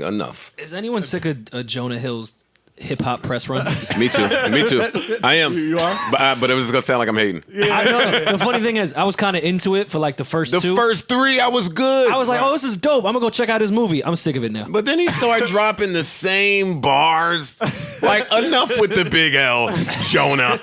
enough. Is anyone sick of Jonah Hill's hip-hop press run? Me too. I am. You are? But it was going to sound like I'm hating. I know. The funny thing is, I was kind of into it for like the first two. The first three, I was good. I was like, oh, this is dope. I'm going to go check out his movie. I'm sick of it now. But then he started dropping the same bars. Like, enough with the big L, Jonah.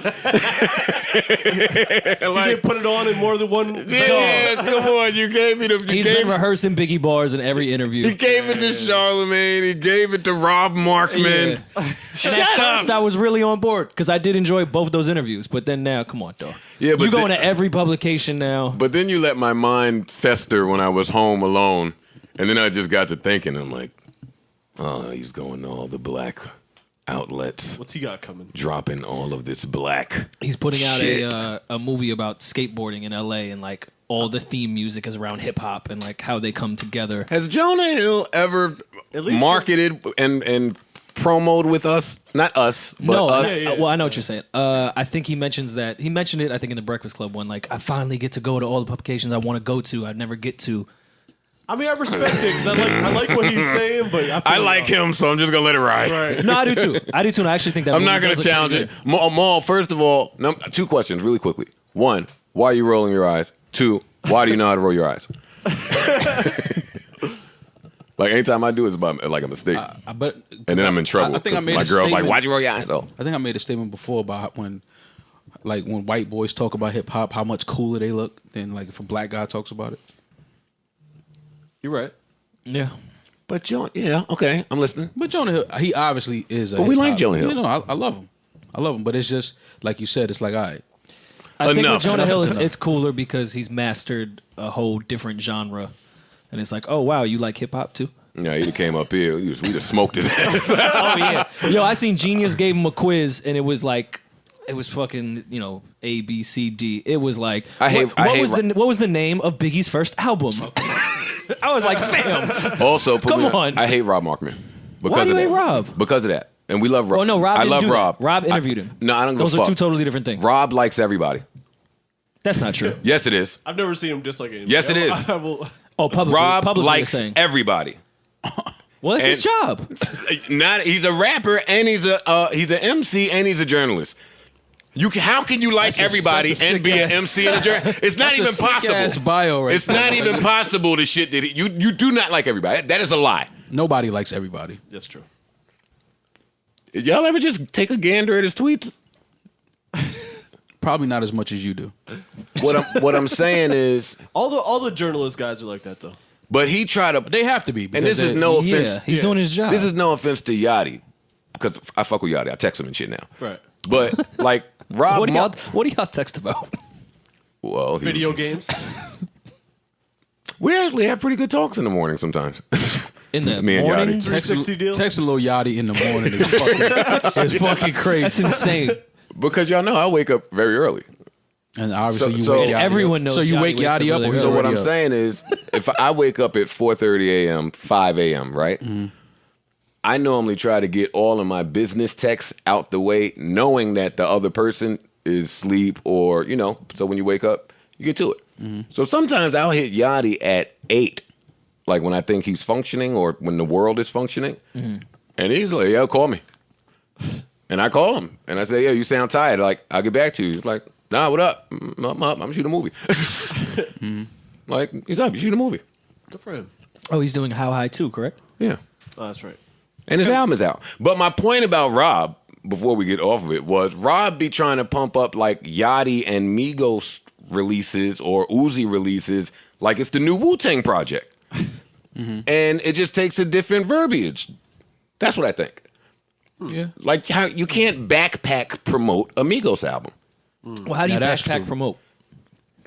You didn't put it on in more than one. Yeah, come on. You gave me the... He's been rehearsing Biggie bars in every interview. He gave it to Charlemagne. He gave it to Rob Markman. Yeah. Shut and at up. first, I was really on board because I did enjoy both those interviews. But then now, come on, dog. Yeah, but you going to every publication now. But then you let my mind fester when I was home alone. And then I just got to thinking, I'm like, oh, he's going to all the black outlets. What's he got coming? Dropping all of this black He's putting shit. out a movie about skateboarding in LA and like all the theme music is around hip hop and like how they come together. Has Jonah Hill ever marketed and promoted with us? Not us, but us. Well, I know what you're saying. I think he mentions that. He mentioned it, I think, in the Breakfast Club one. Like, I finally get to go to all the publications I want to go to. I never get to. I mean, I respect it because I like what he's saying, but I like him, so I'm just gonna let it ride. Right. No, I do too. And I actually think that I'm movie not gonna does look challenge pretty it. good. Maul, first of all, two questions really quickly. One, why are you rolling your eyes? Two, why do you know how to roll your eyes? Like anytime I do, it's about like a mistake, and then I'm in trouble. I think I made my a girl's like, statement. "Why'd you roll your eyes?" Though I think I made a statement before about when white boys talk about hip hop, how much cooler they look than like if a black guy talks about it. You're right. Yeah. but Jonah, yeah, okay, I'm listening. But Jonah Hill, he obviously is. But we like Jonah Hill. You know, I love him. I love him. But it's just like you said. It's like, all right. I think with Enough. Jonah Hill, Enough. it's cooler because he's mastered a whole different genre. And it's like, oh, wow, you like hip hop too? Yeah, he came up here. We just smoked his ass. Oh, yeah. Yo, I seen Genius gave him a quiz, and it was like, it was fucking, A, B, C, D. It was like, what was the name of Biggie's first album? I was like, fam. Also, Come on. I hate Rob Markman. Why do you hate Rob? Because of that. And we love Rob. Oh, no, Rob I didn't love do that. Rob. Rob interviewed him. No, I don't give a Those fuck. are two totally different things. Rob likes everybody. That's not true. Yes, it is. I've never seen him dislike anybody. Yes, it is. I will, Oh, publicly. Rob publicly likes saying. everybody. Well, that's his job. He's a rapper and he's an MC and he's a journalist. How can you like everybody that's a and be an sick-ass- MC and a journalist? It's not That's even a sick-ass possible. bio right It's there. not even possible. The shit that you do not like everybody. That is a lie. Nobody likes everybody. that's true. Did y'all ever just take a gander at his tweets? Probably not as much as you do. What I'm saying is, All the journalist guys are like that though. but he tried to. They have to be. And because this is they- no offense. Yeah, he's doing his job. This is no offense to Yachty, because I fuck with Yachty. I text him and shit now. Right. But like Rob, What do y'all text about? well, Video games. we actually have pretty good talks in the morning sometimes. In the Me and morning? Yachty. 360 deals. Texting Lil Yachty in the morning is fucking crazy. That's insane. Because y'all know I wake up very early. And obviously So- you wake and Yachty everyone up. knows So you Yachty wake wakes up Yachty up, really or he's So what already I'm up? saying is, if I wake up at 4:30 a.m., 5 a.m., right? I normally try to get all of my business texts out the way, knowing that the other person is asleep or, so when you wake up, you get to it. So sometimes I'll hit Yachty at 8, like when I think he's functioning or when the world is functioning. And he's like, yeah, call me. And I call him and I say, yeah, you sound tired. Like, I'll get back to you. He's like, nah, what up? I'm up. I'm shooting a movie. Like, he's up. You shoot a movie. Good for him. Oh, he's doing How High too, correct? Yeah. Oh, that's right. And his album is out. But my point about Rob, before we get off of it, was Rob be trying to pump up like Yachty and Migos releases or Uzi releases like it's the new Wu-Tang project. And it just takes a different verbiage. That's what I think. Yeah. Like how you can't backpack promote a Migos album. Well, how do you Now, that's backpack true. promote?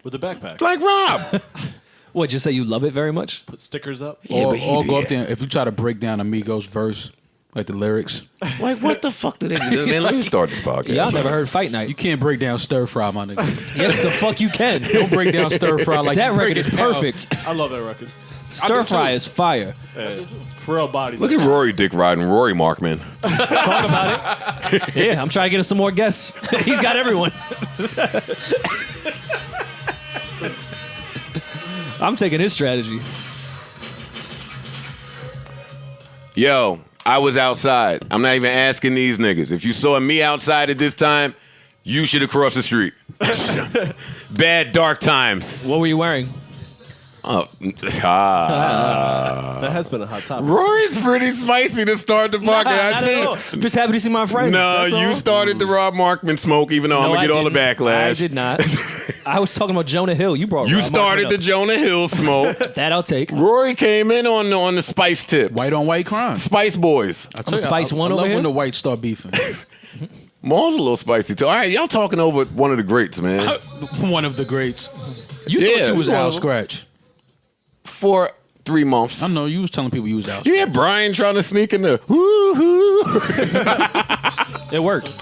With the backpack. Like Rob. What, just say you love it very much? Put stickers up. Yeah, Or, but he or be- go up there, if you try to break down Amigos verse, like the lyrics, Like what the fuck did they do? Man, let me start this podcast. Y'all never heard Fight Night. you can't break down Stir Fry, my nigga. Yes, the fuck you can. Don't break down Stir Fry like That you break record is it down. perfect. I love that record. Stir Fry is fire. Pharrell body. Look at Rory dick riding Rory Markman. Talk about it. Yeah, I'm trying to get us some more guests. He's got everyone. I'm taking his strategy. Yo, I was outside. I'm not even asking these niggas. If you saw me outside at this time, you should have crossed the street. Bad dark times. What were you wearing? Oh, That has been a hot topic. Rory's pretty spicy to start the podcast. I'm just happy to see my friends. No, you started the Rob Markman smoke, even though I'm gonna get all the backlash. I did not. I was talking about Jonah Hill. You brought. You Rob started Markman the up. Jonah Hill smoke. That I'll take. Rory came in on the spice tips. White on white crime. Spice boys. I'm Spice One I over love here. when the whites start beefing. Maul's a little spicy too. All right, y'all talking over one of the greats, man. One of the greats. You thought you was Al Scratch. For 3 months. I know you was telling people you was Al Scratch. You had Brian trying to sneak in the woo-hoo. It worked.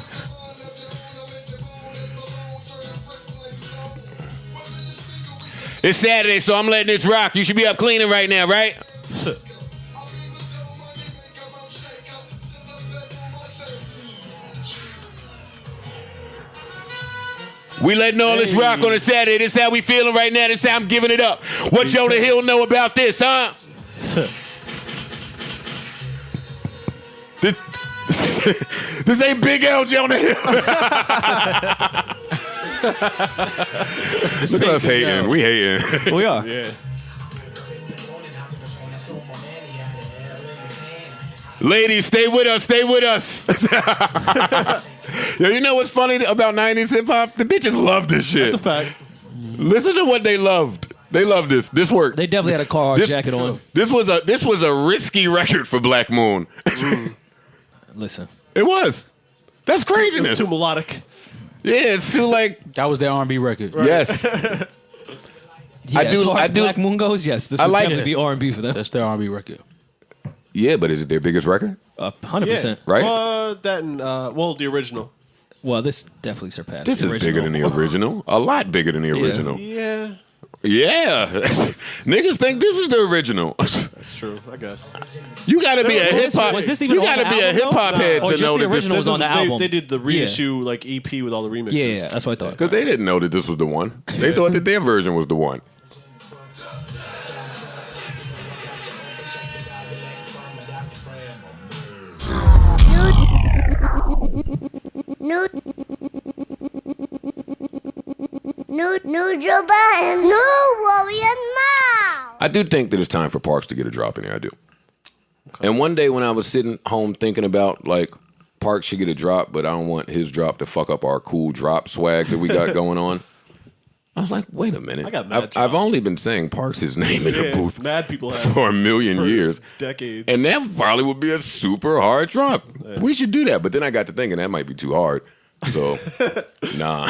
It's Saturday, so I'm letting this rock. You should be up cleaning right now, right? We letting all this rock on a Saturday. This how we feeling right now. This how I'm giving it up. What Jonah Hill know about this, huh? This ain't Big L Jonah Hill. Look at us hating. We hating. We are. Yeah. Ladies, stay with us. Stay with us. Yo, you know what's funny about 90s hip hop? The bitches love this shit. That's a fact. Listen to what they loved. They love this. This worked. They definitely had a Carhartt jacket on. This was a risky record for Black Moon. Listen. It was. That's craziness. It's too melodic. Yeah, it's too like. That was their R&B record. Right. Yes. Yeah, as far as Black Moon goes, yes, this would like definitely be R&B for them. That's their R&B record. Yeah, but is it their biggest record? 100%. Right? That and the original. Well, this definitely surpassed This the is original. bigger than the original. A lot bigger than the original. Yeah, Yeah. Niggas think this is the original. that's true. I guess. You gotta be a hip hop. Was this even You on gotta the be a album, hip hop though? head Or to just know the that this original was on the album. They did the reissue like EP with all the remixes. Yeah, that's what I thought. because they didn't know that this was the one. They thought that their version was the one. New Joe Budden. No Rory and Mal. I do think that it's time for Parks to get a drop in here. I do. Okay. And one day when I was sitting home thinking about like Parks should get a drop, but I don't want his drop to fuck up our cool drop swag that we got going on. I was like, wait a minute. I got mad I've only been saying Parks' name in the booth mad people have for a million years. decades. And that probably would be a super hard drop. Yeah. We should do that. But then I got to thinking that might be too hard. So, nah.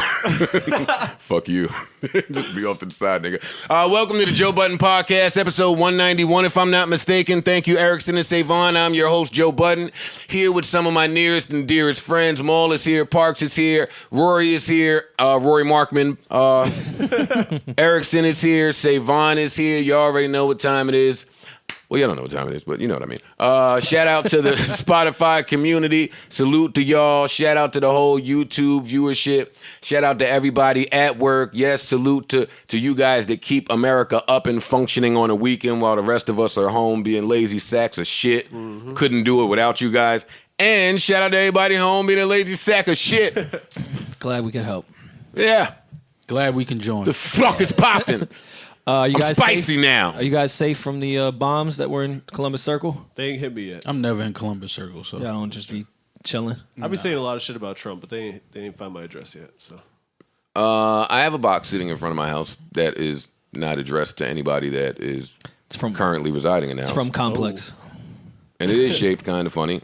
Fuck you. Just be off to the side, nigga. Welcome to the Joe Budden Podcast, episode 191, if I'm not mistaken. Thank you, Erickson and Savon. I'm your host, Joe Budden, here with some of my nearest and dearest friends. Maul is here. Parks is here. Rory is here. Rory Markman. Erickson is here. Savon is here. You already know what time it is. Well, you don't know what time it is, but you know what I mean. Shout out to the Spotify community. Salute to y'all. Shout out to the whole YouTube viewership. Shout out to everybody at work. Yes, salute to you guys that keep America up and functioning on a weekend while the rest of us are home being lazy sacks of shit. Mm-hmm. Couldn't do it without you guys. And shout out to everybody home being a lazy sack of shit. Glad we could help. Yeah. Glad we can join. The fuck is popping. You guys spicy safe? now. Are you guys safe from the bombs that were in Columbus Circle? They ain't hit me yet. I'm never in Columbus Circle, so Y'all don't just be chilling. I've been saying a lot of shit about Trump, but they ain't find my address yet. So I have a box sitting in front of my house that is not addressed to anybody that is currently residing in the house. It's from Complex. And it is shaped kind of funny.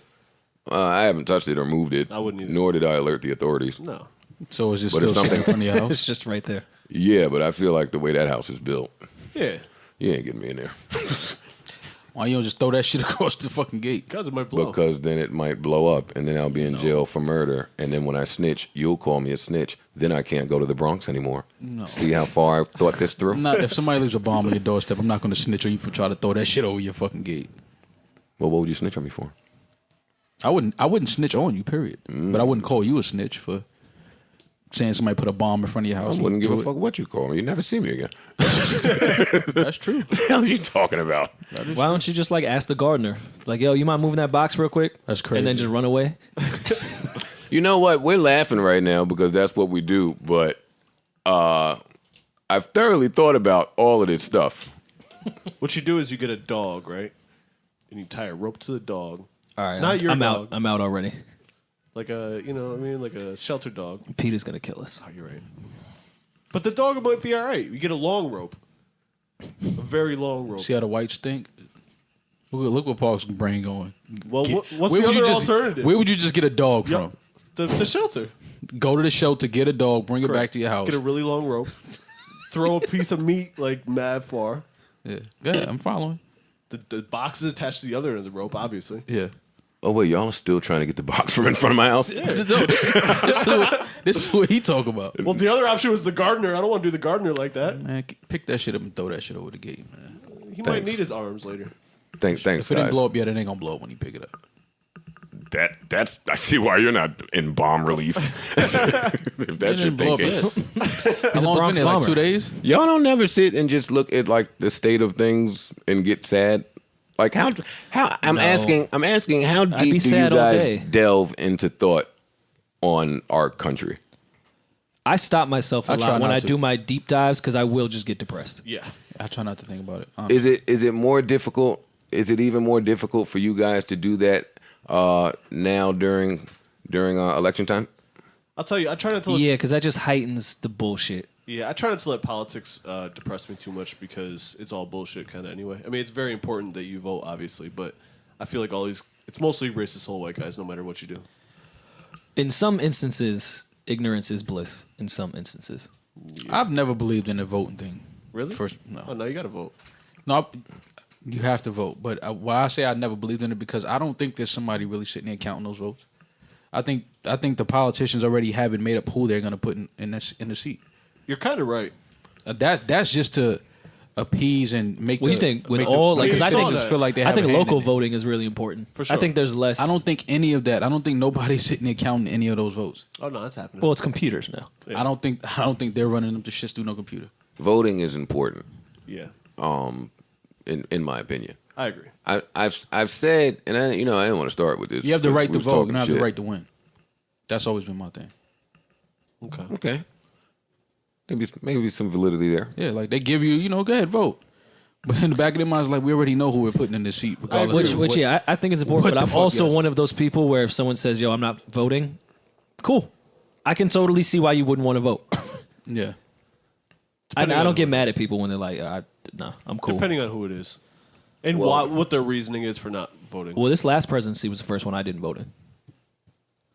I haven't touched it or moved it. I wouldn't either. Nor did I alert the authorities. no. so it's just But still if sitting in something- front of your house. It's just right there. Yeah, but I feel like the way that house is built, Yeah, you ain't getting me in there. Why you don't just throw that shit across the fucking gate? because it might blow. Because then it might blow up, and then I'll be in jail for murder. And then when I snitch, you'll call me a snitch. Then I can't go to the Bronx anymore. No. See how far I thought this through? If somebody leaves a bomb on your doorstep, I'm not going to snitch on you for trying to throw that shit over your fucking gate. Well, what would you snitch on me for? I wouldn't snitch on you, period. But I wouldn't call you a snitch for saying somebody put a bomb in front of your house. I wouldn't give a fuck what you call me. You never see me again. That's true. What the hell are you talking about? Why don't you just like ask the gardener, like, yo, you mind moving that box real quick? That's crazy. And then just run away. You know what? We're laughing right now because that's what we do. But I've thoroughly thought about all of this stuff. What you do is you get a dog, right? And you tie a rope to the dog. All right, Not your I'm dog. out. I'm out already. Like a, you know what I mean? Like a shelter dog. Peter's gonna kill us. Oh, you're right. But the dog might be all right. You get a long rope. A very long rope. See how the whites think? Look what Park's brain going. Well, what's Where the would you other just- alternative? Where would you just get a dog Yep. from? The shelter. Go to the shelter, get a dog, bring it back to your house. Get a really long rope. Throw a piece of meat like mad far. Yeah, I'm following. The box is attached to the other end of the rope, obviously. Yeah. Oh, wait, y'all still trying to get the box from in front of my house? No, this is what he talk about. Well, the other option was the gardener. I don't want to do the gardener like that. Man, pick that shit up and throw that shit over the gate, man. He might need his arms later. Thanks, If it guys. didn't blow up yet, it ain't gonna blow up when you pick it up. That's I see why you're not in bomb relief. If It that's your didn't blow up thinking. yet. How a long Bronx been there? Like bomber. 2 days? Y'all don't never sit and just look at like the state of things and get sad. Like how I'm No. asking how be deep do you sad all day. guys delve into thought on our country? I stop myself a I try lot when not I to. do my deep dives because I will just get depressed. Yeah. I try not to think about it. Is it more difficult? Is it even more difficult for you guys to do that now during election time? I'll tell you, I try not to let, Yeah, because that just heightens the bullshit. I try not to let politics depress me too much because it's all bullshit kind of anyway. I mean, it's very important that you vote, obviously, but I feel like it's mostly racist whole white guys no matter what you do. In some instances, ignorance is bliss. In some instances. I've never believed in the voting thing. Really? First, no. Oh, no, you got to vote. No, you have to vote. But why I say I never believed in it because I don't think there's somebody really sitting there counting those votes. I think the politicians already have it made up who they're going to put in the seat. You're kind of right. That's just to appease and make. What do you think? With make all like, because because I I think- think feel like they I have think a hand local in it. voting is really important. For sure. I think there's less. I don't think any of that. I don't think nobody's sitting there counting any of those votes. Oh, no, that's happening. Well, it's computers now. Yeah. I don't think they're running them to shits through no computer. Voting is important, Yeah, in my opinion. I agree. I've said, and I didn't want to start with this. You have the but right we to was vote. talking You don't have shit. the right to win. That's always been my thing. Okay. Okay. Maybe some validity there. Yeah, like they give you, go ahead, vote. But in the back of their minds, like we already know who we're putting in this seat, regardless. Which of yeah, I think it's important. what But the I'm fuck, also yes. one of those people where if someone says, "Yo, I'm not voting," cool. I can totally see why you wouldn't want to vote. Yeah, I Depending on don't get who it mad is. at people when they're like, "No, I'm cool." Depending on who it is, and what their reasoning is for not voting. Well, this last presidency was the first one I didn't vote in.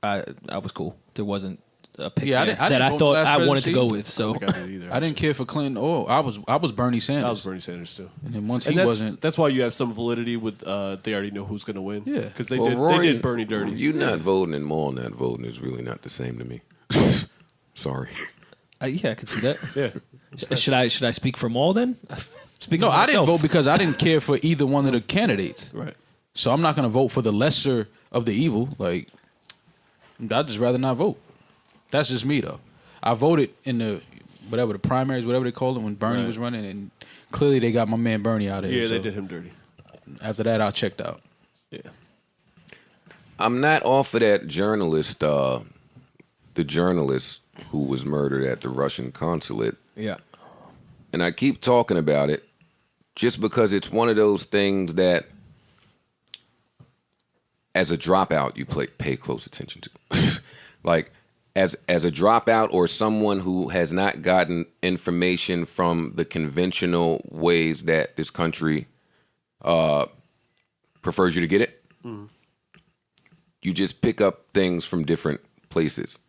I was cool. There wasn't a pick Yeah, I there didn't that I vote thought last I wanted to presidency. go with. So I don't think I did either. I didn't care for Clinton. Oh, I was Bernie Sanders. That was Bernie Sanders too. And then once And he wasn't, that's why you have some validity with they already know who's going to win. Yeah. because they Rory, did Bernie dirty. You not voting and Maul not voting is really not the same to me. Sorry. yeah, I can see that. Yeah, Should I speak for Maul then? Speaking no, for I didn't myself. vote because I didn't care for either one of the candidates. right. So I'm not going to vote for the lesser of the evil. Like, I'd just rather not vote. That's just me though. I voted in the primaries, whatever they called it, when Bernie Right. was running, and clearly they got my man Bernie out of here. Yeah, they so did him dirty. After that, I checked out. Yeah, I'm not off of that journalist, the journalist who was murdered at the Russian consulate. Yeah. And I keep talking about it just because it's one of those things that as a dropout you pay close attention to. Like as a dropout or someone who has not gotten information from the conventional ways that this country prefers you to get it. You just pick up things from different places.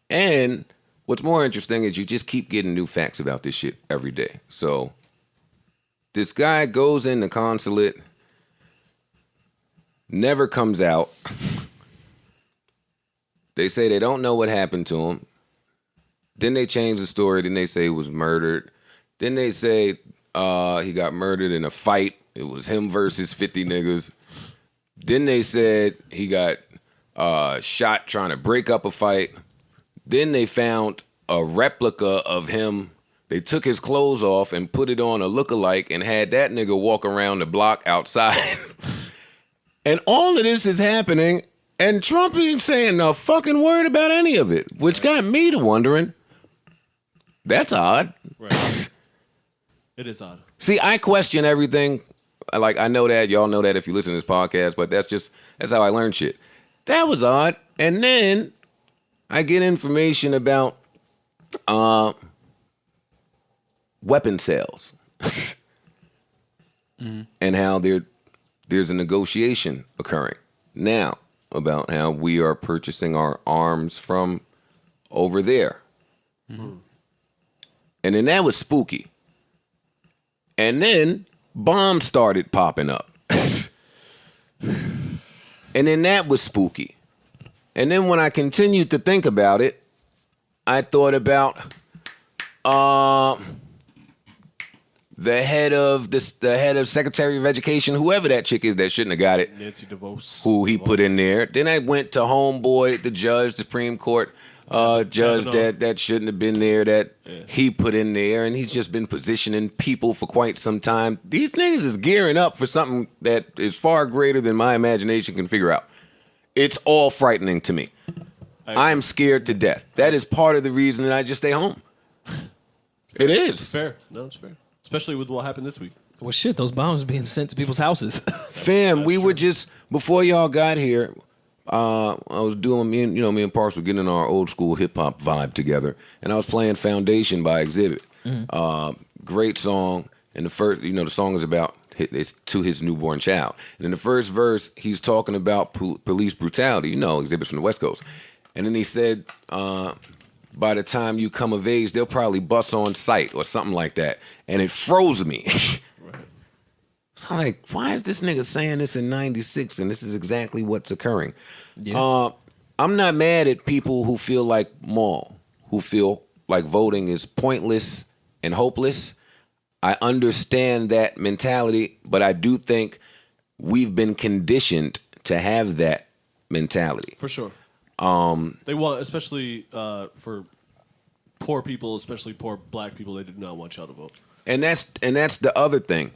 And what's more interesting is you just keep getting new facts about this shit every day. So this guy goes in the consulate, never comes out. They say they don't know what happened to him. Then they change the story. Then they say he was murdered. Then they say he got murdered in a fight. It was him versus 50 niggas. Then they said he got shot trying to break up a fight. Then they found a replica of him. They took his clothes off and put it on a lookalike and had that nigga walk around the block outside. And all of this is happening, and Trump ain't saying a fucking word about any of it, which got me to wondering, that's odd. Right. It is odd. See, I question everything. Like, I know that. Y'all know that if you listen to this podcast, but that's how I learn shit. That was odd. And then I get information about weapon sales and how there's a negotiation occurring now about how we are purchasing our arms from over there. Mm-hmm. And then that was spooky. And then bombs started popping up. And then that was spooky. And then when I continued to think about it, I thought about the head of Secretary of Education, whoever that chick is that shouldn't have got it. Nancy DeVos. Who he put in there. Then I went to homeboy, the judge, the Supreme Court judge that shouldn't have been there, that he put in there, and he's just been positioning people for quite some time. These niggas is gearing up for something that is far greater than my imagination can figure out. It's all frightening to me. I'm scared to death. That is part of the reason that I just stay home. It is. It's fair. No, it's fair. Especially with what happened this week. Well, shit, those bombs are being sent to people's houses. Fam, we were just, before y'all got here, I was doing, me and Parks were getting in our old school hip hop vibe together, and I was playing Foundation by Exhibit. Great song, and the first, the song is about, it's to his newborn child. And in the first verse, he's talking about police brutality, Exhibit's from the West Coast. And then he said, by the time you come of age, they'll probably bust on sight or something like that. And it froze me. Right. So I'm like, why is this nigga saying this in 96 and this is exactly what's occurring? Yeah. I'm not mad at people who feel like Mal, who feel like voting is pointless and hopeless. I understand that mentality, but I do think we've been conditioned to have that mentality. For sure. They want, especially for poor people, especially poor black people, they do not want y'all to vote. And that's the other thing.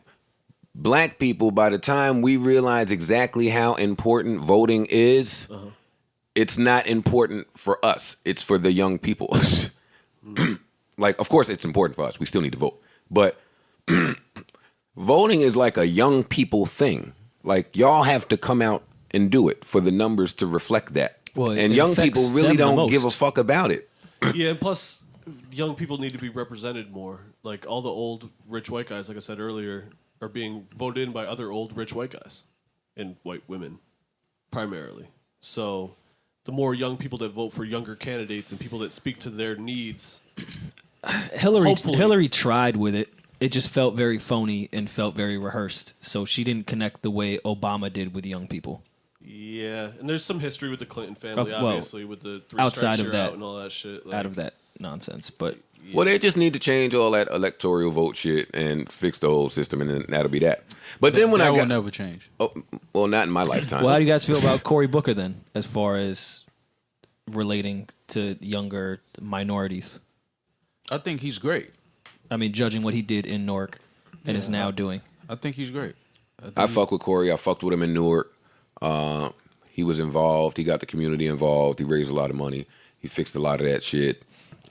Black people, by the time we realize exactly how important voting is, it's not important for us. It's for the young people. Like, of course, it's important for us. We still need to vote. But voting is like a young people thing. Like, y'all have to come out and do it for the numbers to reflect that. Well, and young people really don't give a fuck about it. Yeah, and plus, young people need to be represented more. Like, all the old rich white guys, like I said earlier, are being voted in by other old rich white guys and white women, primarily. So the more young people that vote for younger candidates and people that speak to their needs. Hillary tried with it. It just felt very phony and felt very rehearsed. So she didn't connect the way Obama did with young people. Yeah, and there's some history with the Clinton family, obviously, with the 3 outside of that and all that shit. Out of that nonsense, but yeah. Well, they just need to change all that electoral vote shit and fix the whole system, and then that'll be that. But then when that will never change. Oh, well, not in my lifetime. Well, how do you guys feel about Cory Booker then, as far as relating to younger minorities? I think he's great. I mean, judging what he did in Newark and is now doing. I think he's great. I fuck with Cory. I fucked with him in Newark. He was involved. He got the community involved. He raised a lot of money. He fixed a lot of that shit.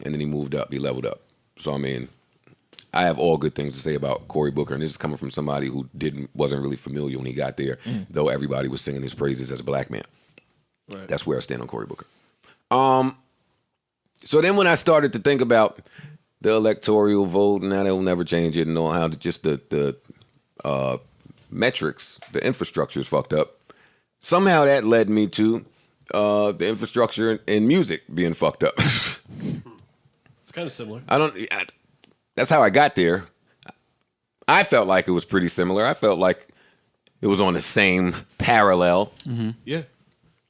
And then he moved up. He leveled up. So, I mean, I have all good things to say about Cory Booker. And this is coming from somebody who wasn't really familiar when he got there, though everybody was singing his praises as a black man. Right. That's where I stand on Cory Booker. So then when I started to think about the electoral vote, and that will never change it, and all how just the metrics, the infrastructure is fucked up. Somehow that led me to the infrastructure in music being fucked up. It's kind of similar. That's how I got there. I felt like it was pretty similar. I felt like it was on the same parallel. Mm-hmm. Yeah.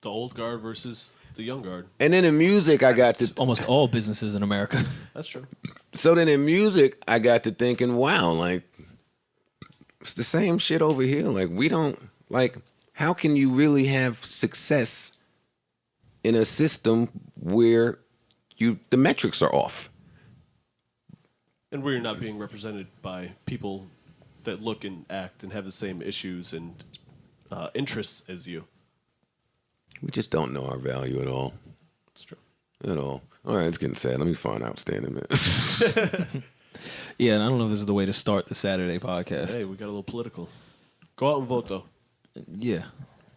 The old guard versus the young guard. And then in music, I got to... Almost all businesses in America. That's true. So then in music, I got to thinking, wow, like, it's the same shit over here. Like, we don't... Like, how can you really have success in a system where the metrics are off. And we're not being represented by people that look and act and have the same issues and interests as you. We just don't know our value at all. It's true. At all. All right, it's getting sad. Let me find outstanding, man. Yeah, and I don't know if this is the way to start the Saturday podcast. Hey, we got a little political. Go out and vote, though. Yeah.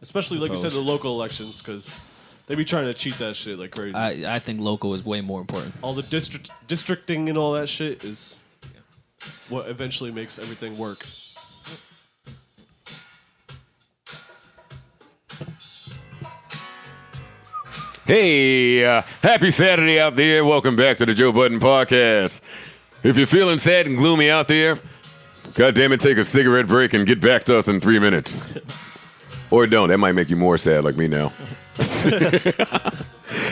Especially, like you said, the local elections, because they be trying to cheat that shit like crazy. I think local is way more important. All the districting and all that shit is what eventually makes everything work. Hey, happy Saturday out there. Welcome back to the Joe Budden Podcast. If you're feeling sad and gloomy out there, God damn it, take a cigarette break and get back to us in 3 minutes. Or don't. That might make you more sad like me now.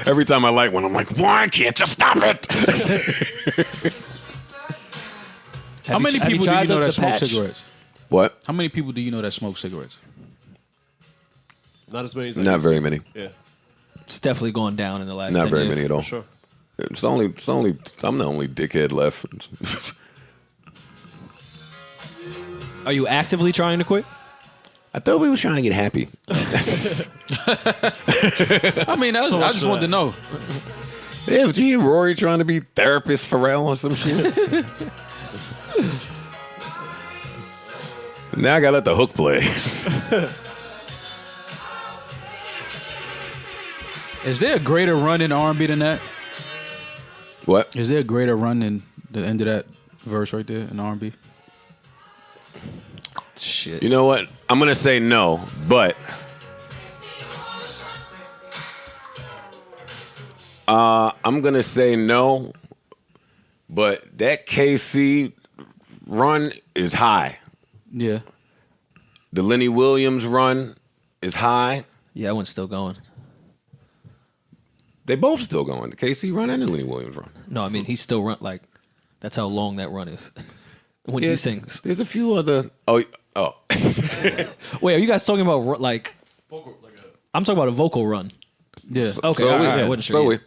Every time I light one, I'm like, why can't you stop it? How many people do you know that smoke cigarettes? What? How many people do you know that smoke cigarettes? Not as many as I Not used very to. many. Yeah, It's definitely gone down in the last Not 10 very years. many at all. sure. It's only. I'm the only dickhead left. Are you actively trying to quit? I thought we was trying to get happy. I mean, I just wanted to know. Yeah, but you hear Rory trying to be therapist Pharrell or some shit? Now I gotta let the hook play. Is there a greater run in R&B than that? What? Is there a greater run than the end of that verse right there in R&B? Shit. You know what? I'm gonna say no, but I'm gonna say no, but that KC run is high. Yeah. The Lenny Williams run is high. Yeah, that one's still going. They both still going. The KC run and the Lenny Williams run. No, I mean, he's still run, like, that's how long that run is. When he sings. There's a few other. Oh. Wait, are you guys talking about, like, I'm talking about a vocal run. Yeah. Okay, So all we- right, I wasn't sure.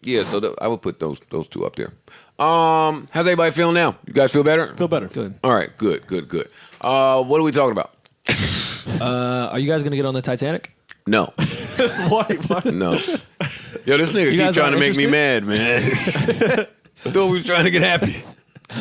Yeah, so I would put those two up there. How's everybody feeling now? You guys feel better? Feel better. Good. All right, good. What are we talking about? Are you guys going to get on the Titanic? No. Why? No. Yo, this nigga keep guys trying to aren't make me interested? mad, man. I thought we was trying to get happy.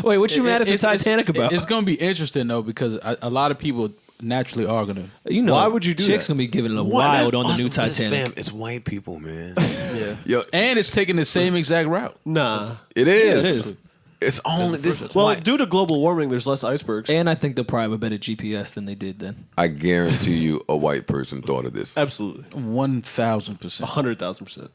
Wait, what you mad at the Titanic about? It's going to be interesting, though, because a lot of people naturally are going to. You know, Why would you do chicks that? going to be giving it a wild on the new Fam, Titanic. it's white people, man. Yeah. Yo, And it's taking the same exact route. Nah. it is. Yeah, it is. It's only this. Is Well, white. due to global warming, there's less icebergs. And I think they'll probably have a better GPS than they did then. I guarantee you, a white person thought of this. Absolutely. 1,000%. 100,000%.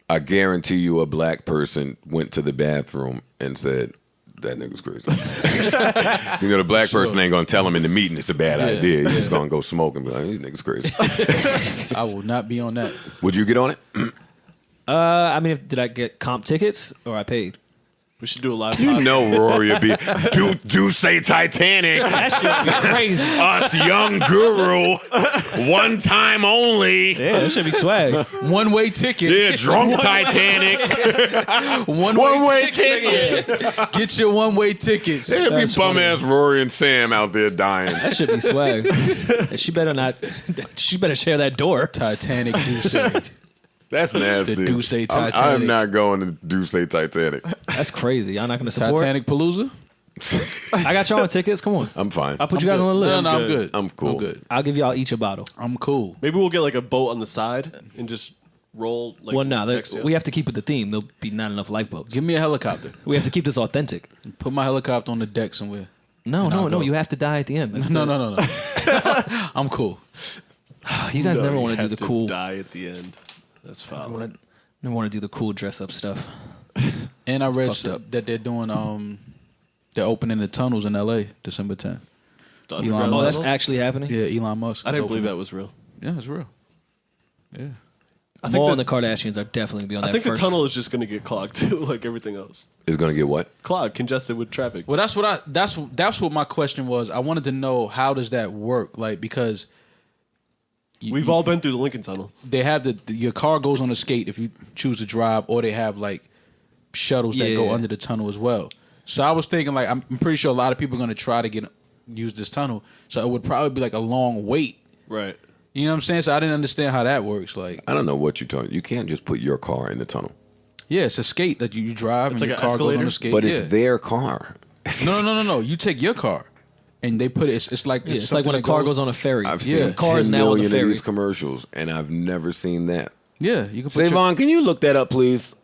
I guarantee you, a black person went to the bathroom and said, "That nigga's crazy." You know, the black person ain't gonna tell him in the meeting it's a bad idea. He's just gonna go smoke and be like, "These niggas crazy." I will not be on that. Would you get on it? I mean, did I get comp tickets or I paid? We should do a live You podcast. know, Rory would be. Do say Titanic. That shit be crazy. Us young guru, one time only. Yeah, that should be swag. One-way ticket. Yeah, drunk Titanic. One-way ticket. Get your one-way tickets. There'd be That's bum funny. ass Rory and Sam out there dying. That should be swag. And she better not. She better share that door. Titanic Douce. That's nasty. The Douce I'm Titanic. not going to Douce Titanic. That's crazy. Y'all not gonna support? Titanic Palooza? I got y'all on tickets. Come on. I'm fine. I'll put you guys on the No, list. no, I'm good. I'm cool. I'm good. I'll give y'all each a bottle. I'm cool. Maybe we'll get like a boat on the side and just roll. Like, Well, no, next to it. we have to keep with the theme. There'll be not enough lifeboats. Give me a helicopter. We have to keep this authentic. Put my helicopter on the deck somewhere. No, And I'll no. go. You have to die at the end. That's No. I'm cool. You guys No, never you want to do have the cool. Die at the end. That's foul. Never want to do the cool dress up stuff. And I read fucked up. that they're doing they're opening the tunnels in LA December 10th. The Elon underground Oh, Musk. that's tunnels? actually happening. Yeah, Elon Musk. I is didn't believe that opening- was real. Yeah, it's real. Yeah. I Maul think and the, the Kardashians are definitely gonna be on I that think the first. tunnel is just going to get clogged too, like everything else. Is going to get what? Clogged, congested with traffic. Well, that's what my question was. I wanted to know how does that work? Like, because We've all been through the Lincoln Tunnel. They have your car goes on a skate if you choose to drive, or they have like shuttles that go under the tunnel as well. So I was thinking, like, I'm pretty sure a lot of people are going to try to use this tunnel. So it would probably be like a long wait. Right. You know what I'm saying? So I didn't understand how that works. Like, I don't know what you're talking. You can't just put your car in the tunnel. Yeah, it's a skate that you drive it's and like your car escalator? goes on the skate. But it's their car. No. You take your car and they put it. It's like it's like when a car goes on a ferry. I've seen cars 10 now on the million ferry. of these commercials, and I've never seen that. Yeah, you can put Savon, can you look that up, please?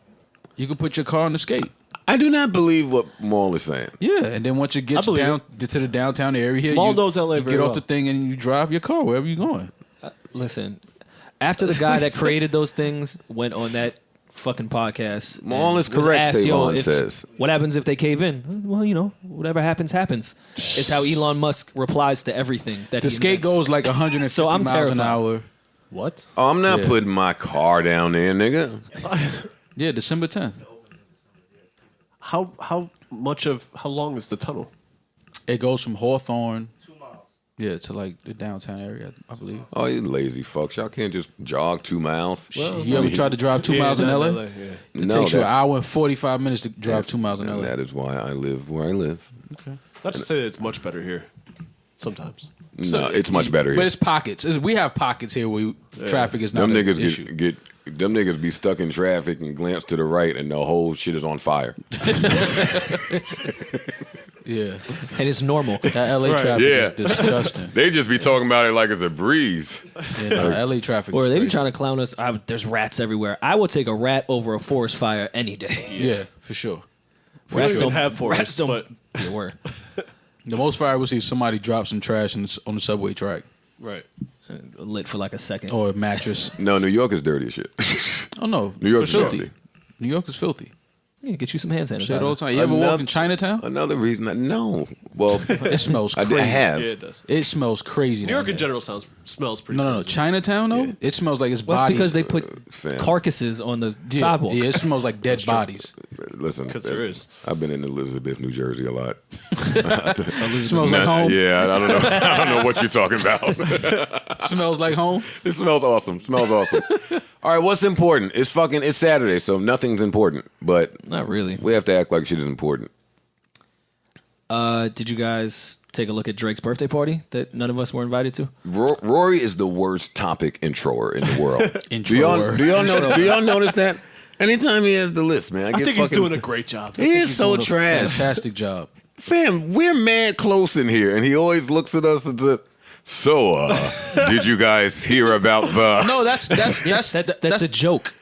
You can put your car on the skate. I do not believe what Maul is saying. Yeah, and then once it gets down to the downtown area, Maul knows LA you very get well. off the thing and you drive your car wherever you're going. Listen, after the guy that created those things went on that fucking podcast, Maul and is was correct, asked, Savon if- says. What happens if they cave in? Well, whatever happens, happens. It's how Elon Musk replies to everything that The he skate invents. goes like 150 So I'm miles an terrified. hour. What? Oh, I'm not putting my car down there, nigga. Yeah, December 10th. How long is the tunnel? It goes from Hawthorne, to like the downtown area, I believe. Oh, you lazy fucks. Y'all can't just jog 2 miles. You ever tried to drive 2 miles in not LA? yeah. It No, takes you an that- hour and 45 minutes to drive 2 miles in And LA. that is why I live where I live. Not to say that it's much better here. Sometimes. No, it's much better But here. it's pockets. We have pockets here where traffic is not Them an niggas issue. them niggas be stuck in traffic and glance to the right and the whole shit is on fire. Yeah. and it's normal. That LA traffic Yeah. is disgusting. They just be talking about it like it's a breeze. Yeah, no, LA traffic Or is they be crazy. trying to clown us. There's rats everywhere. I will take a rat over a forest fire any day. Yeah, for sure. Rats don't have forests, Rats don't. but Yeah, word. The most fire I would see is somebody drop some trash on the subway track right. Lit for like a second. or a mattress. No, New York is dirty as shit. Oh no, New York's filthy. filthy. New York is filthy. Yeah, get you some hand sanitizer. Shit all the time. You ever walk in Chinatown? Another reason no. Well, It smells I crazy. have. Yeah, it does. It smells crazy. New York down in there. general smells pretty No. crazy. Chinatown though, it smells like it's Well, it's bodies. because they put fam. carcasses on the yeah, sidewalk. Yeah, it smells like dead bodies. Listen, 'Cause there is. I've been in Elizabeth, New Jersey a lot. It smells like home. Yeah, I don't know. I don't know what you're talking about. Smells like home. It smells awesome. Smells awesome. All right, what's important? It's Saturday, so nothing's important. But Not really. we have to act like shit is important. Did you guys take a look at Drake's birthday party that none of us were invited to? Rory is the worst topic introer in the world. Introer. Do y'all notice that? Anytime he has the list, man, I think he's doing a great job. He is so Doing a trash. Fantastic job. Fam, we're mad close in here, and he always looks at us and says, "So, did you guys hear about the?" No, that's That's a joke.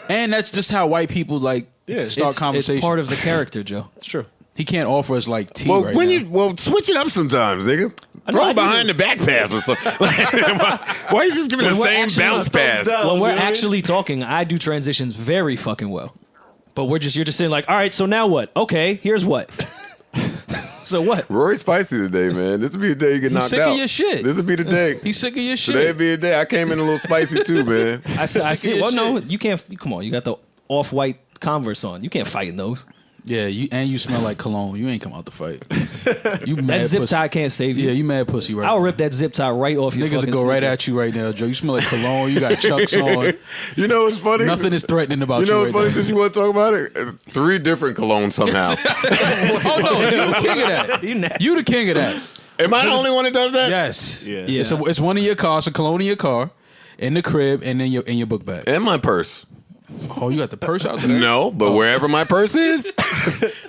and that's just how white people like start It's conversations. part of the characture, Joe. It's true. He can't offer us like tea Well, right when now. switch it up sometimes, nigga. know, Throw I it do. behind the back pass or something. why are you just giving the we're same actually bounce on pass? down. When we're Really? actually talking, I do transitions very fucking well. But you're just saying like, all right, so now what? Okay, here's what. So what? Rory's spicy today, man. This would be the day you get knocked sick out. of your shit. This would be the day. He's sick of your shit. Today'd be a day. I came in a little spicy too, man. I see. your Well, no, shit. you can't. Come on, you got the off-white Converse on. You can't fight in those. Yeah, you smell like cologne. You ain't come out to fight. You mad That zip pussy. tie can't save you. Yeah, you mad pussy right I'll now. rip that zip tie right off your Niggas fucking will go right sleeve. at you right now, Joe. You smell like cologne. You got chucks on. You know what's funny? Nothing is threatening about You you, know what's funny right since you want to talk about it? 3 different colognes somehow. now. Oh no, you the king of that. You nasty. You the king of that. Am I the only one that does that? Yes. Yeah. Yeah. It's one in your car. It's a cologne in your car, in the crib, and in your book bag. And my purse. Oh, you got the purse out there? No, but wherever my purse is,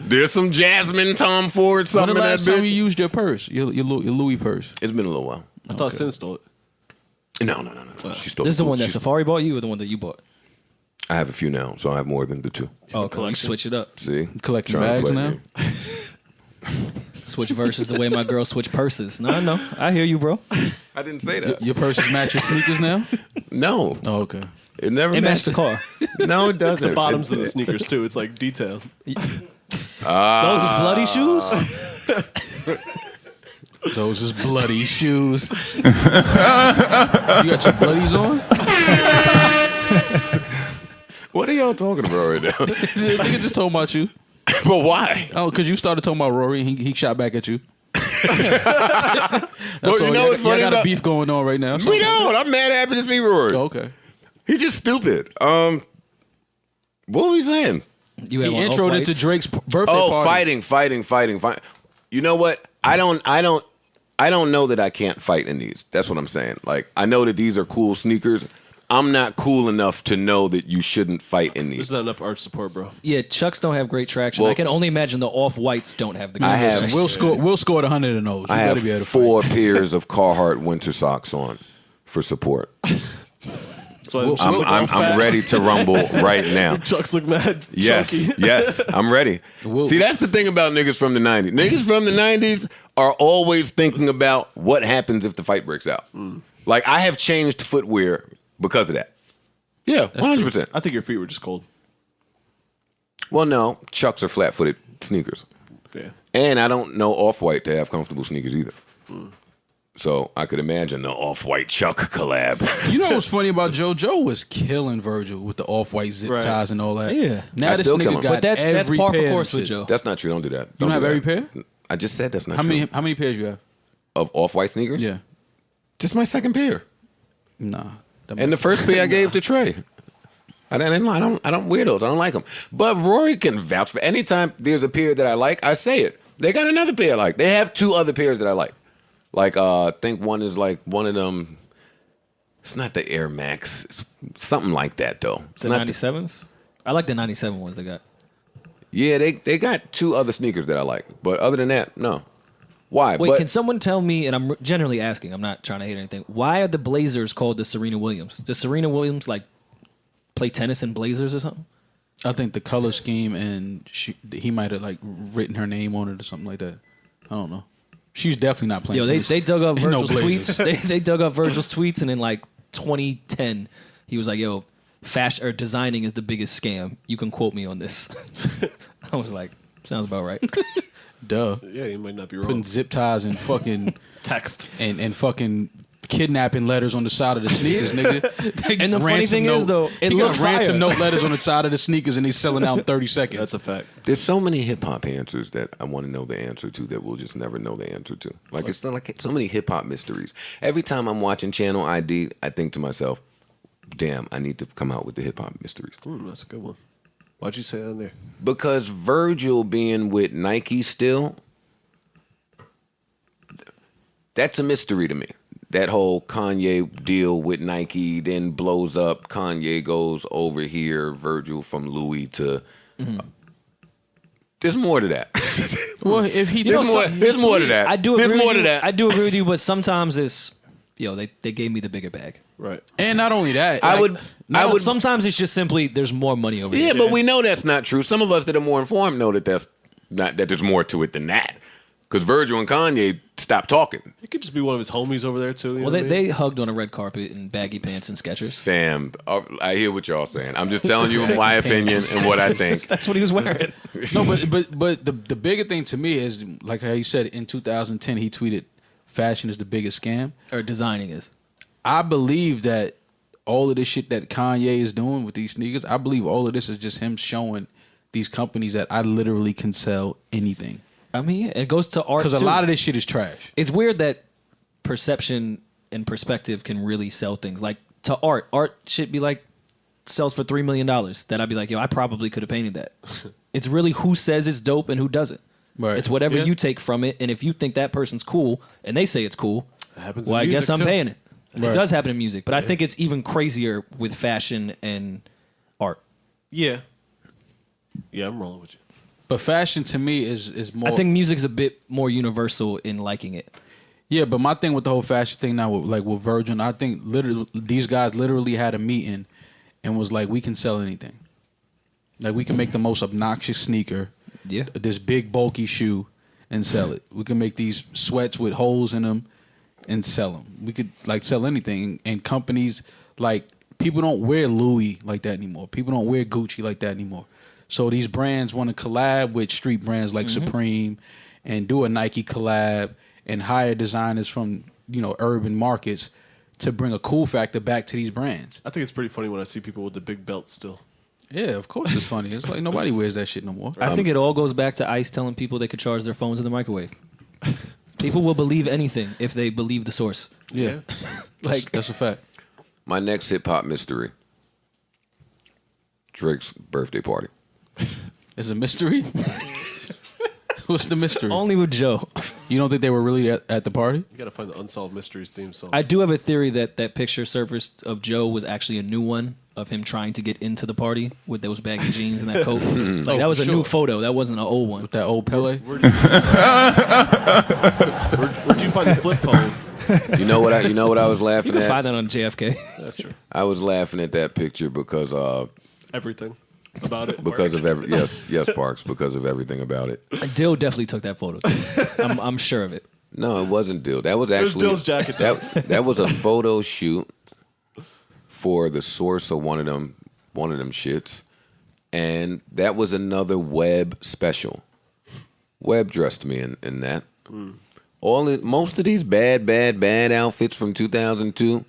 there's some Jasmine, Tom Ford, When something the in that last time bitch. you used your purse, your Louis purse? It's been a little while. I thought Sin stole it. No. She stole This is the one that she- Safari bought you, or the one that you bought? I have a few now, so I have more than the 2. Oh, cool. You switch it up. See? Collecting Trying to bags play now? me. Switch verses the way my girls switch purses. No, I know. I hear you, bro. I didn't say that. Your purses match your sneakers now? No. Oh, okay. It never It matched matched the car. No, it doesn't. The bottoms of the sneakers too. It's like detailed. Those is bloody shoes? Those is bloody shoes. You got your bloodies on? What are y'all talking about right now? The nigga just told about you. But why? Oh, because you started talking about Rory and he shot back at you. Well, you know what's funny? I got a beef going on right now. We don't. I'm mad happy to see Rory. Oh, okay. He's just stupid. What was he saying? He introed into Drake's birthday party. Fighting. You know what? I don't know that I can't fight in these. That's what I'm saying. Like, I know that these are cool sneakers. I'm not cool enough to know that you shouldn't fight in these. There's not enough arch support, bro. Yeah, Chucks don't have great traction. Well, I can only imagine the off-whites don't have the good traction. We'll score 100 in those. I have 4 pairs of Carhartt winter socks on for support. So I'm ready to rumble right now. Chucks look mad. Yes, I'm ready. See, that's the thing about niggas from the 90s. Niggas from the 90s are always thinking about what happens if the fight breaks out. Like, I have changed footwear because of that. Yeah, 100%. I think your feet were just cold. Well, no, Chucks are flat-footed sneakers. Yeah. And I don't know Off-White to have comfortable sneakers either. So I could imagine the Off-White Chuck collab. You know what's funny about Joe? Joe was killing Virgil with the Off-White zip ties and all that. Yeah. Now this nigga got but that's every par for pair course with Joe. That's not true. Don't do that. You don't have every pair? I just said that's not true. How many pairs you have? Of Off-White sneakers? Yeah. Just my second pair. Nah. And the first pair I gave to Trey. I don't wear those. I don't like them. But Rory can vouch for anytime there's a pair that I like, I say it. They got another pair I like. They have 2 other pairs that I like. Like, I think one is like one of them. It's not the Air Max. It's something like that, though. It's the 97s? I like the 97 ones they got. Yeah, they got 2 other sneakers that I like. But other than that, no. Why? Wait, can someone tell me, and I'm generally asking, I'm not trying to hate anything, why are the Blazers called the Serena Williams? Does Serena Williams, like, play tennis in Blazers or something? I think the color scheme and he might have, like, written her name on it or something like that. I don't know. She's definitely not playing tennis. They dug up Virgil's tweets. They dug up Virgil's tweets, and in, like, 2010, he was like, yo, fashion or designing is the biggest scam. You can quote me on this. I was like, sounds about right. Duh. Yeah, you might not be wrong. Putting zip ties and fucking text and fucking kidnapping letters on the side of the sneakers, nigga. And the funny thing is, though, it looks ransom note letters on the side of the sneakers, and they selling out in 30 seconds. That's a fact. There's so many hip hop answers that I want to know the answer to that we'll just never know the answer to. Like, it's not like so many hip hop mysteries. Every time I'm watching Channel ID, I think to myself, damn, I need to come out with the hip hop mysteries. That's a good one. Why'd you say that on there? Because Virgil being with Nike still, that's a mystery to me. That whole Kanye deal with Nike then blows up. Kanye goes over here. Virgil from Louis to. There's more to that. Well, if he there's more to that. I do agree with you, but sometimes it's they gave me the bigger bag. Right. And not only that, I would. Sometimes it's just simply there's more money over there. Yeah, but we know that's not true. Some of us that are more informed know that that's not that there's more to it than that. Because Virgil and Kanye stopped talking. It could just be one of his homies over there too. Well, they hugged on a red carpet in baggy pants and Skechers. Fam, I hear what y'all saying. I'm just telling you my opinion and what I think. That's what he was wearing. No, but the bigger thing to me is, like how you said, in 2010 he tweeted, "Fashion is the biggest scam," or designing is. I believe that all of this shit that Kanye is doing with these sneakers, I believe all of this is just him showing these companies that I literally can sell anything. I mean, it goes to art, because a lot of this shit is trash. It's weird that perception and perspective can really sell things. Like, to art should be like, sells for $3 million. That I'd be like, yo, I probably could have painted that. It's really who says it's dope and who doesn't. Right. It's whatever you take from it. And if you think that person's cool and they say it's cool, well, I guess I'm paying it. Right. It does happen in music, but I think it's even crazier with fashion and art. Yeah. Yeah, I'm rolling with you. But fashion to me is more. I think music's a bit more universal in liking it. Yeah, but my thing with the whole fashion thing now, with Virgin, I think literally these guys literally had a meeting and was like, we can sell anything. Like, we can make the most obnoxious sneaker, this big bulky shoe, and sell it. We can make these sweats with holes in them and sell them. We could sell anything. And companies, people don't wear Louis like that anymore. People don't wear Gucci like that anymore. So these brands want to collab with street brands like Supreme and do a Nike collab and hire designers from, urban markets to bring a cool factor back to these brands. I think it's pretty funny when I see people with the big belts still. Yeah, of course it's funny. It's like nobody wears that shit no more. I think it all goes back to ICE telling people they could charge their phones in the microwave. People will believe anything if they believe the source. Yeah. Like That's a fact. My next hip hop mystery: Drake's birthday party. It's a mystery? What's the mystery? only with Joe. You don't think they were really at the party? You gotta find the Unsolved Mysteries theme song. I do have a theory that that picture surfaced of Joe was actually a new one of him trying to get into the party with those baggy jeans and that coat. Like that was a new photo. That wasn't an old one. With that old Pele? Where'd you find the flip phone? You know what I was laughing You can at? find that on JFK. That's true. I was laughing at that picture because Everything about it. yes, Parks, because of everything about it. Dill definitely took that photo too. I'm sure of it. No, it wasn't Dill. That was actually Dill's jacket, though. that was a photo shoot for the source of one of them shits, and that was another Webb special. Webb dressed me in that. Most of these bad outfits from 2002,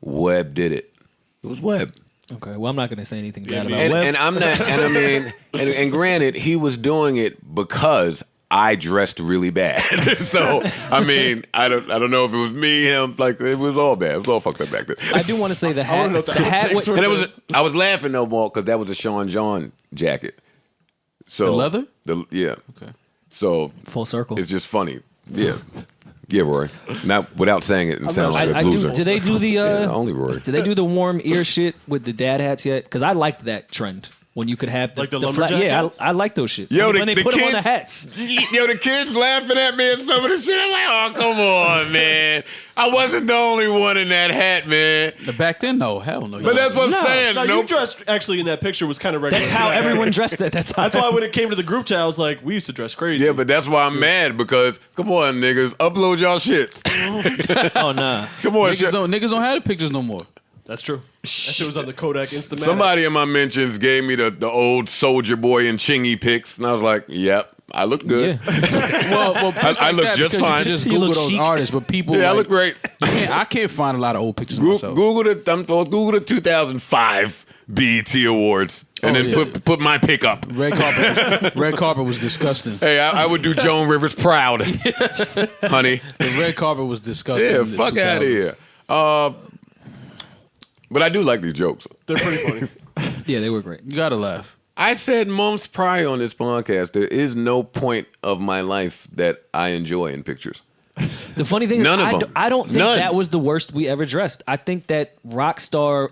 Webb did it. It was Webb. Okay, well I'm not going to say anything bad about And, Webb. and I'm not, and I mean, and granted, he was doing it because I dressed really bad. So I mean, I don't know if it was me, him, like it was all bad. It was all fucked up back then. I do want to say the hat. And I was laughing no more because that was a Sean John jacket. So The leather? Yeah. Okay. So full circle. it's just funny. Yeah. Yeah, Rory. Not without saying it and sound like a I loser. do. Did they do the? Only Rory. Did they do the warm ear shit with the dad hats yet? Because I liked that trend when you could have Like the flat. lumberjack Yeah, hats? I like those shits. Yo, when the they put them on kids- the hats. Yo, the kids laughing at me and some of the shit. I'm like, oh, come on, man. I wasn't the only one in that hat, man. Back then, no. Hell no. But that's what I'm saying. No, you Nope. dressed actually in that picture was kind of ready. That's how everyone dressed at that time. That's why when it came to the group chat, I was like, we used to dress crazy. Yeah, but that's why I'm mad because, come on, niggas, upload y'all shits. Oh nah. Come on, Niggas don't have the pictures no more. That's true. That shit was on the Kodak Instamatic. Somebody in my mentions gave me the old Soldier Boy and Chingy pics, and I was like, yep, I look good. Yeah. Well, I look just fine. You just You Google look those chic. artists, but people. Yeah, I like, look great. I can't find a lot of old pictures of myself. Google the 2005 BET Awards, and Oh, then yeah. put my pick up. Red carpet was disgusting. Hey, I would do Joan Rivers proud, honey. The red carpet was disgusting. Yeah, in the fuck out of 2000s. here. But I do like these jokes. They're pretty funny. Yeah, they were great. You gotta laugh. I said months prior on this podcast, there is no point of my life that I enjoy in pictures. The funny thing None is, of them. I don't think None. that was the worst we ever dressed. I think that Rockstar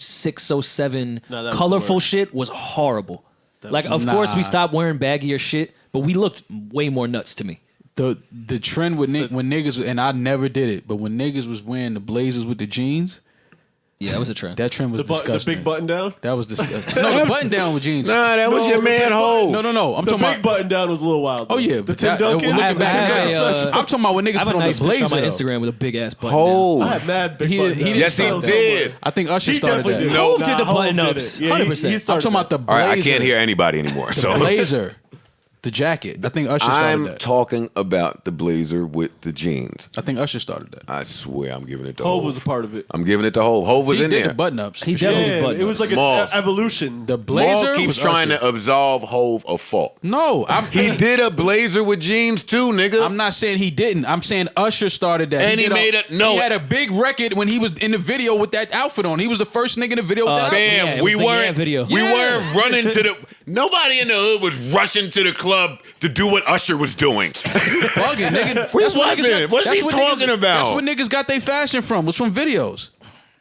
0607 No, that was the colorful worst. shit was horrible. Like, of course, we stopped wearing baggier shit, but we looked way more nuts to me. The trend with when niggas, and I never did it, but when niggas was wearing the blazers with the jeans, Yeah, that was a trend. that trend was The disgusting. big button down? That was disgusting. No, the button down with jeans. Nah, that was No, your the man big Hov. No. I'm The talking big about. button down was a little wild. Oh yeah, The but Tim that- Duncan? looking I have- back I have now, a, I'm talking about when I niggas have a put on nice the picture on blazer. my though. Instagram with a big ass button. Hov. I had mad big He button did- he down. did Yes, he start that. did. I think Usher He started definitely that. did. Hov did the Hov button did ups, it. Yeah, 100%. he I'm started talking about the that. blazer. All right, I can't hear anybody anymore. So blazer, the jacket. I think Usher started I'm that. talking about the blazer with the jeans. I think Usher started that. I swear I'm giving it to Hov Hov. was a part of it. I'm giving it to Hov. Hov was He in did there. the button ups. He definitely Yeah, button it was like Smalls. an evolution. The blazer Maul keeps was trying Usher. to absolve Hov of fault. No, He did a blazer with jeans too, nigga. I'm not saying he didn't. I'm saying Usher started that. And he did made no. He had a big record when he was in the video with that outfit on. He was the first nigga in the video with that outfit. Fam, Yeah, it we was the Yeah weren't video. we Yeah. weren't running to the. Nobody in the hood was rushing to the club to do what Usher was doing. Bugging, nigga. We That's what wasn't. niggas got- What's that's he what talking niggas- about? That's what niggas got their fashion from. Was from videos.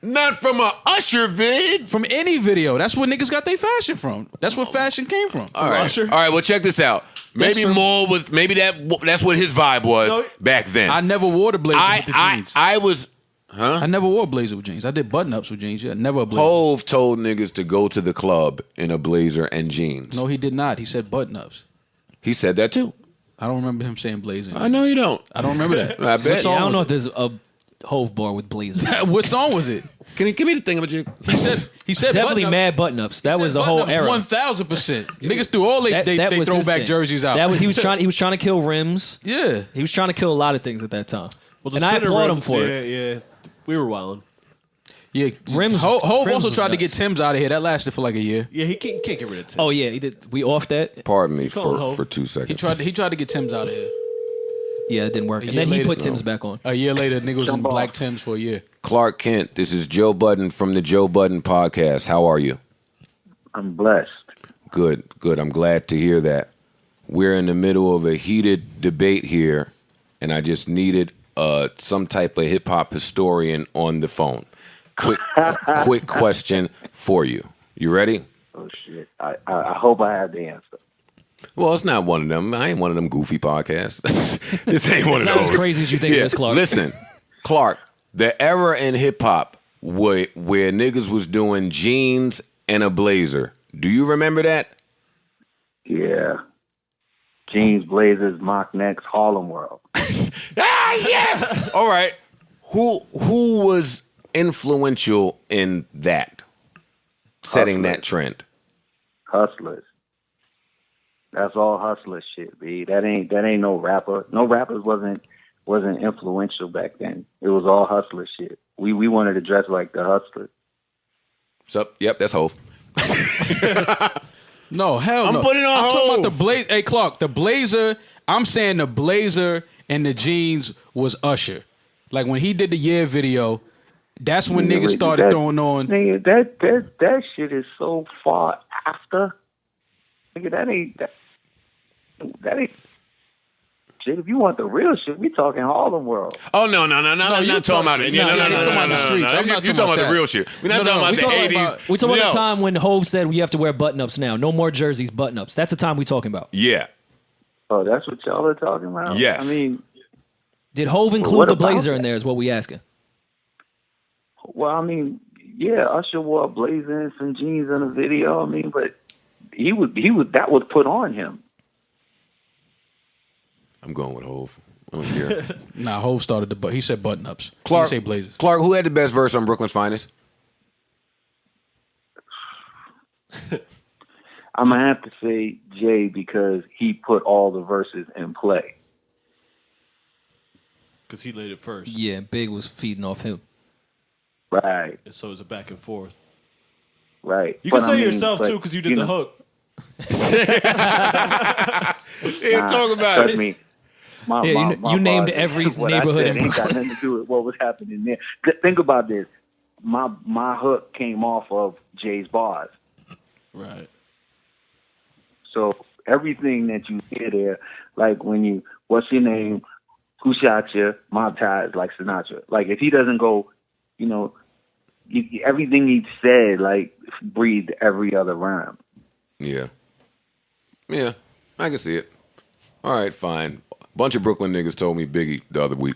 Not from a Usher vid. From any video. That's where niggas got their fashion from. That's where fashion came from. All right, Usher? all right. Well, check this out. Maybe true. Maul was. Maybe that's what his vibe was No, back then. I never wore the blazer with the jeans. I was. I never wore a blazer with jeans. I did button ups with jeans. Yeah, never a blazer. Hov told niggas to go to the club in a blazer and jeans. No, he did not. He said button ups. He said that too. I don't remember him saying blazer. I know you don't. I don't remember that. I bet. Yeah, I don't know if was there's a Hove bar with blazer. What song was it? Can you give me the thing about you? He said Definitely button-up. mad button ups. That was a whole era. 1000%. Niggas threw all they That was his throwback thing. jerseys out. That was he was trying to kill rims. yeah. He was trying to kill a lot of things at that time. Well, the and I spinner applaud him rims, for it. Yeah. We were wilding. Yeah, Rims- Hov Rims also was tried to nuts. get Tim's out of here. That lasted for like a year. Yeah, he can't get rid of Tim. Oh yeah, he did. We off that. Pardon me Call for Hov. 2 seconds. He tried to get Tim's out of here. Yeah, it didn't work. And then he put Tim's back on. A year later, nigga was in black Tims for a year. Clark Kent, this is Joe Budden from the Joe Budden Podcast. How are you? I'm blessed. Good. I'm glad to hear that. We're in the middle of a heated debate here, and I just needed some type of hip-hop historian on the phone. Quick question for you. You ready? Oh, shit. I hope I have the answer. Well, it's not one of them. I ain't one of them goofy podcasts. This ain't one of those. It's not as crazy as you think it is, Clark. Listen, Clark, the era in hip-hop where niggas was doing jeans and a blazer. Do you remember that? Yeah. Jeans, blazers, mock necks, Harlem World. Yeah. All right. Who was influential in that? Setting that trend? Hustlers. That's all hustler shit, B. That ain't no rapper. No rappers wasn't influential back then. It was all hustler shit. We wanted to dress like the hustlers. So, yep, that's Hov. No, hell no. I'm putting on I'm Hov. talking about the blazer. Hey, Clark, the blazer. I'm saying the blazer and the jeans was Usher. Like when he did the Year video, that's when niggas started throwing on. Nigga, that shit is so far after. Nigga, that ain't. Shit, if you want the real shit, we talking Harlem World. Oh no! I'm not talking about it. No, No. you're talking about the streets. I'm not You're talking about that. the real shit. We're not talking about the 80s. We talking about the time when Hov said we have to wear button-ups now. No more jerseys, button-ups. That's the time we talking about. Yeah. Oh, that's what y'all are talking about? Yes. I mean, did Hov include the blazer in there is what we asking. well, I mean, yeah, Usher wore a blazer and some jeans in a video. I mean, but he was that was put on him. I'm going with Hov. I don't care. Nah, Hov started he said button ups. Clark, he didn't say blazers. Clark, who had the best verse on Brooklyn's Finest? I'm gonna have to say Jay because he put all the verses in play. Because he laid it first. Yeah, Big was feeding off him. Right. And so it was a back and forth. Right. You can say it yourself, too, because you did the hook. Yeah, talk about it. Me, you named every neighborhood in Brooklyn. Ain't got nothing to do with what was happening there. Think about this. My hook came off of Jay's bars. Right. So everything that you hear there, like when you, what's your name, who shot you, mob ties, like Sinatra. Like if he doesn't go, everything he said, like breathed every other rhyme. Yeah, I can see it. All right, fine. Bunch of Brooklyn niggas told me Biggie the other week.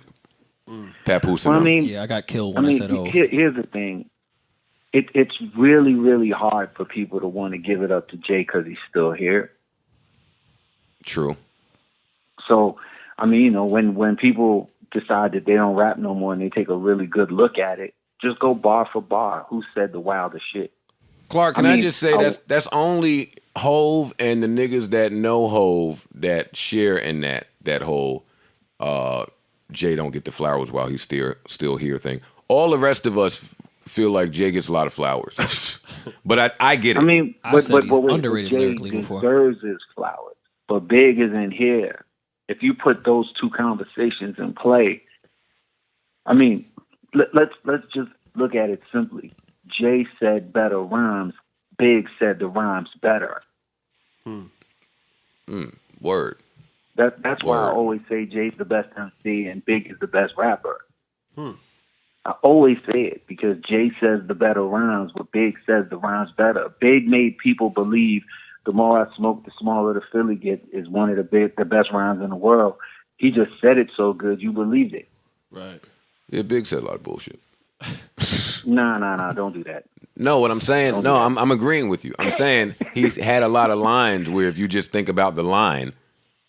Papoose. Well, I got killed when I said Hov. Here's the thing. It's really, really hard for people to want to give it up to Jay because he's still here. True. So, I mean, when people decide that they don't rap no more and they take a really good look at it, just go bar for bar. Who said the wildest shit? Clark, can I just say that's only Hov and the niggas that know Hov that share in that whole Jay don't get the flowers while he's still here thing. All the rest of us feel like Jay gets a lot of flowers. But I get it. I mean, but underrated Jay lyrically before. deserves his flowers, but Big isn't here. If you put those two conversations in play, I mean, let's just look at it simply. Jay said better rhymes. Big said the rhymes better. Word. That's why I always say Jay's the best MC and Big is the best rapper. I always say it because Jay says the better rhymes, but Big says the rhymes better. Big made people believe the more I smoke, the smaller the Philly gets is one of the best rhymes in the world. He just said it so good, you believed it. Right. Yeah, Big said a lot of bullshit. Nah, don't do that. No, what I'm saying, I'm agreeing with you. I'm saying he's had a lot of lines where if you just think about the line,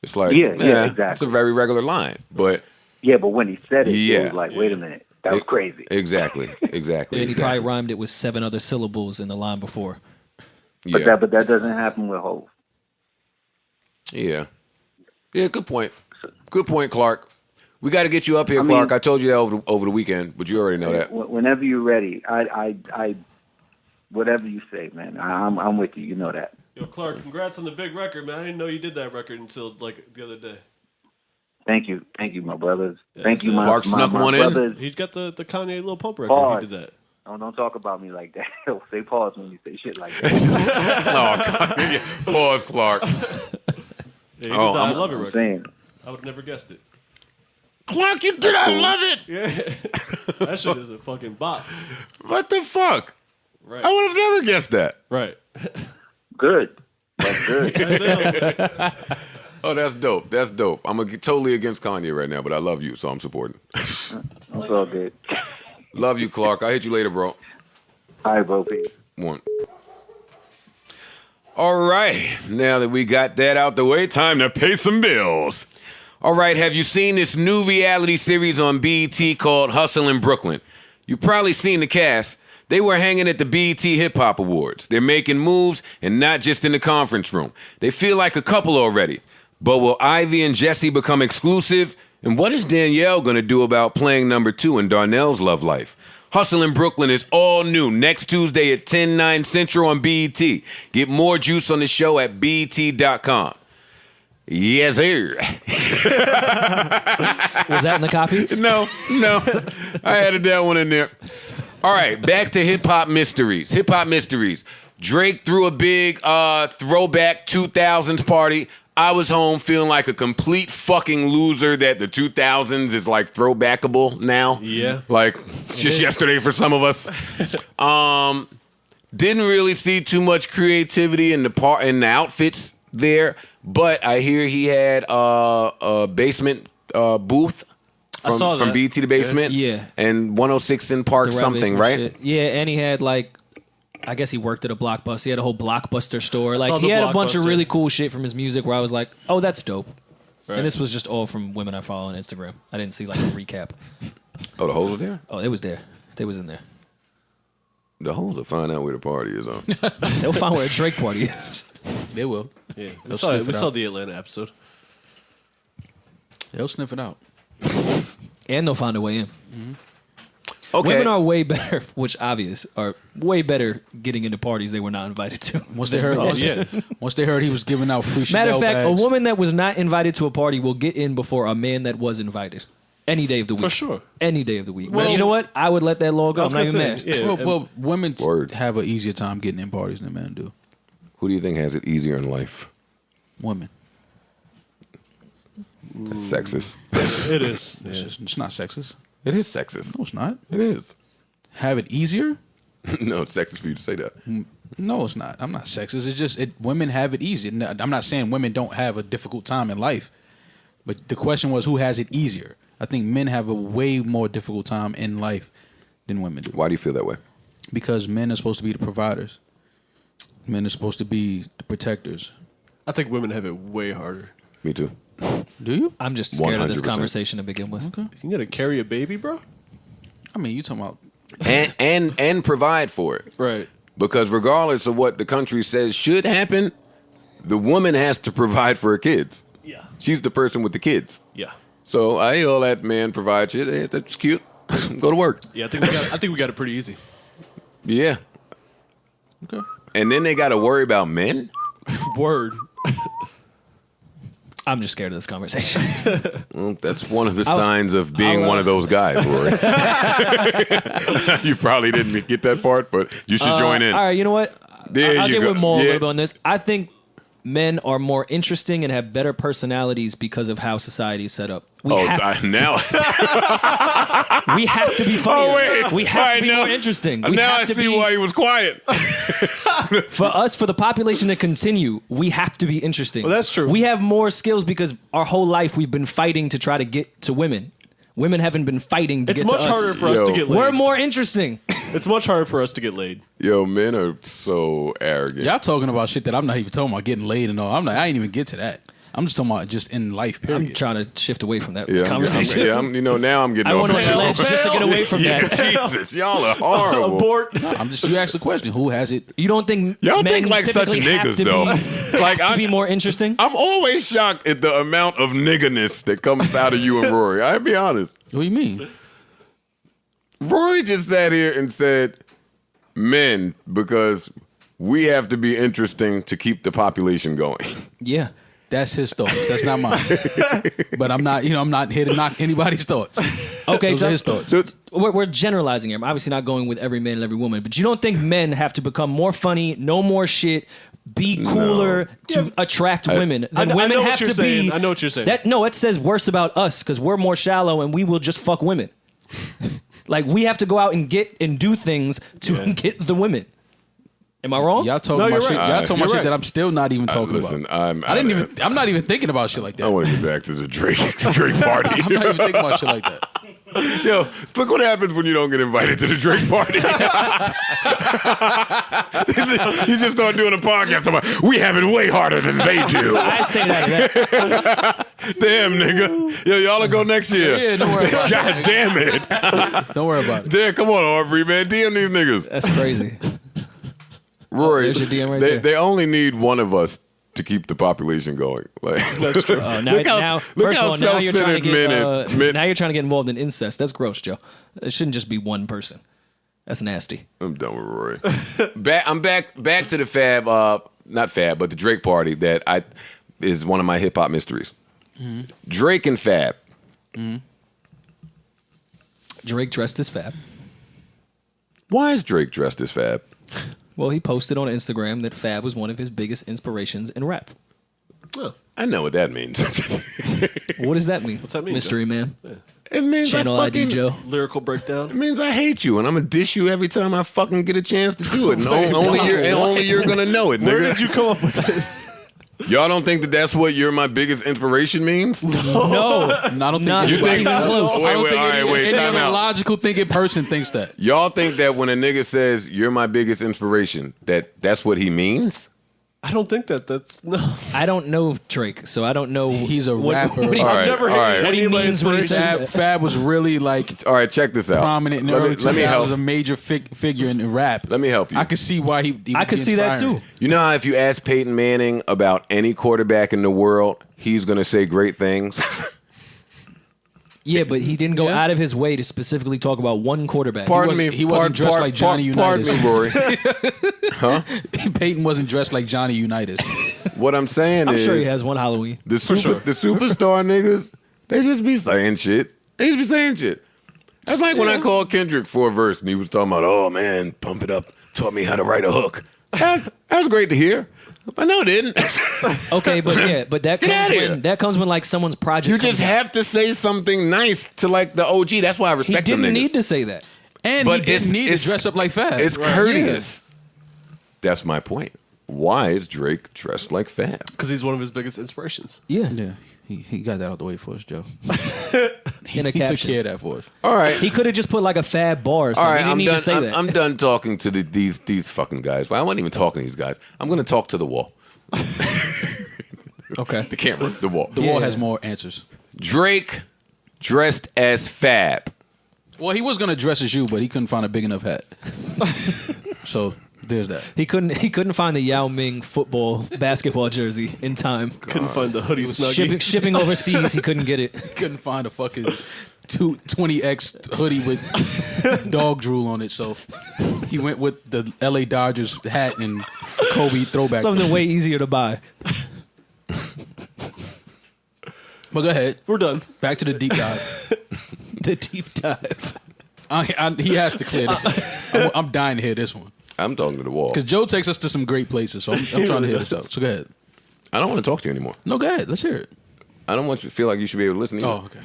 it's like, exactly. It's a very regular line. But but when he said it, it was like, wait a minute, that was crazy. Exactly. And he probably rhymed it with 7 other syllables in the line before. But that doesn't happen with Hov. Yeah, good point. Good point, Clark. We got to get you up here, Clark. I told you that over the weekend, but you already know that. Whenever you're ready, I whatever you say, man. I'm with you. You know that. Yo, Clark, congrats on the big record, man. I didn't know you did that record until like the other day. Thank you, my brothers. Thank you, my Clark snuck one brothers. He's got the Kanye Lil Pump record. He did that. Oh, don't talk about me like that. Say pause when you say shit like that. Oh, God. Pause, Clark. Yeah, I love it record. Saying. I would have never guessed it. Clark, you did. I love it. Yeah, that shit is a fucking bop. What the fuck? Right. I would have never guessed that. Right. Good. That's good. Oh, that's dope. That's dope. I'm totally against Kanye right now, but I love you, so I'm supporting. It's all good. Love you, Clark. I'll hit you later, bro. All right, bro. Peace. One. All right. Now that we got that out the way, time to pay some bills. All right. Have you seen this new reality series on BET called Hustle in Brooklyn? You've probably seen the cast. They were hanging at the BET Hip Hop Awards. They're making moves and not just in the conference room. They feel like a couple already. But will Ivy and Jesse become exclusive? And what is Danielle going to do about playing number 2 in Darnell's love life? Hustle in Brooklyn is all new next Tuesday at 10/9 Central on BET. Get more juice on the show at BET.com. Yes, sir. Was that in the copy? No. I added that one in there. All right, back to Hip Hop Mysteries. Hip Hop Mysteries. Drake threw a big throwback 2000s party. I was home feeling like a complete fucking loser that the 2000s is like throwbackable now. Yeah. Like just yesterday for some of us. Didn't really see too much creativity in the outfits there, but I hear he had a basement booth. I saw that. From BT to Basement. Yeah. And 106 in Park something, right? Shit. Yeah, and he had like, I guess he worked at a Blockbuster. He had a whole Blockbuster store. saw Like the he had a bunch of Blockbuster. really cool shit from his music where I was like, oh, that's dope. Right. And this was just all from women I follow on Instagram. I didn't see like a recap. Oh, the hoes were there? Oh, it was there. They was in there. The hoes will find out where the party is on. They'll find where a Drake party is. They will. Yeah. They'll sniff We it saw out. the Atlanta episode. They'll sniff it out. And they'll find a way in. Okay. Women are way better, which obvious, are way better getting into parties they were not invited to. Once they heard, once they heard he was giving out free Matter of Chanel fact, bags. a woman that was not invited to a party will get in before a man that was invited. Any day of the week. For sure. Any day of the week. Well, But you know what? I would let that law go. I I'm was not gonna even say, mad. yeah. Well, women Word. have an easier time getting in parties than men do. Who do you think has it easier in life? Women. That's sexist. It is. Yeah. It's not sexist. It is sexist. No, it's not. It is. Have it easier? No, it's sexist for you to say that. No, it's not. I'm not sexist. It's just women have it easier. I'm not saying women don't have a difficult time in life, but the question was who has it easier. I think men have a way more difficult time in life than women do. Why do you feel that way? Because men are supposed to be the providers. Men are supposed to be the protectors. I think women have it way harder. Me too. Do you? I'm just scared of this 100%. conversation to begin with. Okay. You gotta carry a baby, bro? I mean, you talking about And provide for it. Right. Because regardless of what the country says should happen, the woman has to provide for her kids. Yeah. She's the person with the kids. Yeah. So I hear all that man provide shit. Hey, that's cute. Go to work. Yeah, I think we got it pretty easy. Yeah. okay. And then they got to worry about men? Word. I'm just scared of this conversation. Well, that's one of the signs of being one of those guys, Rory. You probably didn't get that part, but you should join in. All right, you know what? There I'll you get go. with Maul a Yeah. little bit on this. I think men are more interesting and have better personalities because of how society is set up. We have now. we have to be funnier. Oh, wait. We have to be Now- more interesting. We Now have I to see be, why he was quiet. For us, for the population to continue, we have to be interesting. Well, that's true. We have more skills because our whole life we've been fighting to try to get to women. Women haven't been fighting to It's get to much us. harder for us to Yo. get laid. We're more interesting. It's much harder for us to get laid. Yo, men are so arrogant. Y'all talking about shit that I'm not even talking about getting laid and all. I ain't even get to that. I'm just talking about just in life, period. I'm trying to shift away from that Yeah, conversation. now I'm getting I off went the on the show. ledge just to get away from Yeah, that. Jesus, y'all are horrible. Abort. You asked the question, who has it? You don't think Y'all men think like such typically have niggas to though. Like to be more interesting? I'm always shocked at the amount of niggerness that comes out of you and Rory. I'll be honest. What do you mean? Rory just sat here and said, men, because we have to be interesting to keep the population going. Yeah. That's his thoughts. That's not mine. But I'm not here to knock anybody's thoughts. Okay, those are his thoughts. We're generalizing here. I'm obviously not going with every man and every woman, but you don't think men have to become more funny, know more shit, be cooler to attract women? Women have to be. I know what you're saying. It says worse about us because we're more shallow and we will just fuck women. Like we have to go out and get and do things to get the women. Am I wrong? Y'all talking about shit. Y'all talking about shit that I'm still not even talking listen, about. I'm not even thinking about shit like that. I want to get back to the Drake party. I'm not even thinking about shit like that. Yo, look what happens when you don't get invited to the Drake party. You just start doing a podcast about, we have it way harder than they do. I stayed out of that. Damn, nigga. Yo, y'all will go next year. Yeah, don't worry about God it. damn it. Don't worry about it. Damn, come on, Aubrey, man. DM these niggas. That's crazy. Rory, there's your DM right there. they only need one of us to keep the population going. Like, That's true. Now you're trying to get involved in incest. That's gross, Joe. It shouldn't just be one person. That's nasty. I'm done with Rory. I'm back to the Fab, not Fab, but the Drake party that is one of my hip hop mysteries. Mm-hmm. Drake and Fab. Mm-hmm. Drake dressed as Fab. Why is Drake dressed as Fab? Well, he posted on Instagram that Fab was one of his biggest inspirations in rap. Oh. I know what that means. What does that mean? What's that mean, Mystery Joe? man. Yeah. It means Channel ID Joe. Lyrical breakdown. It means I hate you, and I'm gonna dish you every time I fucking get a chance to do it. And only you're gonna know it, nigga. Where did you come up with this? Y'all don't think that that's what "you're my biggest inspiration" means? No, I don't think not even close. Wait, any time other out. logical thinking person thinks that. Y'all think that when a nigga says "you're my biggest inspiration," that's what he means? I don't think that's no. I don't know Drake, so I don't know. He's a rapper. What he, All right, never all right. what he means when he says Fab was really like All right, check this out. prominent in the early 2000s. Let me help. Was a major figure in rap. Let me help you. I could see why he I could see that too. You know how if you ask Peyton Manning about any quarterback in the world, he's gonna say great things. Yeah, but he didn't go out of his way to specifically talk about one quarterback. He wasn't dressed like Johnny Unitas. Pardon me, Rory. Huh? Peyton wasn't dressed like Johnny Unitas. What I'm saying I'm is, sure he has one Halloween. the superstar niggas, they just be saying shit. That's like when I called Kendrick for a verse and he was talking about, oh man, Pump It Up taught me how to write a hook. That was great to hear. I know it didn't. Okay, but that comes when like someone's project. You comes just out. have to say something nice to like the OG. That's why I He respect them didn't niggas. need to say that. And But he didn't need to dress up like Fab. It's courteous. That's my point. Why is Drake dressed like Fab? Because he's one of his biggest inspirations. Yeah. He got that out the way for us, Joe. In a He took caption. care of that for us. All right. He could have just put like a Fab bar or something. All right, He didn't I'm need done. to say that. I'm done talking to these fucking guys. But I wasn't even talking to these guys. I'm going to talk to the wall. Okay. The camera. The wall. The wall has more answers. Drake dressed as Fab. Well, he was gonna dress as you, but he couldn't find a big enough hat. So there's that. He couldn't find the Yao Ming basketball jersey in time. Couldn't find the hoodie snuggie. Shipping overseas, he couldn't get it. Couldn't find a fucking 20X hoodie with dog drool on it, so he went with the LA Dodgers hat and Kobe throwback. Something way easier to buy. But go ahead. We're done. Back to the deep dive. The deep dive. He has to clear this. I'm dying to hear this one. I'm talking to the wall. Because Joe takes us to some great places, so I'm trying to hear this out. So go ahead. I don't want to talk to you anymore. No, go ahead. Let's hear it. I don't want you to feel like you should be able to listen to Oh, okay.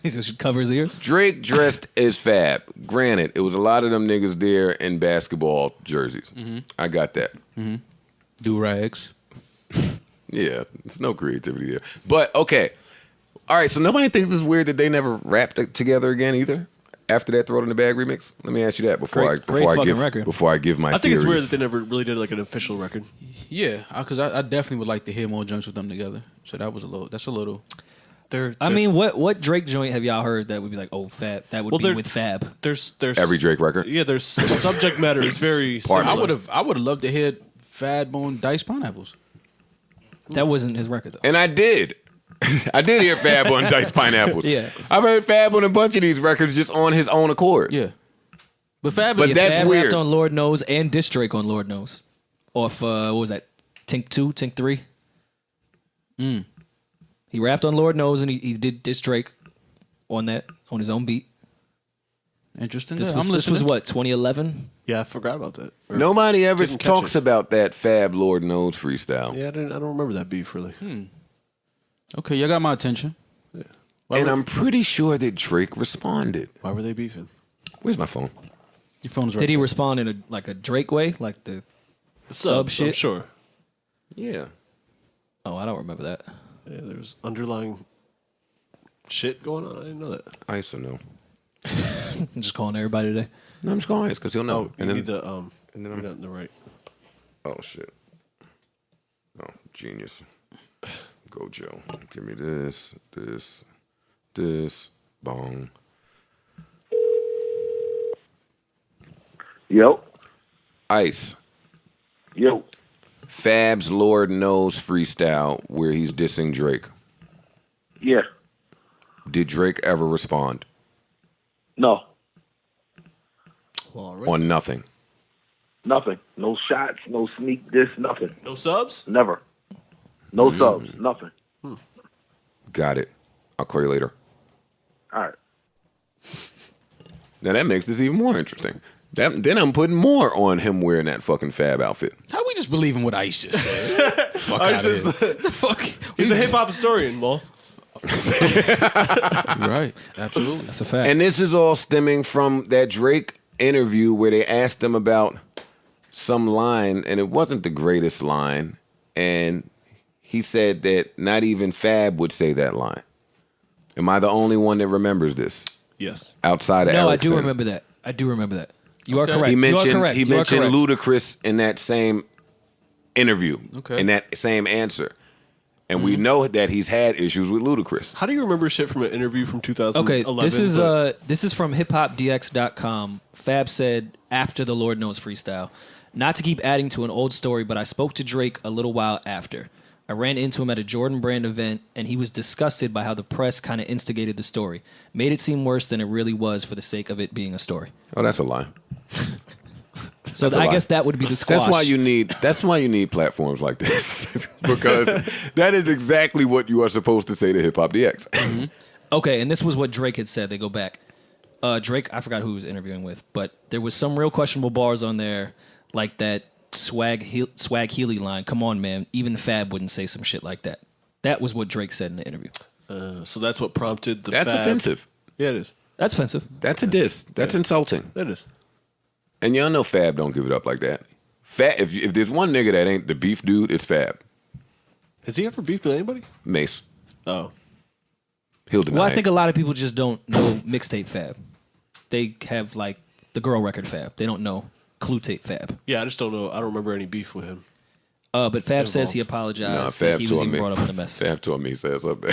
He should cover his ears. Drake dressed as Fab. Granted, it was a lot of them niggas there in basketball jerseys. Mm-hmm. I got that. Mm-hmm. Do-rags. Yeah, there's no creativity there. But, okay. All right, so nobody thinks it's weird that they never rapped together again either? After that Throw It in the Bag remix? Let me ask you that before I give my I think it's weird theories. that they never really did like an official record. Yeah, because I definitely would like to hear more joints with them together. So that's a little. I mean, what Drake joint have y'all heard that would be like, oh, Fab? That would be with Fab. There's Every Drake record? Yeah, there's subject matter is very similar. I would have loved to hear Fab on Diced Pineapples. That wasn't his record though. And I did. I did hear Fab on Diced Pineapples. Yeah. I've heard Fab on a bunch of these records just on his own accord. Yeah. But Fab that's Fab weird. rapped on Lord Knows and Diss Drake on Lord Knows. Off, what was that? Tink 2, Tink 3? He rapped on Lord Knows, and he did diss Drake on his own beat. Interesting. This was what, 2011? Yeah, I forgot about that. Or Nobody ever didn't catch talks it. about that Fab Lord Knows freestyle. Yeah, I don't remember that beef really. Okay, y'all got my attention. Yeah. And I'm pretty sure that Drake responded. Why were they beefing? Where's my phone? Your phone's right. Did he respond in a Drake way, like the sub shit? I'm sure. Yeah. Oh, I don't remember that. Yeah, there's underlying shit going on. I didn't know that. I used to know. I'm just calling everybody today. No, I'm just calling it because he'll know. Oh, you need the and then I'm- you're not in the right. Oh, shit. Oh, genius. Go, Joe. Give me this, bong. Yo. Ice. Yo. Fab's Lord Knows freestyle where he's dissing Drake. Yeah. Did Drake ever respond? No. Well, all right. On nothing. Nothing. No shots. No sneak diss. Nothing. No subs? Never. No subs. Nothing. Got it. I'll call you later. All right. Now that makes this even more interesting. Then I'm putting more on him wearing that fucking Fab outfit. How we just believing what Ice just said? Fuck Ice outta is here. The fuck? He's a hip hop historian, Mal. Right. Absolutely. That's a fact. And this is all stemming from that Drake interview where they asked him about some line, and it wasn't the greatest line. And he said that not even Fab would say that line. Am I the only one that remembers this? Yes. Outside of No, I Erickson? do remember that. I do remember that. You are Okay. correct. He mentioned you are correct. he You are mentioned correct. Ludacris in that same interview, Okay. in that same answer. And we know that he's had issues with Ludacris. How do you remember shit from an interview from 2011? Okay, this is from hiphopdx.com. Fab said after the Lord Knows freestyle, not to keep adding to an old story, but I spoke to Drake a little while after. I ran into him at a Jordan Brand event, and he was disgusted by how the press kind of instigated the story, made it seem worse than it really was for the sake of it being a story. Oh, that's a lie. So That's a I lie. guess that would be the squash. That's why you need platforms like this. Because that is exactly what you are supposed to say to Hip Hop DX. Okay, and this was what Drake had said. They go back. Drake, I forgot who he was interviewing with, but there was some real questionable bars on there, like that Swag Healy line. Come on, man. Even Fab wouldn't say some shit like that. That was what Drake said in the interview. So that's what prompted the That's Fab. offensive. Yeah, it is. That's offensive. That's a diss. That's insulting. That is. And y'all know Fab don't give it up like that. Fab, if there's one nigga that ain't the beef dude, it's Fab. Has he ever beefed with anybody? Mace. Oh. He'll deny Well, I it. think a lot of people just don't know mixtape Fab. They have like the girl record Fab. They don't know Clue Tape Fab. Yeah, I just don't know. I don't remember any beef with him. But Fab says he Nah, apologized. Fab that he was told even me. brought up in the mess. Fab told me he said something.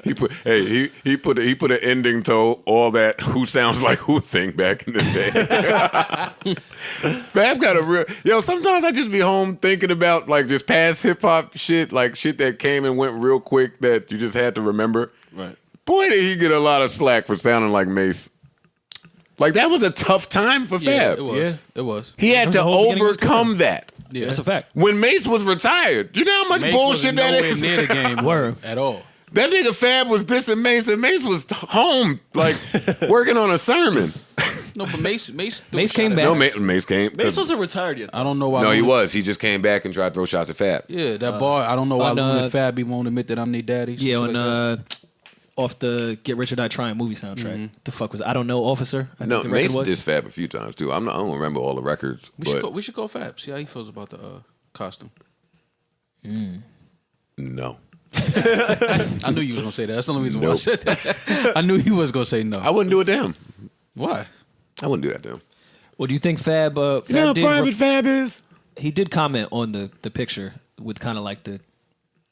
he put an ending to all that who sounds like who thing back in the day. Fab got a real sometimes I just be home thinking about like just past hip hop shit, like shit that came and went real quick that you just had to remember. Right. Boy, did he get a lot of slack for sounding like Mace. Like that was a tough time for Yeah, Fab. it was. Yeah. It was. He had That was to the whole beginning of his overcome that. Yeah. That's a fact. When Mace was retired, you know how much Mace bullshit wasn't that nowhere is? near the game Word. at all. That nigga Fab was dissing Mace, and Mace was home, like, working on a sermon. No, but Mace came back. No, Mace came. Mace wasn't retired yet. I don't know why. No, he Luna- was. He just came back and tried to throw shots at Fab. Yeah, that bar. I don't know why on, Luna and Fab won't admit that I'm their daddy. Yeah, Shit on like that. off the Get Rich or Die Trying movie soundtrack. The fuck was I don't know, Officer? I No, think the record Mace was. dissed Fab a few times too. I don't remember all the records, but we should go Fab. See how he feels about the costume. no, I knew you was gonna say that. That's the only reason why I said that. I knew he was gonna say no. I wouldn't do it to him. Why? I wouldn't do that to him. Well, do you think Fab? Fab You know how did private Fab is? he did comment on the picture with kind of like the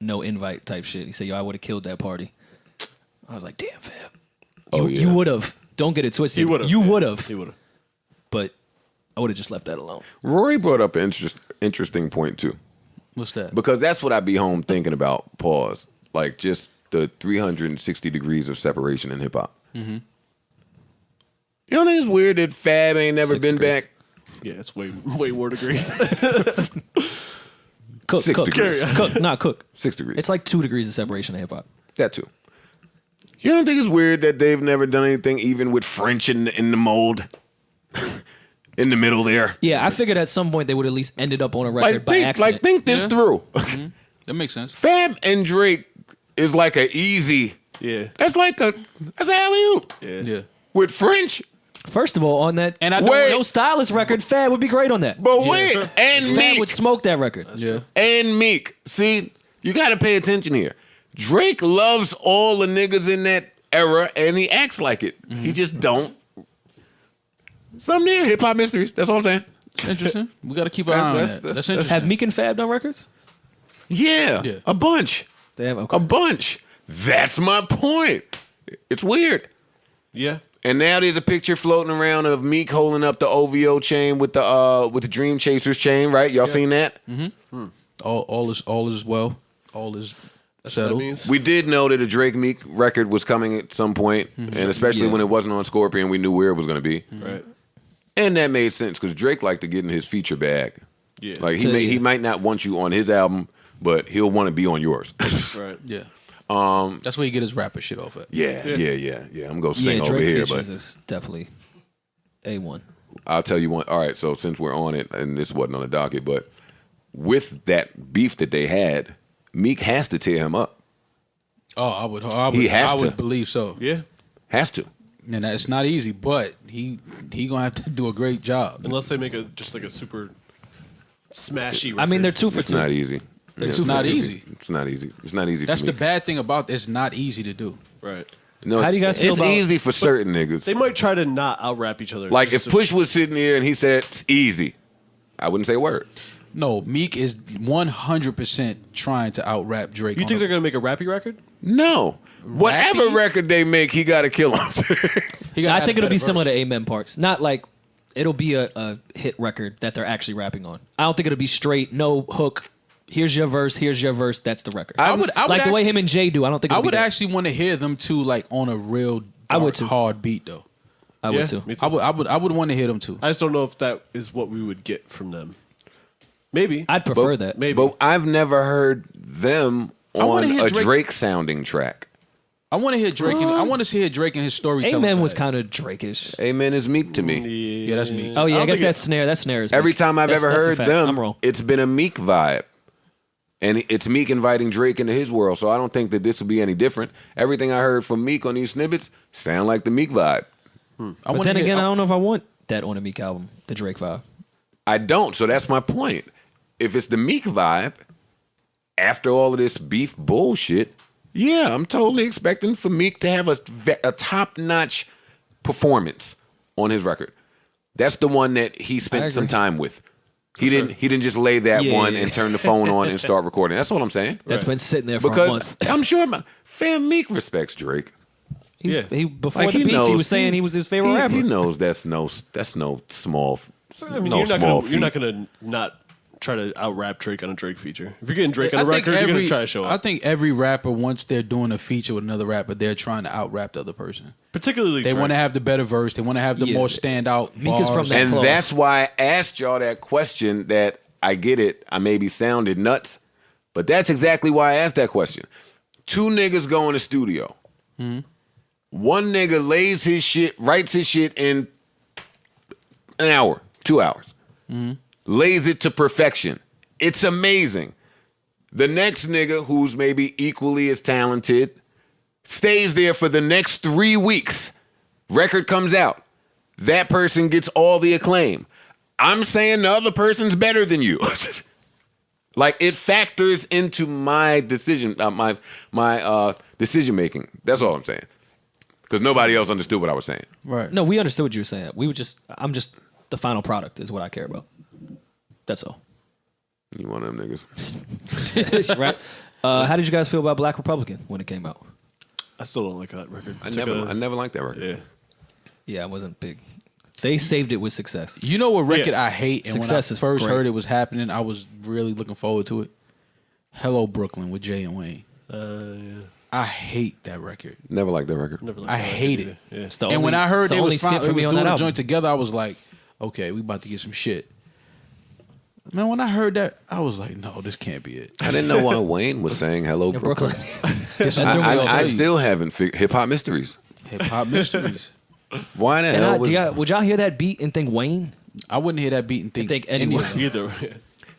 no invite type shit. He said, "Yo, I would have killed that party." I was like, "Damn, Fab, you would have." Don't get it twisted. He would have. You would have. He would have. But I would have just left that alone. Rory brought up an interesting point too, What's that? because that's what I'd be home thinking about. Pause. Like just the 360 degrees of separation in hip hop. Mm-hmm. You know, it's weird that Fab ain't never 6 been degrees. back. Yeah, it's way more degrees. Cook, 6 cook, degrees. cook, not cook. 6 degrees. It's like 2 degrees of separation in hip hop. That too. You don't think it's weird that they've never done anything even with French in the mold? In the middle there. Yeah, I figured at some point they would at least ended up on a record by accident. Think this through. Mm-hmm. That makes sense. Fab and Drake is like an easy. Yeah. That's an alley-oop. Yeah. With French. First of all, on that And I No Stylist record, Fab would be great on that. But wait, and Fab Meek. would smoke that record. Yeah. And Meek. See, you got to pay attention here. Drake loves all the niggas in that era, and he acts like it. He just don't. Something there, hip hop mysteries. That's all I'm saying. It's interesting. We got to keep an eye on that. That's interesting. Have Meek and Fab done records? Yeah, a bunch. They have okay. A bunch. That's my point. It's weird. Yeah. And now there's a picture floating around of Meek holding up the OVO chain with the Dream Chasers chain, right? Y'all seen that? Mm-hmm. All is well. All is settled. We did know that a Drake Meek record was coming at some point, and especially when it wasn't on Scorpion, we knew where it was going to be. Right. And that made sense because Drake liked to get in his feature bag. Yeah. Like he might not want you on his album, but he'll want to be on yours. Right. Yeah. That's where you get his rapper shit off at. Yeah. I'm gonna sing over Drake here, features but is definitely A1. I'll tell you one. All right, so since we're on it, and this wasn't on the docket, but with that beef that they had, Meek has to tear him up. Oh, I would believe so. Yeah. Has to. And it's not easy, but he gonna have to do a great job. Unless they make just like a super smashy record. I mean, they're 2 for 2. It's not easy. It's not easy. It's not easy. It's not easy. That's for the Meek. bad thing about it's not easy to do. Right. No, How do you guys feel it's about- easy for certain niggas. They might try to not out rap each other. Like just if to- Push was sitting here and he said it's easy, I wouldn't say a word. No, Meek is 100% trying to out rap Drake. You think they're gonna make a rappy record? No. Whatever Rappy? record they make, he got to kill him. I think it'll be similar to Amen Parks. Not like it'll be a hit record that they're actually rapping on. I don't think it'll be straight, no hook. Here's your verse. That's the record. I would like the way him and Jay do. I don't think I it'll would be that. actually want to hear them two like on a real I would dark, too. hard beat though. I Yeah, would too. me too. I would want to hear them too. I just don't know if that is what we would get from them. Maybe. I'd prefer that. Maybe. But I've never heard them wanna on hear a Drake- Drake sounding track. I want to hear Drake. I want to hear Drake and his storytelling. Amen was back. kind of Drake-ish. Amen is Meek to me. Yeah, that's me. Oh yeah, I don't guess think that snare is Every Meek. time I've That's ever a heard fact. I'm them, wrong. it's been a Meek vibe. And it's Meek inviting Drake into his world, so I don't think that this will be any different. Everything I heard from Meek on these snippets sound like the Meek vibe. But then again, I don't know if I want that on a Meek album, the Drake vibe. I don't, so that's my point. If it's the Meek vibe, after all of this beef bullshit, yeah, I'm totally expecting for Meek to have a top-notch performance on his record. That's the one that he spent some time with. He didn't just lay that one and turn the phone on and start recording. That's all I'm saying. That's been sitting there for a Because month. I'm sure fam Meek respects Drake. Before Like, the he beef, he knows- was saying he was his favorite rapper. He knows that's no small. I mean, no you're small not feat. gonna not try to out rap Drake on a Drake feature. If you're getting Drake on a record, you're gonna try to show up. I think every rapper, once they're doing a feature with another rapper, they're trying to out rap the other person. Particularly, They Drake. want to have the better verse. They want to have the more standout Meek is bars. from that And close. that's why I asked y'all that question. That I get it. I maybe sounded nuts, but that's exactly why I asked that question. 2 niggas go in the studio. One nigga lays his shit, writes his shit in an hour, 2 hours. Lays it to perfection. It's amazing. The next nigga, who's maybe equally as talented, stays there for the next 3 weeks. Record comes out. That person gets all the acclaim. I'm saying the other person's better than you. Like, it factors into my decision, my decision making. That's all I'm saying. Because nobody else understood what I was saying. Right. No, we understood what you were saying. I'm just the final product is what I care about. That's all. You one of them niggas. Right? How did you guys feel about Black Republican when it came out? I still don't like that record. I never liked that record. Yeah. Yeah, I wasn't big. They saved it with Success. You know what record I hate, and Success when I is first great. heard it was happening, I was really looking forward to it. Hello Brooklyn with Jay and Wayne. Yeah. I hate that record. Never liked that record. Never liked I that hate record it. either. Yeah. It's the And when I heard it's the they only was, skit for me on doing that a album. joint together, I was like, okay, we about to get some shit. Man, when I heard that, I was like, no, this can't be it. I didn't know why Wayne was saying hello, Brooklyn. I still haven't figured Hip Hop Mysteries. Hip Hop Mysteries. Why the hell? Would y'all hear that beat and think Wayne? I wouldn't hear that beat and think anyone. Either.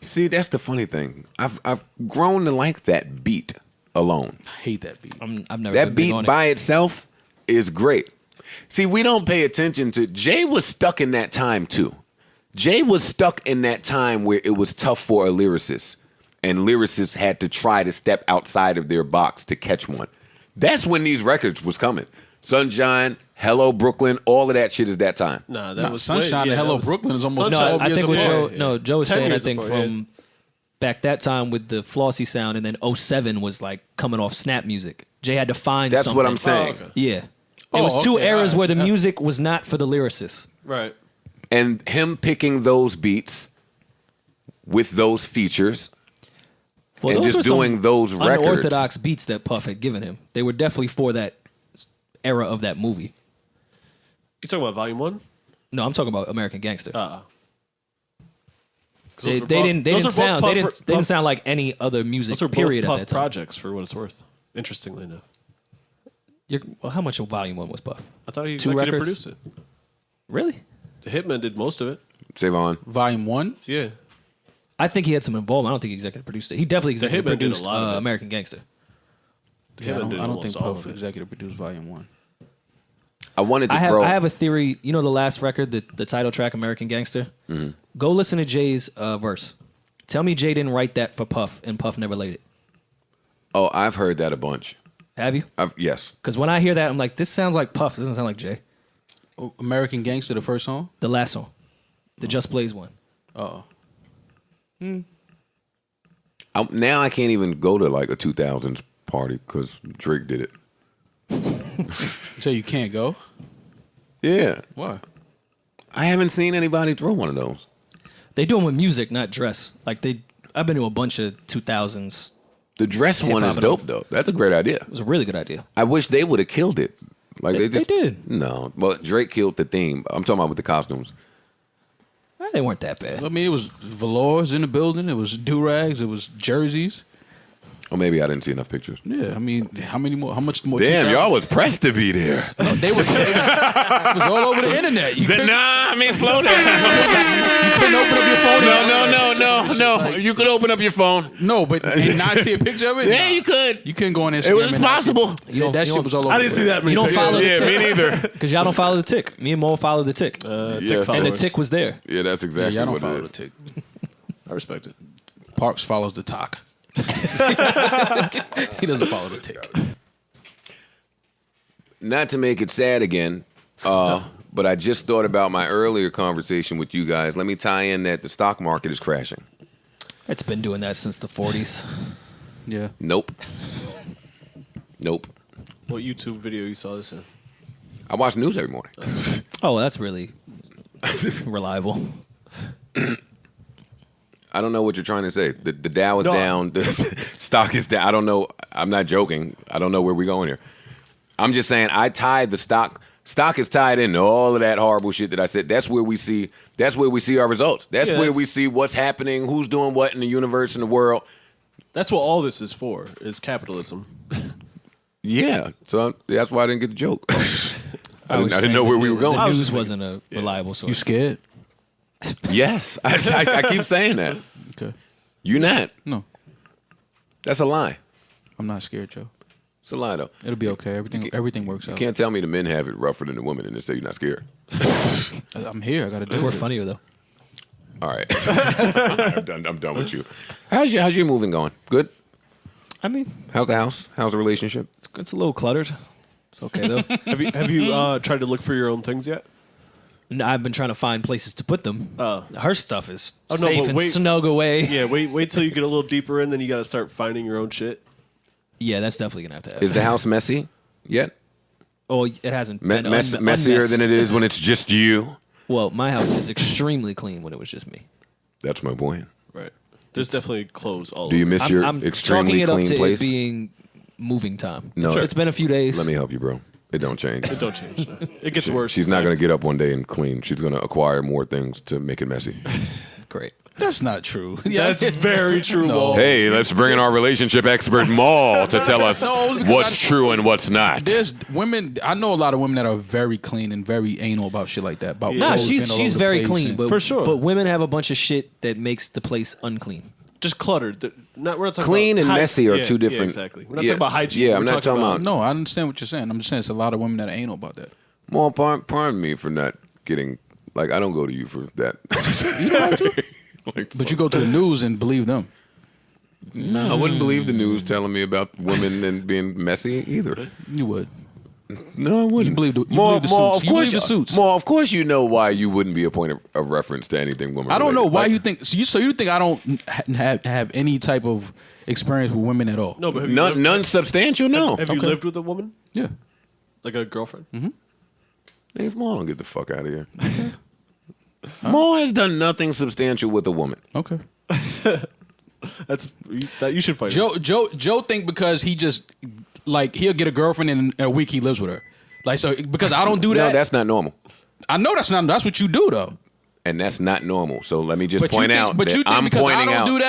See, that's the funny thing. I've grown to like that beat alone. I hate that beat. I've never That beat by itself is great. See, we don't pay attention to. Jay was stuck in that time too. Jay was stuck in that time where it was tough for a lyricist, and lyricists had to try to step outside of their box to catch one. That's when these records was coming. Sunshine, Hello Brooklyn, all of that shit is that time. Nah, that was Sunshine and Hello Brooklyn is almost 12 I years think what apart. Joe was saying, I think apart, from back that time with the Flossy sound, and then 07 was like coming off Snap music. Jay had to find That's something. what I'm saying. Oh, okay. Yeah. It was two eras where the music was not for the lyricists. Right. And him picking those beats with those features and those just were some doing those records. unorthodox beats that Puff had given him. They were definitely for that era of that movie. You talking about Volume 1? No, I'm talking about American Gangster. They Those didn't sound like any other music. Those are Period. both At Puff that time. projects, for what it's worth. Interestingly enough, Well, how much of Volume 1 was Puff? I thought he 2 executive records? produced it. Really? The Hitman did most of it. Savon. Volume 1? Yeah. I think he had some involvement. I don't think he executive produced it. He definitely executive Hitman did a produced lot of it. American Gangster. The Yeah, I Hitman don't, did I don't almost think all Puff of it. executive produced Volume 1. I wanted to I throw. have a theory. You know the last record, the title track, American Gangster? Mm-hmm. Go listen to Jay's verse. Tell me Jay didn't write that for Puff and Puff never laid it. Oh, I've heard that a bunch. Have you? Yes. Because when I hear that, I'm like, this sounds like Puff. It doesn't sound like Jay. Oh, American Gangster, the first song? The last song. The Just Blaze one. Oh. Now I can't even go to like a 2000s party because Drake did it. So you can't go? Yeah. Why? I haven't seen anybody throw one of those. They do them with music, not dress. I've been to a bunch of 2000s. The dress one is dope, though. That's a great idea. It was a really good idea. I wish they would have killed it. Like They just did. No, but Drake killed the theme. I'm talking about with the costumes. They weren't that bad. I mean, it was velours in the building. It was do-rags. It was jerseys. Or maybe I didn't see enough pictures. Yeah, I mean, how much more? Damn, 2000? y'all was pressed to be there. No, it was all over the internet. You couldn't Slow down. open up your phone. No. You could open up your phone. No, but and not see a picture of it. Yeah, you could. You couldn't go on Instagram. It was and not see- possible. Yeah, that shit was all over. I didn't see that many You don't pictures. follow the Yeah, tick. me neither. Because y'all don't follow the tick. Me and Mo follow the tick. Tick And the followers. tick was there. Yeah, that's Yeah, exactly y'all don't what follow it the is. tick. I respect it. Parks follows the talk. He doesn't follow the tick. Not to make it sad again, but I just thought about my earlier conversation with you guys. Let me tie in that the stock market is crashing. It's been doing that since the 40s. Yeah. Nope. What YouTube video you saw this in? I watch news every morning. Oh, that's really reliable. I don't know what you're trying to say. The Dow is down. The stock is down. I don't know. I'm not joking. I don't know where we're going here. I'm just saying I tied the stock. Stock is tied into all of that horrible shit that I said. That's where we see our results. That's where we see what's happening, who's doing what in the universe, in the world. That's what all this is for, is capitalism. Yeah. So that's why I didn't get the joke. I was didn't know saying where the we were news- going. The news wasn't a reliable source. You scared? Yes. I keep saying that. Okay. You not. No, That's a lie. I'm not scared, Joe. It's a lie, though. It'll be okay. Everything works out. You can't tell me the men have it rougher than the women and then say you're not scared. I'm here. I got to do We're it. funnier, though. All right. I'm done with you. How's your moving going? Good? I mean, How's the house? How's the relationship? it's a little cluttered. It's okay, though. Have you tried to look for your own things yet? No, I've been trying to find places to put them. Her stuff is Oh, no, safe but and wait. snug away. Yeah, wait till you get a little deeper in, then you got to start finding your own shit. Yeah, that's definitely going to have to happen. Is the house messy yet? Oh, it hasn't been Messier unmessed. than it is when it's just you? Well, my house is extremely clean when it was just me. That's my point. Right. There's definitely clothes all Do you over. miss your I'm extremely chalking it up clean to place? it being moving time. No. It's been a few days. Let me help you, bro. It don't change. It don't change. No. It gets worse. She's not going to get up one day and clean. She's going to acquire more things to make it messy. Great. That's not true. That's very true, No. Maul. Hey, let's bring in our relationship expert Mal to tell us what's true and what's not. There's women. I know a lot of women that are very clean and very anal about shit like that. About Nah, clothes being all she's over the very place clean, and- but For sure. But women have a bunch of shit that makes the place unclean. Just cluttered. We're not talking Clean about and messy are yeah, two different. Yeah, exactly. We're not talking about hygiene. Yeah, We're I'm not talking about. No, I understand what you're saying. I'm just saying it's a lot of women that are anal about that. Mal, pardon me for not getting. Like, I don't go to you for that. You don't have to. Like, But you go to the news and believe them. no, I wouldn't believe the news telling me about women and being messy either. You would. No, I wouldn't. You believe the suits. You believe the suits. Mal, of course, you know why you wouldn't be a point of reference to anything women. I don't know related. why Like, you think. So you think I don't have any type of experience with women at all? No, but have you none lived, substantial. No. have you Okay. lived with a woman? Yeah. Like a girlfriend? Hey, if Mal don't get the fuck out of here. Mal has done nothing substantial with a woman. Okay. That you should fight. Joe think because he just like he'll get a girlfriend and in a week he lives with her. Like so because I don't do that. No, that's not normal. I know that's not. That's what you do though. And that's not normal. So let me just But point you think, out but that you think I'm because I pointing don't out. do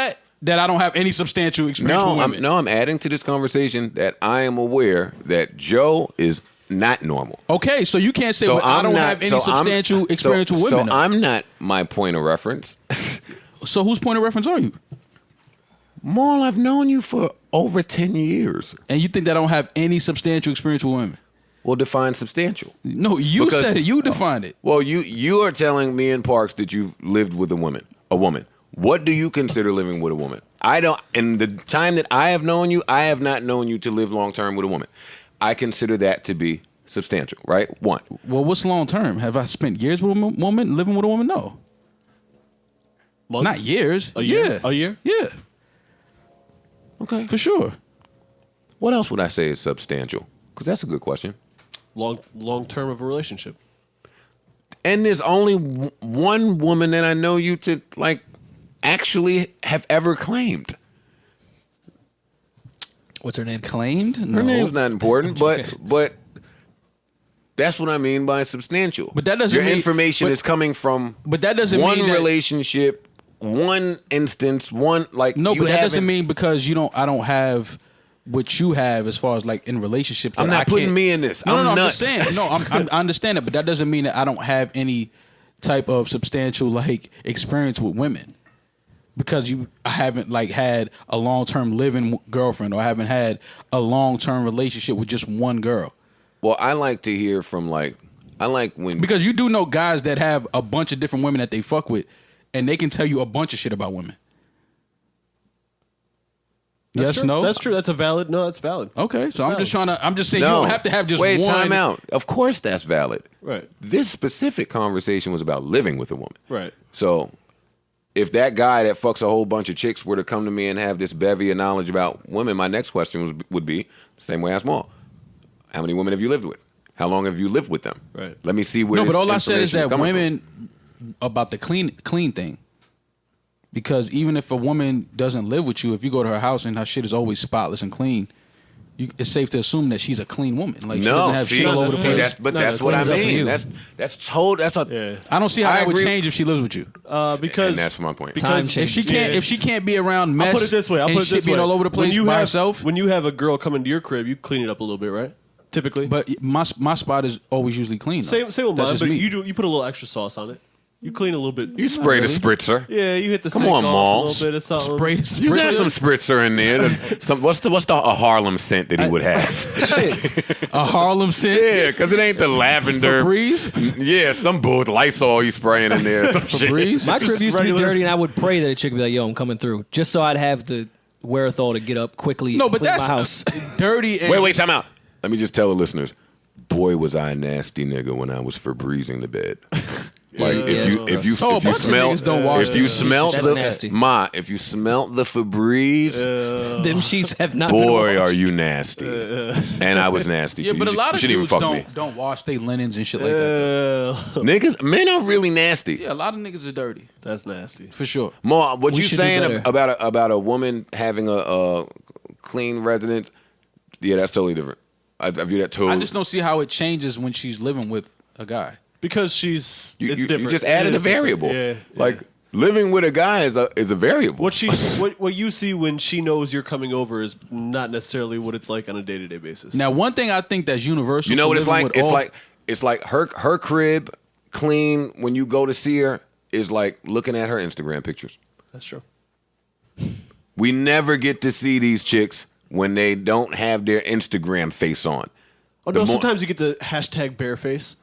that I don't have any substantial experience with women. I'm adding to this conversation that I am aware that Joe is not normal. Okay, so you can't say well, I don't have any substantial experience with women. So I'm not my point of reference. So whose point of reference are you? Mal, I've known you for over 10 years. And you think that I don't have any substantial experience with women? Well, define substantial. No, you Because- said it. You defined it. Well, you are telling me and Parks that you've lived with a woman. What do you consider living with a woman? I don't. In the time that I have known you, I have not known you to live long term with a woman. I consider that to be substantial, right? One. Well, what's long term? Have I spent years with a woman, living with a woman? No. Months? Not years. A year? Yeah. A year? Yeah, Okay. for sure. What else would I say is substantial? Because that's a good question. Long term of a relationship. And there's only one woman that I know you to like actually have ever claimed. What's her name? Claimed? Her name's not important, but that's what I mean by substantial. But that doesn't your mean- information but- is coming from But that doesn't one mean that, relationship, one instance, one like No, you but that doesn't haven't- mean because I don't have what you have as far as like in relationships. I'm that not I putting can't- me in this. No, I'm no, I'm nuts. just saying. No, I understand it, but that doesn't mean that I don't have any type of substantial like experience with women. Because I haven't like had a long term living girlfriend, or I haven't had a long term relationship with just one girl. Well, I like to hear from I like when Because you do know guys that have a bunch of different women that they fuck with, and they can tell you a bunch of shit about women. That's Yes, true. no? That's true. That's valid. Okay, so I'm just saying no. you don't have to have just wait, one. time out. Of course, that's valid. Right. This specific conversation was about living with a woman. Right. So, if that guy that fucks a whole bunch of chicks were to come to me and have this bevy of knowledge about women, my next question would be the same way I asked Maul. How many women have you lived with? How long have you lived with them? Right. Let me see where. No, this but all I said is information that coming women about the clean thing. Because even if a woman doesn't live with you, if you go to her house and her shit is always spotless and clean, it's safe to assume that she's a clean woman. Like she doesn't have shit all over the place. That's what I mean. That's a. Yeah. I don't see how I that would agree. change if she lives with you. Because And that's my point. Because Time If she can't be around mess I'll put it this way. and shit being all over the place by herself. When you have a girl come into your crib, you clean it up a little bit, right? Typically. But my spot is always usually clean. Though. Same with That's mine, just but me. you put a little extra sauce on it. You clean a little bit. You sprayed a spritzer. Yeah, you hit the Come sink on, off Maul. a little bit of something. Spray You got some spritzer in there. What's a Harlem scent that he would have? a Harlem scent. Yeah, because it ain't the lavender. Febreze. Yeah, some bull Lysol you spraying in there. Some shit. Febreze. My crib used to be regular- dirty, and I would pray that a chick would be like, "Yo, I'm coming through," just so I'd have the wherewithal to get up quickly. No, and but clean that's my house. dirty. And Wait, time out. Let me just tell the listeners. Boy, was I a nasty nigga when I was Febrezing the bed. Like if you Oh, a bunch of smell niggas don't wash if you their smell That's the nasty. if you smell the Febreze, Them sheets have not. been boy, washed. are you nasty. And I was nasty Yeah, too. but a You lot of shouldn't even dudes fuck me. don't wash their linens and shit like that. though. Niggas, men are really nasty. Yeah, a lot of niggas are dirty That's nasty. for sure. Ma, what We you should do saying better. about a woman having a clean residence? Yeah, that's totally different. I view that totally. I just don't see how it changes when she's living with a guy. Because it's you different. just added It a is different. variable. Yeah. Like living with a guy is a variable. What you see when she knows you're coming over is not necessarily what it's like on a day-to-day basis. Now, one thing I think that's universal. You know what it's like? It's like her crib clean when you go to see her is like looking at her Instagram pictures. That's true. We never get to see these chicks when they don't have their Instagram face on. Oh no! Sometimes you get the hashtag bareface.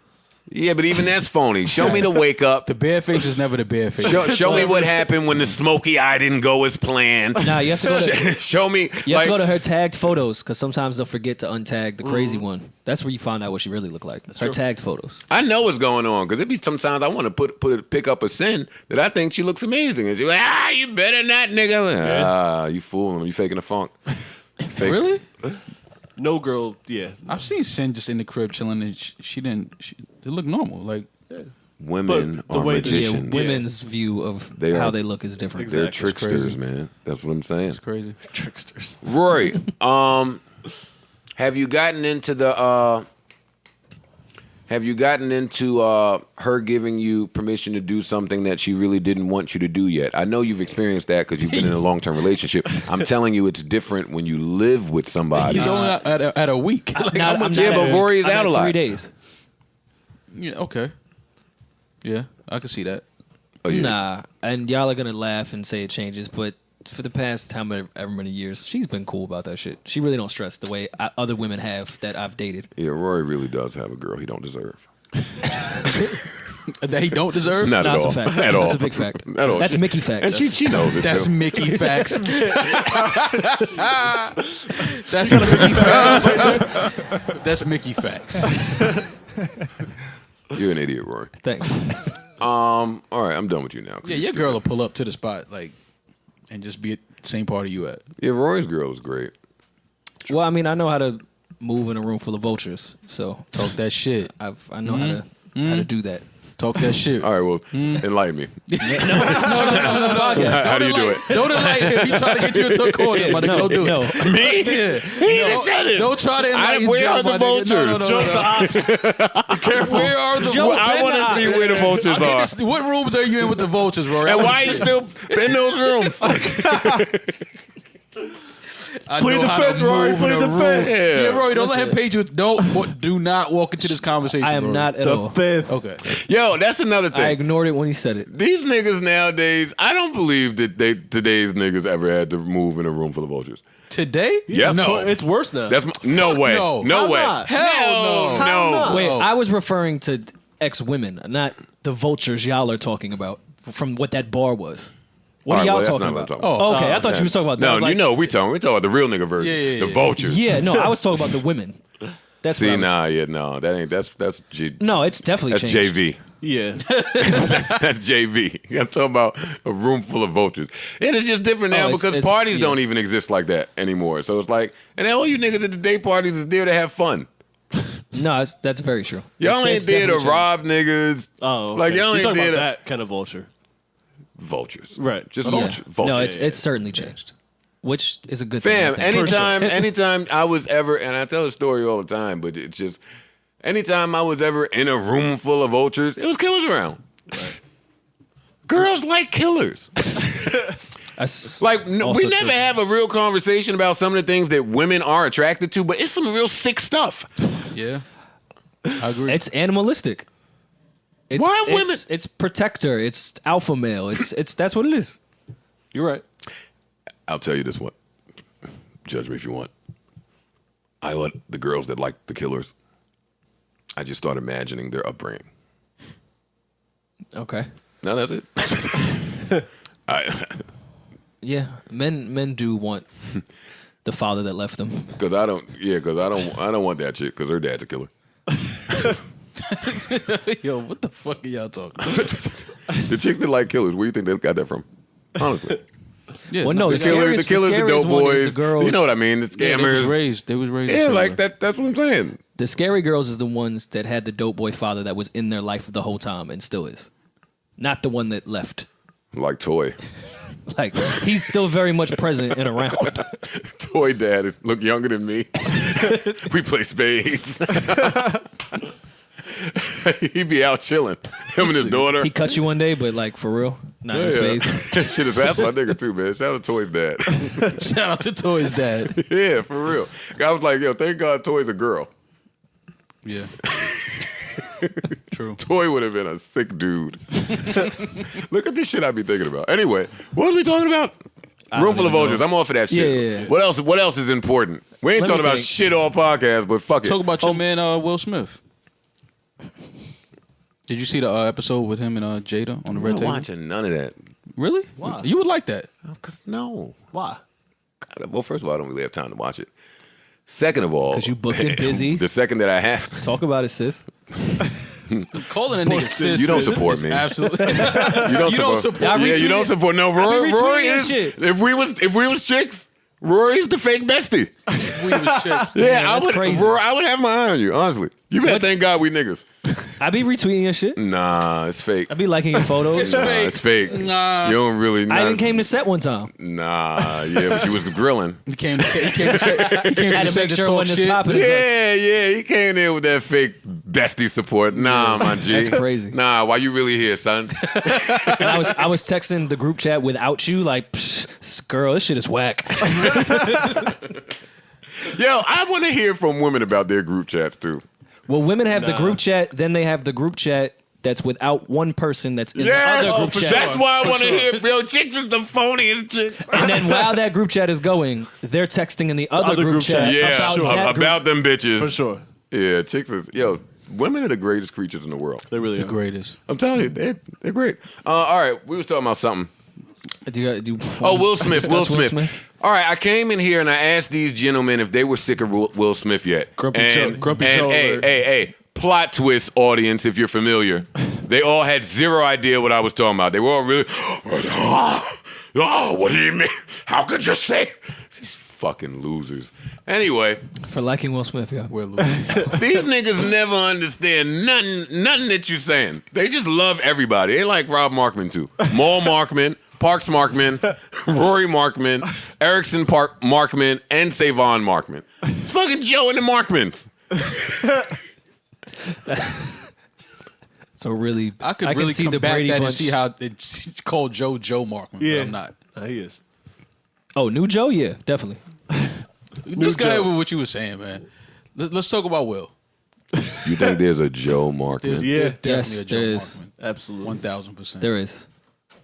Yeah, but even that's phony. Show me the wake up. The bare face is never the bare face. Show me what happened when the smoky eye didn't go as planned. Nah, you have to go to, show me. You have to go to her tagged photos because sometimes they'll forget to untag the crazy one. That's where you find out what she really looked like. Her tagged photos. I know what's going on because it be sometimes I want to pick up a sin that I think she looks amazing, and she's like, you better not, nigga. You fooling? You faking the funk? Really? No girl, yeah. I've seen Sin just in the crib chilling, and she didn't. They look normal, like women are magicians. Women's view of how they look is different. Exactly. They're tricksters, man. That's what I'm saying. It's crazy. Tricksters. Rory, have you gotten into the? Have you gotten into her giving you permission to do something that she really didn't want you to do yet? I know you've experienced that because you've been in a long-term relationship. I'm telling you, it's different when you live with somebody. He's only at a week. But Rory's out a lot. 3 days. Yeah. Okay. Yeah, I can see that. Oh, yeah. Nah, and y'all are gonna laugh and say it changes, but for the past however many years, she's been cool about that shit. She really don't stress the way other women have that I've dated. Yeah, Rory really does have a girl he don't deserve. That he don't deserve? Not at all. That's a fact. At all. That's a big fact. At all. That's Mickey facts. And she knows it. That's too. Mickey facts. That's Mickey facts. That's Mickey facts. You're an idiot, Rory. Thanks. All right, I'm done with you now. Yeah, your girl will pull up to the spot and just be at the same party you at. Yeah, Rory's girl is great. Well, I mean, I know how to move in a room full of vultures, so Talk that shit. I know how to do that. Talk that shit. All right, well, enlighten me. No, this podcast. How do you do it? Don't enlighten him. He trying to get you into a corner, my nigga. Don't do No. it. Me? Yeah. He just said it. Don't try to enlighten Where Joe, are the my nigga. vultures? No. Careful. Where are the Joe, vultures? I want to see where the vultures are. What rooms are you in with the vultures, Rory? And why are you still in those rooms? Play the fence, Rory. Play the fence. Yeah, Rory, don't let him page you. Do not walk into this conversation. I am Rory. not at all. Fifth. Okay. Yo, that's another thing. I ignored it when he said it. These niggas nowadays, I don't believe that today's niggas ever had to move in a room full of vultures. Today? Yep. No, it's worse now. No way. no. No How way. not? Hell no. How Wait, Oh. I was referring to ex-women, not the vultures y'all are talking about from what that bar was. What are y'all that's talking not what about? I'm talking about. Oh, okay. I thought you was talking about that. I No, was like, you know, we talking about the real nigga version. Yeah. The vultures. Yeah, no, I was talking about the women. That's See, what I was- that ain't, that's G. No, it's definitely That's changed. JV. Yeah. That's JV. I'm talking about a room full of vultures. And it's just different now because it's- parties yeah. don't even exist like that anymore. So it's like, and all you niggas at the day parties is there to have fun. No, that's very true. Y'all It's ain't there to definitely rob niggas. Oh, okay. Like, y'all You're ain't talking there about to... that kind of vulture. Vultures. Right. Just changed. vultures. Yeah. Vultures. No, it's certainly changed, which is a good Fam, thing. I think. anytime I was ever, and I tell the story all the time, but it's just, anytime I was ever in a room full of vultures, it was killers around. Right. Girls like killers. That's Like, we also never true. have a real conversation about some of the things that women are attracted to, but it's some real sick stuff. Yeah. I agree. It's animalistic. It's, Why it's, women- It's protector. It's alpha male. It's that's what it is. You're right. I'll tell you this one. Judge me if you want. I want the girls that like the killers. I just start imagining their upbringing. Okay. No, that's it. Yeah, men do want the father that left them. Because I don't want that chick because her dad's a killer. Yo, what the fuck are y'all talking about? The chicks that like killers, where do you think they got that from? Honestly. Yeah, Well, no, The killers, the scariest dope one is boys. the girls. You know what I mean? The yeah, they was scammers. raised. They was raised. Yeah, a certain like way. that's what I'm saying. The scary girls is the ones that had the dope boy father that was in their life the whole time and still is. Not the one that left. Like Toy. Like, he's still very much present and around. Toy dad look younger than me. We play spades. He be out chilling. Him and his daughter. He cut you one day, but like, for real. Not in space. Shit is that's my nigga too, man. Shout out to Toy's dad. Shout out to Toy's dad. Yeah, for real. I was like, yo, thank God Toy's a girl. Yeah. True. Toy would have been a sick dude. Look at this shit I be thinking about. Anyway, what was we talking about? Room full of vultures. I'm off for that shit. Yeah. What else is important? We ain't talking about shit all podcast, but fuck it. Talk about your man Will Smith. Did you see the episode with him and Jada on the red I'm table? not watching none of that. Really? Why? You would like that. No. Why? Well, first of all, I don't really have time to watch it. Second of all, Because you booked it busy. The second that I have Talk about it, sis. Calling a nigga sis. you don't support me. Absolutely. You don't support. Y'all Yeah, you don't support. No, Rory retweeting is. shit. If we was chicks, Rory's the fake bestie. We was chicks. Yeah, I that's would. crazy. Rory, I would have my eye on you. Honestly, you better thank God we niggas. I be retweeting your shit. Nah, it's fake. I be liking your photos. Nah, it's fake. Nah. You don't really. I even came to set one time. Nah, yeah, but you was grilling. He came to set to to make sure it talk wasn't as shit. popping as us. Yeah, he came there with that fake bestie support. Nah, my G. That's crazy. Nah, why you really here, son? And I was texting the group chat without you, like, Psh, girl, this shit is whack. Yo, I want to hear from women about their group chats too. Well, women have the group chat, then they have the group chat that's without one person that's in the other group chat. That's why I want to hear. Yo, chicks is the phoniest chicks. And then while that group chat is going, they're texting in the other group chat Yeah, about that group. about them bitches. For sure. Yeah, chicks is women are the greatest creatures in the world. They really The are. greatest. I'm telling you, they're great. All right, we was talking about something. Will Smith. Will Smith. All right, I came in here and I asked these gentlemen if they were sick of Will Smith yet. Grumpy Joe alert. Hey, plot twist, audience, if you're familiar. They all had zero idea what I was talking about. They were all really, what do you mean? How could you say? These fucking losers. Anyway. For liking Will Smith, yeah. We're losing. These niggas never understand nothing that you're saying. They just love everybody. They like Rob Markman too. Maul Markman, Parks Markman, Rory Markman, Erickson Markman, and Savon Markman. It's fucking Joe and the Markmans. So really, I could can really see come the back Brady that bunch. and see how it's called Joe Markman, but I'm not. He is. Oh, new Joe, yeah, definitely. Just go ahead with what you were saying, man. Let's talk about Will. You think there's a Joe Markman? There's definitely Yes, a Joe there is. Markman. Absolutely. 1000%. There is.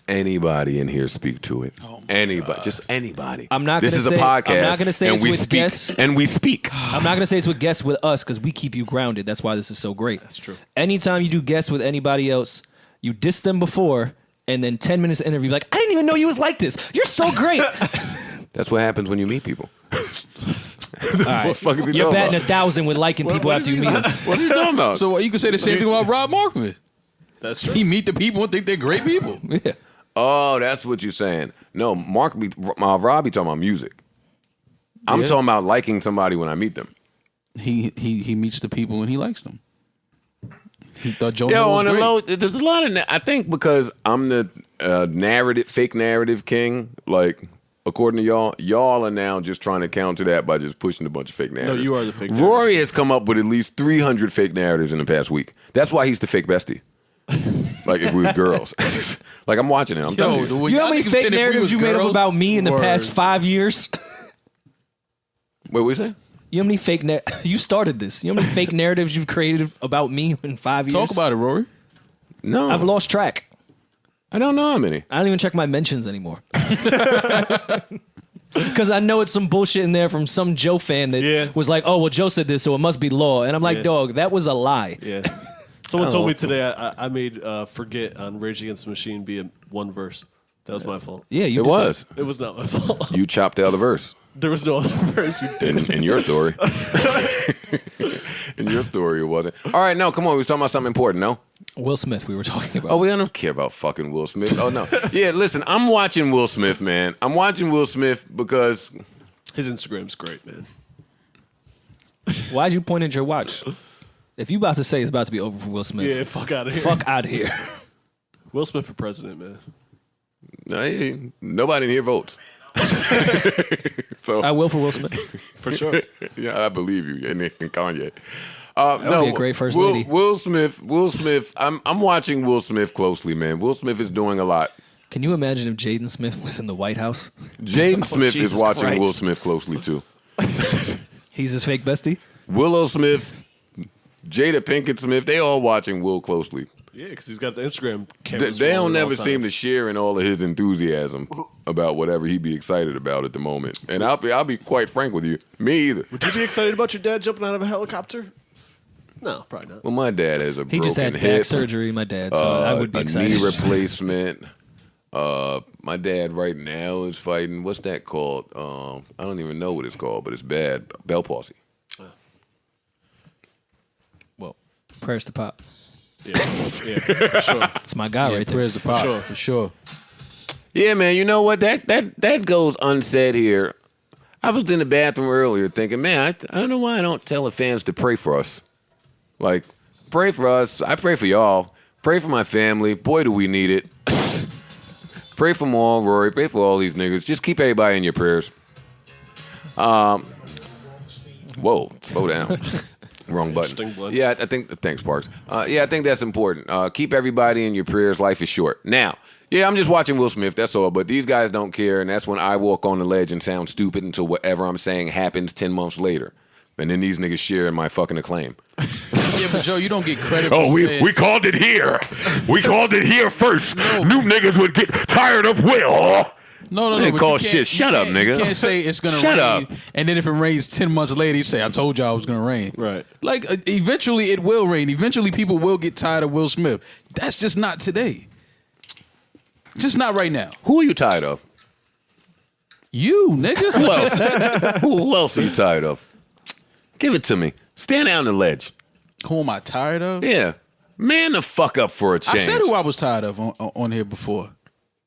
Anybody in here speak to it? Oh my anybody, God. just anybody. I'm not This gonna is a say- podcast. I'm not gonna say and it's we with speak, guests. and we speak. I'm not gonna say it's with guests with us because we keep you grounded. That's why this is so great. That's true. Anytime you do guests with anybody else, you diss them before, and then 10 minutes of interview, like, I didn't even know you was like this. You're so great. That's what happens when you meet people. All right. What the fuck is he You're talking batting about? 1,000 with liking people after you meet them. What are you talking about? So you can say the same thing about Rob Markman. That's true. He meet the people and think they're great people. Yeah. Oh, that's what you're saying. No, Robbie talking about music. I'm Yeah. talking about liking somebody when I meet them. He meets the people and he likes them. He thought Joe Yo, was on the great. low, there's a lot of. I think because I'm the fake narrative king. Like according to y'all are now just trying to counter that by just pushing a bunch of fake narratives. No, you are the fake Rory has come up with at least 300 fake narratives in the past week. That's why he's the fake bestie. Like if we was girls. Like I'm watching it. I'm telling you. You know how many fake narratives you made up about me in the past 5 years? What we say? You know how many fake you started this. You know how many fake narratives you've created about me in 5 years? Talk about it, Rory. No, I've lost track. I don't know how many. I don't even check my mentions anymore. Because I know it's some bullshit in there from some Joe fan that was like, oh, well, Joe said this, so it must be law. And I'm like, dog, that was a lie. Yeah. Someone told me today I made Forget on Rage Against the Machine be one verse. That was my fault. Yeah, you It did was. It was not my fault. You chopped the other verse. There was no other verse. You did. In your story. In your story, it wasn't. All right, no, come on. We was talking about something important, no? that. Will Smith, we were talking about. Oh, we don't care about fucking Will Smith. Oh, no. Yeah, listen, I'm watching Will Smith, man. I'm watching Will Smith because... His Instagram's great, man. Why'd you point at your watch? If you about to say it's about to be over for Will Smith, Yeah, fuck out of here. fuck out of here. Will Smith for president, man. Hey, nobody in here votes. So I will for Will Smith. For sure. yeah, I believe you, and Kanye. would be a great first lady. Will Smith. I'm watching Will Smith closely, man. Will Smith is doing a lot. Can you imagine if Jaden Smith was in the White House? Jaden Smith is Jesus watching Christ. Will Smith closely too. He's his fake bestie? Willow Smith, Jada Pinkett Smith, they all watching Will closely. Yeah, because he's got the Instagram cameras. They don't rolling at all never seem to times. share in all of his enthusiasm about whatever he be excited about at the moment. And I'll be quite frank with you, me either. Would you be excited about your dad jumping out of a helicopter? No, probably not. Well, my dad has a He broken just had hip, back surgery, my dad, so I would be a excited. knee replacement. My dad right now is fighting. What's that called? I don't even know what it's called, but it's bad. Bell palsy. Well, prayers to Pop. Yeah, for sure. It's my guy right there. Prayers to Pop, for sure. Yeah, man. You know what? That goes unsaid here. I was in the bathroom earlier thinking, man, I don't know why I don't tell the fans to pray for us. Like, pray for us. I pray for y'all. Pray for my family. Boy, do we need it. Pray for Mal, Rory. Pray for all these niggas. Just keep everybody in your prayers. Whoa, slow down. Wrong button. Yeah, I think. Thanks, Parks. Yeah, I think that's important. Keep everybody in your prayers. Life is short. Now, yeah, I'm just watching Will Smith. That's all. But these guys don't care, and that's when I walk on the ledge and sound stupid until whatever I'm saying happens 10 months later. And then these niggas share my fucking acclaim. Yeah, but Joe, you don't get credit. Oh, for saying, we called it here. We called it here first. New niggas would get tired of Will. No. They but call you can't- shit. Shut up, nigga. You can't say it's gonna Shut rain, up. and then if it rains 10 months later, you say, "I told y'all it was gonna rain." Right. Like eventually it will rain. Eventually people will get tired of Will Smith. That's just not today. Just not right now. Who are you tired of? You, nigga. Who else? Who else are you tired of? Give it to me. Stand down the ledge. Who am I tired of? Yeah. Man the fuck up for a change. I said who I was tired of on here before.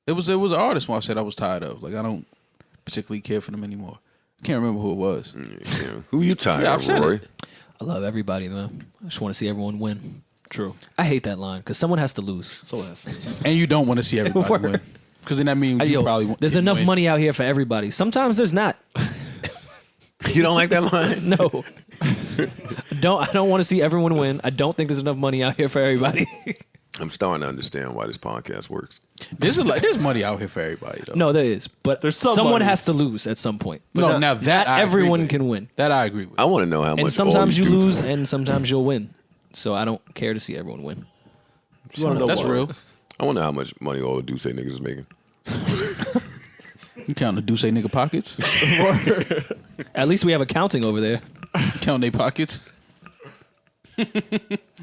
It was an artist who I said I was tired of. Like I don't particularly care for them anymore. I can't remember who it was. Yeah. Who you tired Yeah, I've of, said Rory? it. I love everybody, man. I just want to see everyone win. True. I hate that line because someone has to lose. So has. And you don't want to see everybody Word. win. Because then that means you Yo, probably won't there's enough win. money out here for everybody. Sometimes there's not. You don't like that line? No. I don't want to see everyone win. I don't think there's enough money out here for everybody. I'm starting to understand why this podcast works. There's money out here for everybody though. No, there is. But There's some someone money. has to lose at some point. No, now that Not I agree everyone with. can win. That I agree with. I want to know how much. And sometimes all you dudes- lose and sometimes you'll win. So I don't care to see everyone win. You wanna know That's what? real. I wonder how much money all the Duce niggas is making. You counting the Duce nigga pockets? At least we have accounting over there. Counting their pockets?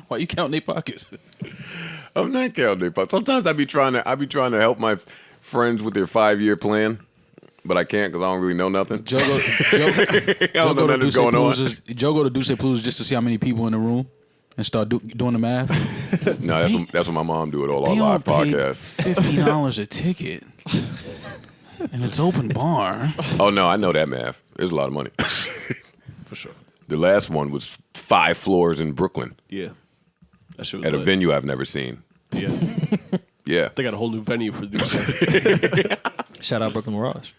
Why you counting their pockets? I'm not counting their pockets. Sometimes I be trying to help my friends with their 5-year plan, but I can't because I don't really know nothing. Joe I don't know nothing's going on. Joe go to Duce Blues just to see how many people in the room and start doing the math. No, that's what my mom do at all our They live all paid podcasts. $50 a ticket, and it's open bar. Oh no, I know that math. There's a lot of money. For sure. The last one was 5 floors in Brooklyn Yeah. That shit was at a lit. venue I've never seen. Yeah. Yeah. They got a whole new venue for this. Shout out Brooklyn Mirage.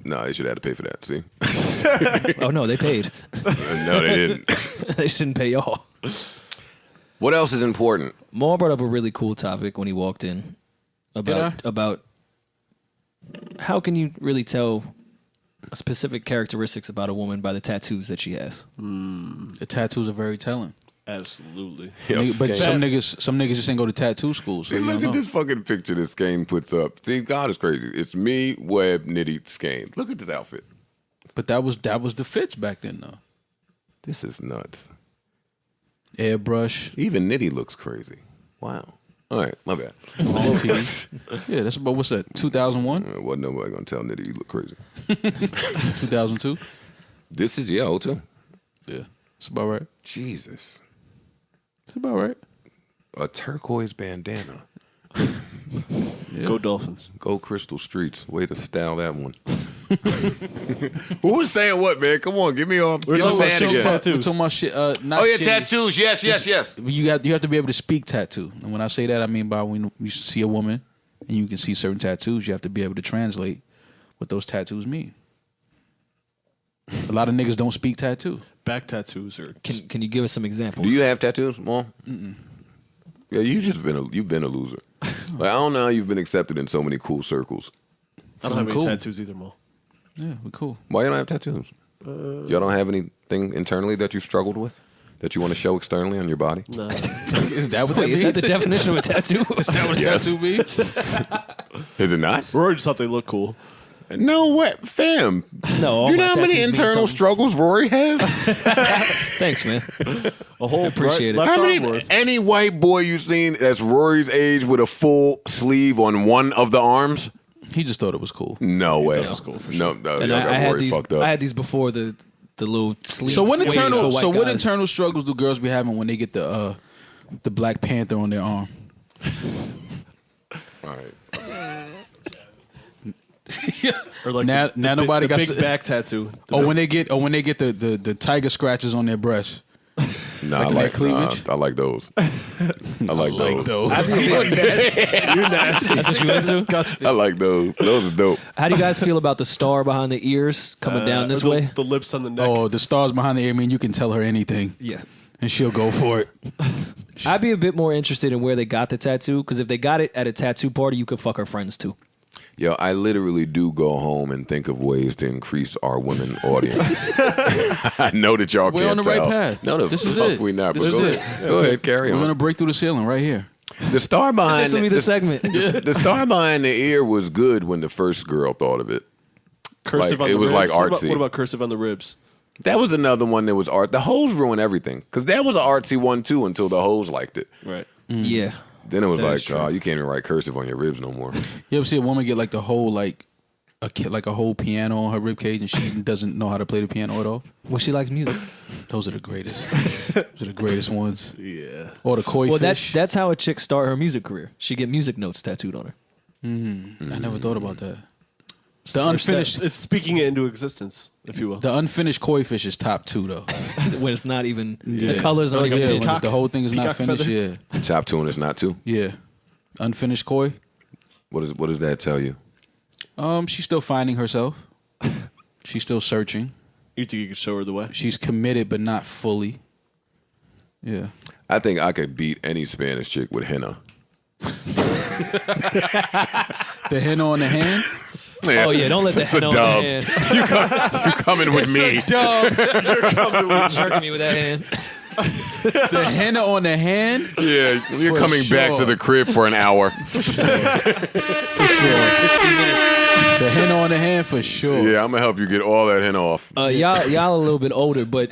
No, they should have to pay for that. See? Oh no, they paid. No, they didn't. They shouldn't pay y'all. What else is important? Maul brought up a really cool topic when he walked in about how can you really tell specific characteristics about a woman by the tattoos that she has. The tattoos are very telling. Absolutely. Yo, But Skane. some niggas just ain't go to tattoo school. So See, you look don't at know. this fucking picture that Skane puts up. See, God is crazy. It's me, Webb, Nitty, Skane. Look at this outfit. But that was the fits back then though. This is nuts. Airbrush. Even Nitty looks crazy. Wow. All right, my bad. Yeah, that's about what's that? 2001, Wasn't nobody gonna tell Nitty you look crazy. 2002. This is Hotel. Yeah, that's about right. Jesus. That's about right. A turquoise bandana. Yeah. Go Dolphins. Go Crystal Streets. Way to style that one. Who was saying what, man? Come on, give me all. We're Give me talking about saying show again. tattoos. We're talking about shit. Not Oh yeah, shit. tattoos. Yes. You have to be able to speak tattoo. And when I say that, I mean by when you see a woman and you can see certain tattoos, you have to be able to translate what those tattoos mean. A lot of niggas don't speak tattoo. Back tattoos are. Can you give us some examples? Do you have tattoos, Mom? Yeah, you've been a loser. Like, I don't know how you've been accepted in so many cool circles. I don't have cool. any tattoos either, Mal. Yeah, we're cool. Why you don't have tattoos? Y'all don't have anything internally that you've struggled with that you want to show externally on your body? No. Is that what that Wait, means? is that the definition of a tattoo? Is that what a Yes. tattoo means? Is it not? Rory just thought they look cool. No, what, fam? No, all You my know how many tattoos mean internal something. struggles Rory has? Thanks, man. A whole Appreciate it. left How many? arm worth. Any white boy you've seen that's Rory's age with a full sleeve on one of the arms? He just thought it was cool. No way. That was cool for sure. No, And y'all got I had Rory these. fucked up. I had these before the little sleeve. So what waiting for internal? white So what guys. internal struggles do girls be having when they get the Black Panther on their arm? All right. Or like Now nobody the got big s- back tattoo. when they get the tiger scratches on their breast. Nah, Like in that cleavage? I like those. I like those. You're nasty. That's what you into? I like those. Those are dope. How do you guys feel about the star behind the ears coming down this the, way? The lips on the neck. Oh, the stars behind the ear mean you can tell her anything, Yeah. and she'll go for it. I'd be a bit more interested in where they got the tattoo, because if they got it at a tattoo party, you could fuck her friends too. Yo, I literally do go home and think of ways to increase our women audience. I know that y'all We're can't on the right tell. path. No, the This is fuck it. we not. This But is go it. ahead. Go ahead, carry We're on. gonna break through the ceiling right here. The star behind This will be the segment. the star behind the ear was good when the first girl thought of it. Cursive like, on it the was ribs. like artsy. What about cursive on the ribs? That was another one that was art. The hoes ruined everything because that was an artsy one too until the hoes liked it. Right. Yeah. Then it was That is like, true. oh, you can't even write cursive on your ribs no more. You ever see a woman get like the whole like a whole piano on her ribcage and she doesn't know how to play the piano at all? Well, she likes music. Those are the greatest. Those are the greatest ones. Yeah. Or the koi Well, fish. that's how a chick start her music career. She get music notes tattooed on her. I never thought about that. The first unfinished, It's speaking it into existence, if you will. the unfinished koi fish is top 2 though. When it's not even the colors Like aren't a even Yeah, pitched. when the whole thing is not peacock finished. feather? Yeah, Top two and it's not two. yeah. Unfinished koi. What does that tell you? She's still finding herself. She's still searching. You think you could show her the way? She's committed, but not fully. Yeah. I think I could beat any Spanish chick with henna. The henna on the hand. Oh yeah, don't let the That's a hand on the dub. hand. You coming with me? Jerking me with that hand. The henna on the hand. Yeah, you're For coming back sure. to the crib for an hour. For sure. 60 minutes. The henna on the hand for sure. Yeah, I'm gonna help you get all that henna off. Y'all a little bit older, but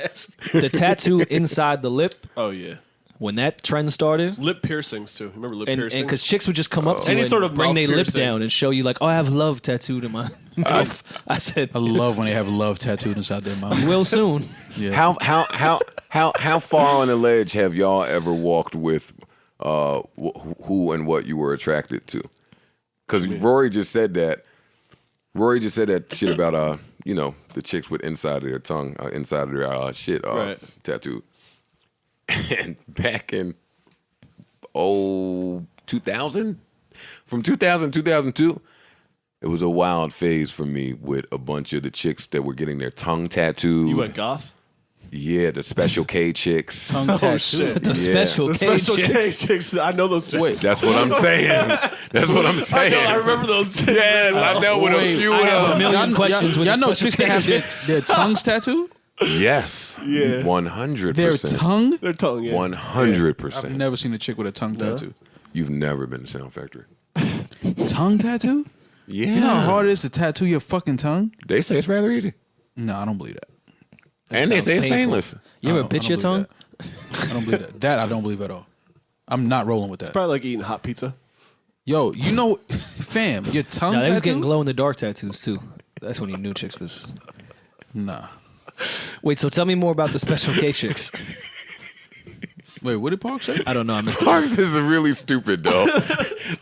the tattoo inside the lip, Oh, yeah. when that trend started, Lip piercings, too. Remember lip and piercings? because chicks would just come up to Any you sort and of bring mouth their lip piercing. down and show you like, oh, I have love tattooed in my mouth. I said, I love when they have love tattooed inside their mouth. will soon. Yeah. How far on the ledge have y'all ever walked with who and what you were attracted to? Because Rory just said that. Rory just said that shit about the chicks with inside of their tongue, inside of their shit Right. tattooed. And back in 2000, from 2000 to 2002, it was a wild phase for me with a bunch of the chicks that were getting their tongue tattooed. You went goth? Yeah, the Special K chicks. Tongue tattoo. shit. The special The K special chicks. K chicks. I know those chicks. Wait. That's what I'm saying. That's what I'm I saying. know. I remember those chicks. Yes, I dealt with a Wait, few I of have a them. million questions with Y'all the know special chicks that have K chicks. their tongues tattooed? Yes. Yeah. 100%. Their tongue? Their tongue, yeah. 100%. I've never seen a chick with a tongue tattoo. You've never been to Sound Factory. Tongue tattoo? Yeah. You know how hard it is to tattoo your fucking tongue? They say it's rather easy. No, I don't believe that. And they sounds say it's painful. painless. You ever pitch your tongue? I don't believe that. That I don't believe at all. I'm not rolling with that. Probably like eating hot pizza. Yo, you know, fam, your tongue No, they was getting tattoo? glow in the dark tattoos too. That's when you knew chicks was. Nah. Wait, so tell me more about the special K chicks. Wait, what did Park say? I don't know. I missed it. Parks is really stupid though.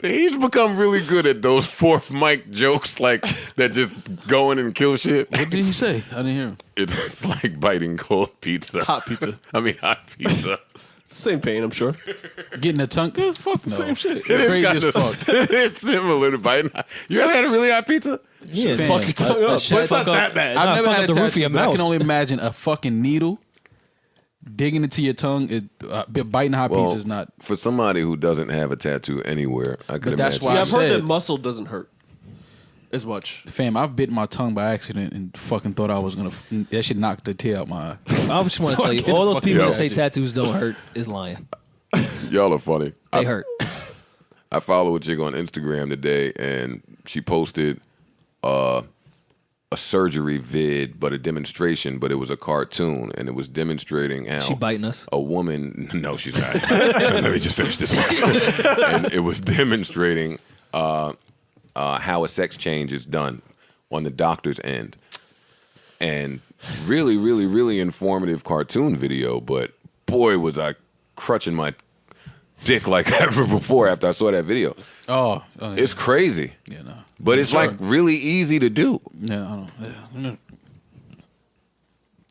He's become really good at those fourth mic jokes like that just go in and kill shit. What did he say? I didn't hear him. It's like biting cold pizza. Hot pizza. I mean hot pizza. Same pain, I'm sure. Getting a tongue? Fuck no. Same shit. It's Crazy got as the- fuck. It's similar to biting. You ever had a really hot pizza? Yeah, Fam, Fuck your tongue up. shut But it's not fuck up. that bad. Nah, I've never fuck had up a the roof of tattoo, your but I mouth. can only imagine a fucking needle digging into your tongue, biting hot pizza is not. For somebody who doesn't have a tattoo anywhere, I could that's imagine. why Yeah, I I've heard said- that muscle doesn't hurt as much. Fam, I've bitten my tongue by accident and fucking thought I was gonna. That shit knocked the tear out my eye. I just want to So tell I you, get all the those people fucking that say tattoo. tattoos don't hurt is lying. Y'all are funny. They hurt. I follow a chick on Instagram today, and she posted a surgery vid, but a demonstration, but it was a cartoon, and it was demonstrating how She biting us. a woman. No, she's not. Let me just finish this one. And it was demonstrating how a sex change is done on the doctor's end, and really, really, really informative cartoon video. But boy, was I crutching my dick like ever before after I saw that video. Oh, yeah. It's crazy. Yeah, no. But it's like really easy to do. Yeah, I don't. Yeah.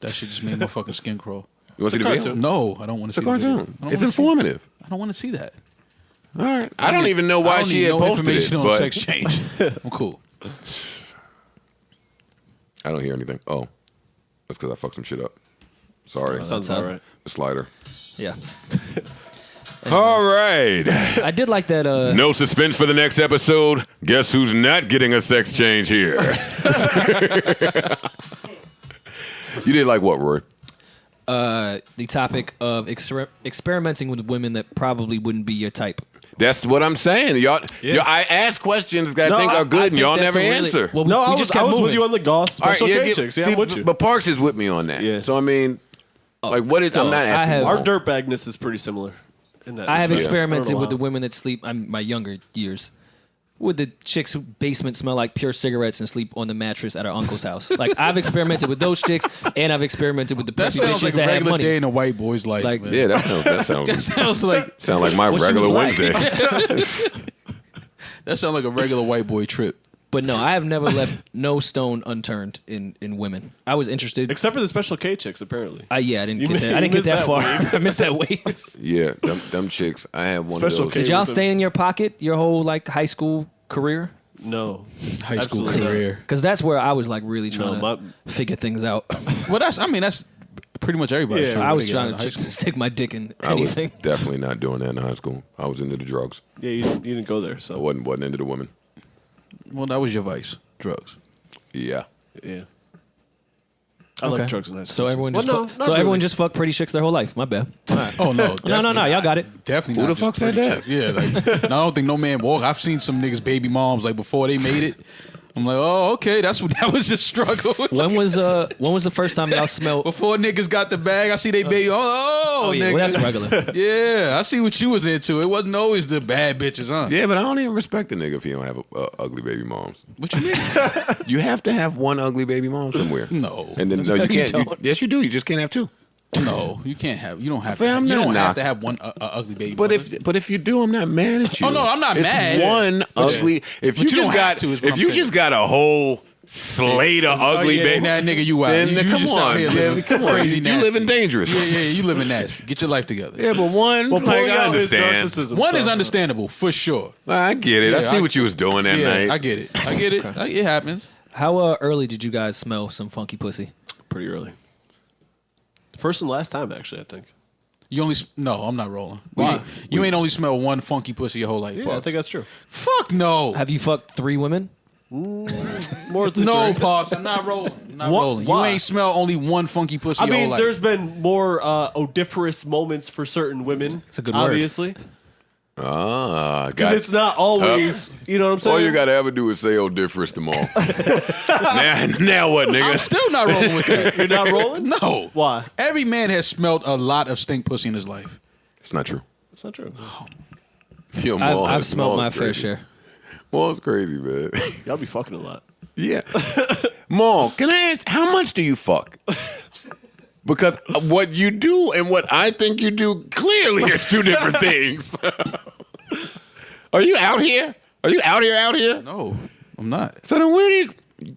That shit just made my fucking skin crawl. You want to see the video? No, I don't want to It's see a the video. cartoon. I don't It's wanna see- informative. I don't want to see that. All right. I don't even know why I don't she need had no posted it. information on But sex change. I'm cool. I don't hear anything. Oh, that's because I fucked some shit up. Sorry. Sounds how- all right. The slider. Yeah. All right. I did like that. No suspense for the next episode. Guess who's not getting a sex change here? You did like what, Roy? The topic of experimenting with women that probably wouldn't be your type. That's what I'm saying. Y'all, I ask questions that I No, think I- are good, I and think y'all that's never a really- answer. Well, No, I we was, just I got was with moving. you on the goth All right, special K get- chicks. Yeah, see, I'm with you. But Parks is with me on that. Yeah. So I mean, like, what is? I'm Dog, not I asking. have- Our dirtbagness is pretty similar. In that I have respect. experimented Learned a with the lot. women that sleep in my younger years. With the chicks whose basement smell like pure cigarettes and sleep on the mattress at our uncle's house. Like, I've experimented with those chicks, and I've experimented with the That preppy sounds bitches like a that have regular money. day in a white boy's life, Like- man. Yeah, that That sounds sounds like my What she regular was like. Wednesday. that sounds like a regular white boy trip. But no, I have never left no stone unturned in women. I was interested. Except for the special K chicks, apparently. Yeah, I didn't You get mi- that. I you didn't get missed that that far. wave. I missed that wave. Yeah, them chicks. I had one Special of K. those. Did y'all was a- stay in your pocket your whole like high school career? No. High school Absolutely not. career. Because that's where I was like really trying No, to figure things out. Well, that's pretty much everybody. Yeah, I was figure trying out to in high school. stick my dick in I was anything. definitely not doing that in high school. I was into the drugs. Yeah, you didn't go there, I so. wasn't into the women. Well, that was your vice, drugs. Yeah. Yeah. I like drugs in high school. So everyone too. just Well, no, fuck, not so everyone really. just fucked pretty chicks their whole life. My bad. Oh no, No, y'all got it. Definitely Who not. the fuck just said pretty that? chicks. Yeah, like, I don't think no man walk. I've seen some niggas baby moms like before they made it. I'm like, oh, okay, that was just struggle. When was the first time y'all smelled? Before niggas got the bag, I see they baby. Oh, Yeah, nigga. well, that's regular. Yeah, I see what you was into. It wasn't always the bad bitches, huh? Yeah, but I don't even respect a nigga if he don't have ugly baby moms. What you mean? You have to have one ugly baby mom somewhere. No. And then no, you You can't. don't. Yes, you do. You just can't have two. No, you can't have. You don't have. Fam, To have, I'm you not don't have knocking. to have one ugly baby. But mother. if you do, I'm not mad at you. Oh, no, I'm not it's mad. One ugly. If But you you don't just have got to, is what if I'm you saying. just got a whole slate of ugly yeah, baby, that nigga you out. then You come just on, out here living come on. crazy You nasty. living dangerous. Yeah, you living nasty. Get your life together. Yeah, but one, Well, like, pulling I out his understand. narcissism. One so- is understandable for sure. I get it. I Yeah, see what you was doing that Yeah, night. I get it. I get it. It happens. How early did you guys smell some funky pussy? Pretty early. First and last time, actually, I think. You only no, I'm not rolling. Why? You ain't only smelled one funky pussy your whole life. Yeah, I Pops. think that's true. Fuck no. Have you fucked 3 women? More than No, three. Pops, I'm not rolling. I'm not What- rolling. why? You ain't smelled only one funky pussy I your whole mean, life. there's been more odoriferous moments for certain women. It's a good word. obviously. Ah, Because got it's not always, you know what I'm saying? All you gotta ever do is say "oh, difference them all." now what, I'm nigga? still not rolling with that. You're not rolling? No. Why? Every man has smelled a lot of stink pussy in his life. It's not true. That's not true. Yo, Maul I've is- smelled Maul's my fair crazy. share. Maul's crazy, man. Y'all be fucking a lot. Yeah. Maul, can I ask, how much do you fuck? Because what you do and what I think you do clearly is two different things. Are you out here? Are you out here? No, I'm not. So then where do you...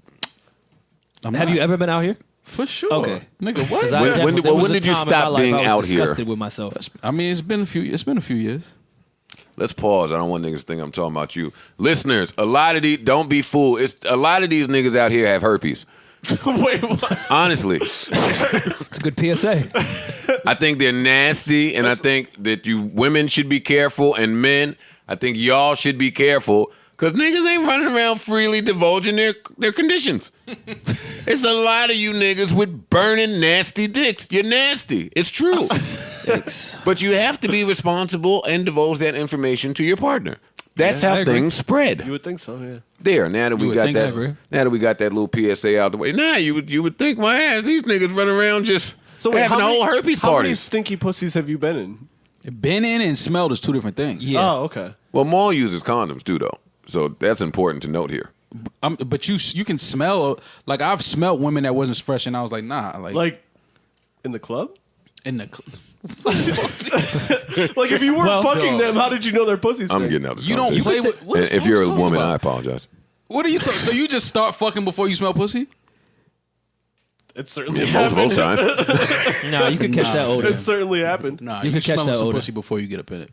Have you ever been out here? For sure. Okay. Nigga, 'Cause what? I When- definitely- when there was when a did you time in stop my life being I was out here? disgusted with myself. I mean, it's been a few years. Let's pause. I don't want niggas to think I'm talking about you. Listeners, a lot of these, don't be fooled. A lot of these niggas out here have herpes. Wait, what? Honestly, It's a good PSA. I think they're nasty, and I think that you women should be careful, and men, I think y'all should be careful, because niggas ain't running around freely divulging their conditions. It's a lot of you niggas with burning nasty dicks. You're nasty. It's true. But you have to be responsible and divulge that information to your partner. That's how things spread. You would think so, yeah. There, now that we got that little PSA out the way. Nah, you would think my ass, these niggas run around just having a whole herpes How many party. stinky pussies have you been in? Been in and smelled is two different things. Yeah. Oh, okay. Well, Mal uses condoms too, though. So that's important to note here. But you can smell, like I've smelled women that wasn't fresh, and I was like, nah. Like in the club? In the Like if you weren't fucking them, how did you know their pussies? I'm getting out of this you don't conversation. play with. If you're a woman, I apologize. What are you talking? So you just start fucking before you smell pussy? It certainly Both happened. times. No, you can catch that odor. It certainly happened. Nah, You you can can catch smell that some odor. pussy before you get up in it.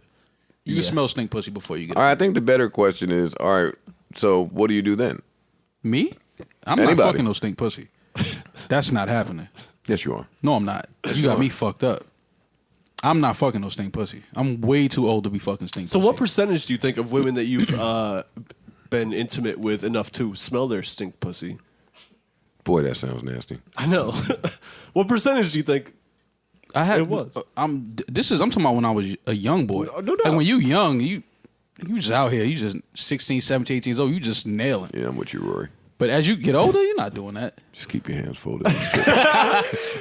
You can smell stink pussy before you get All up. right, I think the better question is, all right, so what do you do then? Me? I'm Anybody. not fucking no stink pussy. That's not happening. Yes, you are. No, I'm not. You got me fucked up. I'm not fucking no stink pussy. I'm way too old to be fucking stink So pussy. what percentage do you think of women that you've been intimate with enough to smell their stink pussy? Boy, that sounds nasty. I know. What percentage do you think? I had It was. I'm talking about when I was a young boy. No doubt. Like when you young, you just out here, you just 16, 17, 18 years old, you just nailing. Yeah, I'm with you, Rory. But as you get older, you're not doing that. Just keep your hands folded.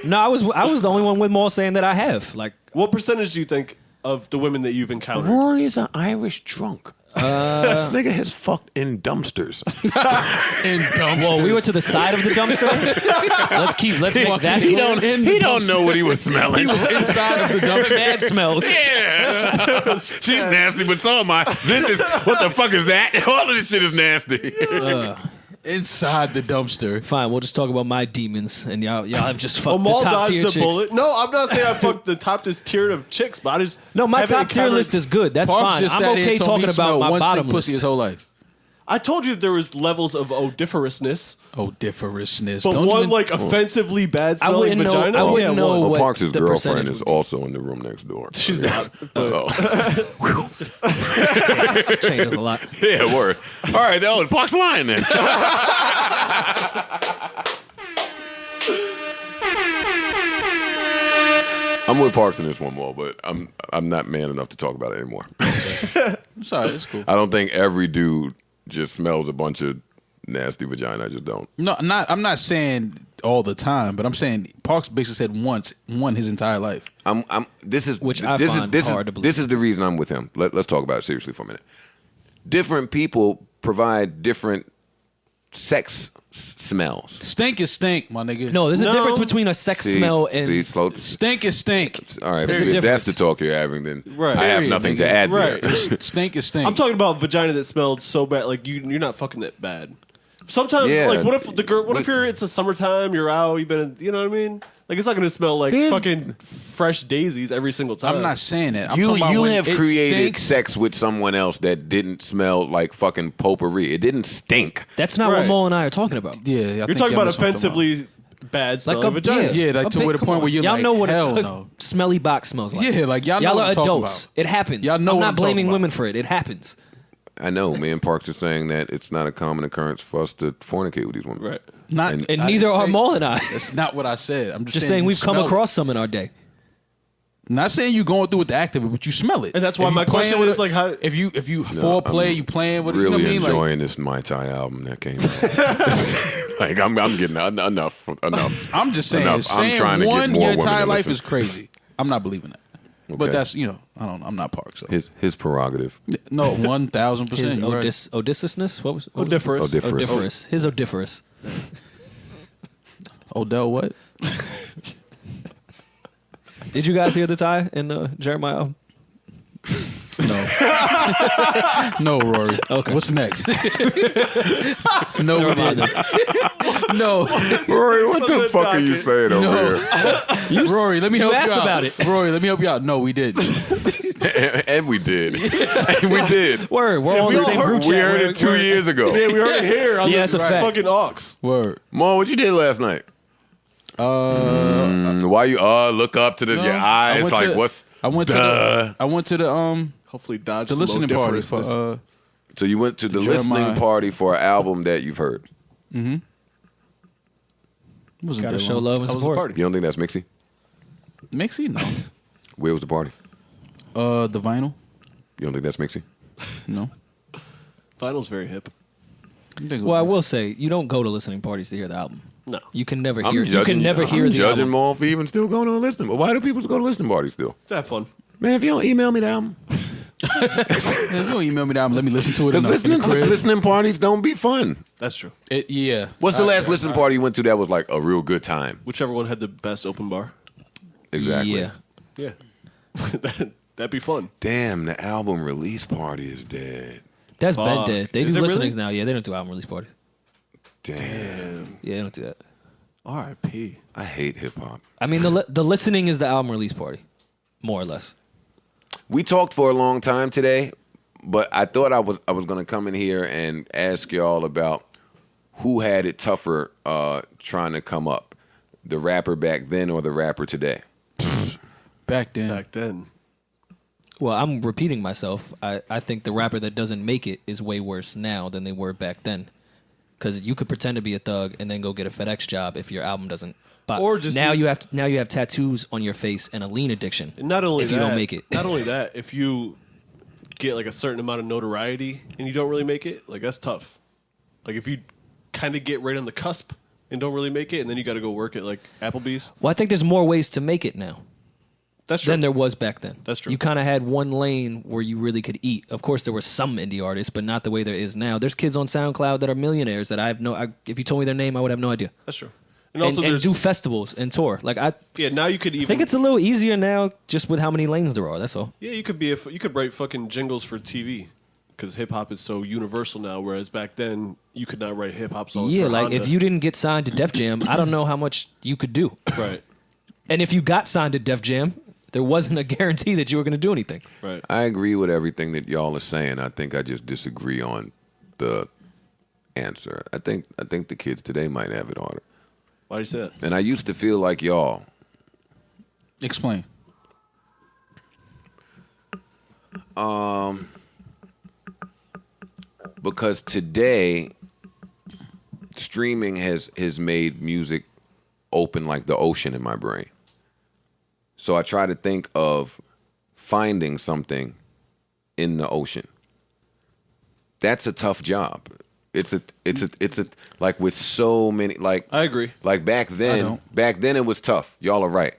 No, I was the only one with Maul saying that I have. Like, What percentage do you think of the women that you've encountered? Rory is an Irish drunk. This nigga has fucked in dumpsters. In dumpsters. well, we went to the side of the dumpster. Let's make that. He don't know what he was smelling. He was inside of the dumpster. Bad smells. Yeah. She's nasty, but so am I. What the fuck is that? All of this shit is nasty. Inside the dumpster. Fine, we'll just talk about my demons, and y'all have just fucked Well, Maul the top tier dodged the chicks. bullet. No, I'm not saying I fucked the top tier of chicks, but I just No, my haven't top tier encountered- list is good. That's Parks fine. just I'm sat here okay and told me talking he about smelled my one bottom stink pussy his list. whole life. I told you there was levels of odoriferousness, Odoriferousness. but Don't one even- like offensively bad I smelling wouldn't know. vagina. I wouldn't know Well, what Parks' the girlfriend percentage is would be. also in the room next door. She's not. But Changes a lot. Yeah, word. All right, Parks lying then. I'm with Parks in this one more, but I'm not man enough to talk about it anymore. Sorry, it's cool. I don't think every dude just smells a bunch of nasty vagina. I just don't. No, I'm not saying all the time, but I'm saying Parks basically said one his entire life. This is Which I this find is hard to believe. This is the reason I'm with him. Let's talk about it seriously for a minute. Different people provide different sex smells. Stink is stink, my nigga. No, there's a No. difference between a sex smell and slow. Stink is stink. All right, There's a if that's difference. the talk you're having, then Right. I have Period, nothing nigga. to add Right. there. Stink is stink. I'm talking about vagina that smelled so bad, like you're not fucking that bad. Sometimes, Yeah. like, what if the girl? What if it's a summertime? You're out. You've been, you know what I mean? Like, it's not gonna smell like There's- fucking fresh daisies every single time. I'm not saying that. I'm talking about You when have it created stinks. sex with someone else that didn't smell like fucking potpourri. It didn't stink. that's not what Right. Mo and I are talking about. Yeah, I You're think talking y'all about know what I'm talking offensively bad smelling vagina. Yeah, like a to where the come point on. where you're y'all like, know what hell a no. smelly box smells like. Yeah, like y'all know y'all what are I'm talking adults. about. It happens. Y'all know I'm what not I'm talking blaming about. women for it. It happens. I know. Me and Parks are saying that it's not a common occurrence for us to fornicate with these women. Right. Not, And And I neither didn't are say- Mo and I. That's not what I said. I'm Just saying you we've come smell it. across some in our day. Not saying you going through with the act of it, but you smell it. And that's why If you my playing question with is, it- like, how- if you foreplay, I'm you playing with it. You Really know what I mean? enjoying this Mai Tai album that came out. Like I'm getting enough. I'm just saying, Enough. I'm saying trying to get one more your women entire to life listen. is crazy. I'm not believing that. Okay. But that's I'm not Park. So his prerogative. no, 1,000%. His you're right. odysseusness? What was Odiferous. Odiferous. His odiferous. Odell, what? Did you guys hear the tie in Jeremiah album? No, no, Rory. Okay. What's next? No, we didn't. No, Rory, what the good fuck are you docket. saying over here? Rory. Let me help you asked out. about it. Rory, let me help you out. No, we didn't. And we did. We did. Word. We're all in the same group chat. We heard it 2 years ago. Yeah, we heard it here on that's the a fact. fucking aux. Word. Mo, what you did last night? Why you look up to your eyes like what's? I went to the Hopefully dodge the listening party for So you went to the listening party for an album that you've heard. Mm-hmm. Gotta show love and support. party? You don't think that's Mixie? Mixie? No. Where was the party? The vinyl? You don't think that's Mixie? No. Vinyl's very hip. Well, I will say you don't go to listening parties to hear the album. No, you can never I'm hear. You can never hear I'm the judging album. Maul for even still going to a listening. But why do people go to listening parties still? to have fun. Man, if you don't email me the album, If you don't email me the album, let me listen to it. because listening parties don't be fun. That's true. Yeah. What's the last listening party you went to that was like a real good time? Whichever one had the best open bar. Exactly. Yeah. Yeah, that'd be fun. Damn, the album release party is dead. That's been dead. They Is do it really? listenings now. Yeah, they don't do album release parties. Damn. Yeah, they don't do that. R.I.P. I hate hip hop. I mean, the listening is the album release party, more or less. We talked for a long time today, but I thought I was going to come in here and ask y'all about who had it tougher trying to come up, the rapper back then or the rapper today. Back then. Back then. Well, I'm repeating myself. I think the rapper that doesn't make it is way worse now than they were back then. Because you could pretend to be a thug and then go get a FedEx job if your album doesn't. Or just now you have tattoos on your face and a lean addiction. And not only if that, you don't make it. Not only that, if you get like a certain amount of notoriety and you don't really make it, like that's tough. Like if you kind of get right on the cusp and don't really make it, and then you got to go work at like Applebee's. Well, I think there's more ways to make it now. That's true. Than there was back then. That's true. You kind of had one lane where you really could eat. Of course, there were some indie artists, but not the way there is now. There's kids on SoundCloud that are millionaires that I have if you told me their name, I would have no idea. That's true. And also, and do festivals and tour. Like now you could even. I think it's a little easier now, just with how many lanes there are. That's all. Yeah, you could write fucking jingles for TV because hip hop is so universal now. Whereas back then, you could not write hip hop songs. Yeah, for like Honda. if you didn't get signed to Def Jam, I don't know how much you could do. Right. And if you got signed to Def Jam, there wasn't a guarantee that you were going to do anything. Right. I agree with everything that y'all are saying. I think I just disagree on the answer. I think the kids today might have it harder. Why do you say that? And I used to feel like y'all. Explain. Because today streaming has made music open like the ocean in my brain. So I try to think of finding something in the ocean. That's a tough job. It's a like with so many like I agree. Like back then it was tough. Y'all are right.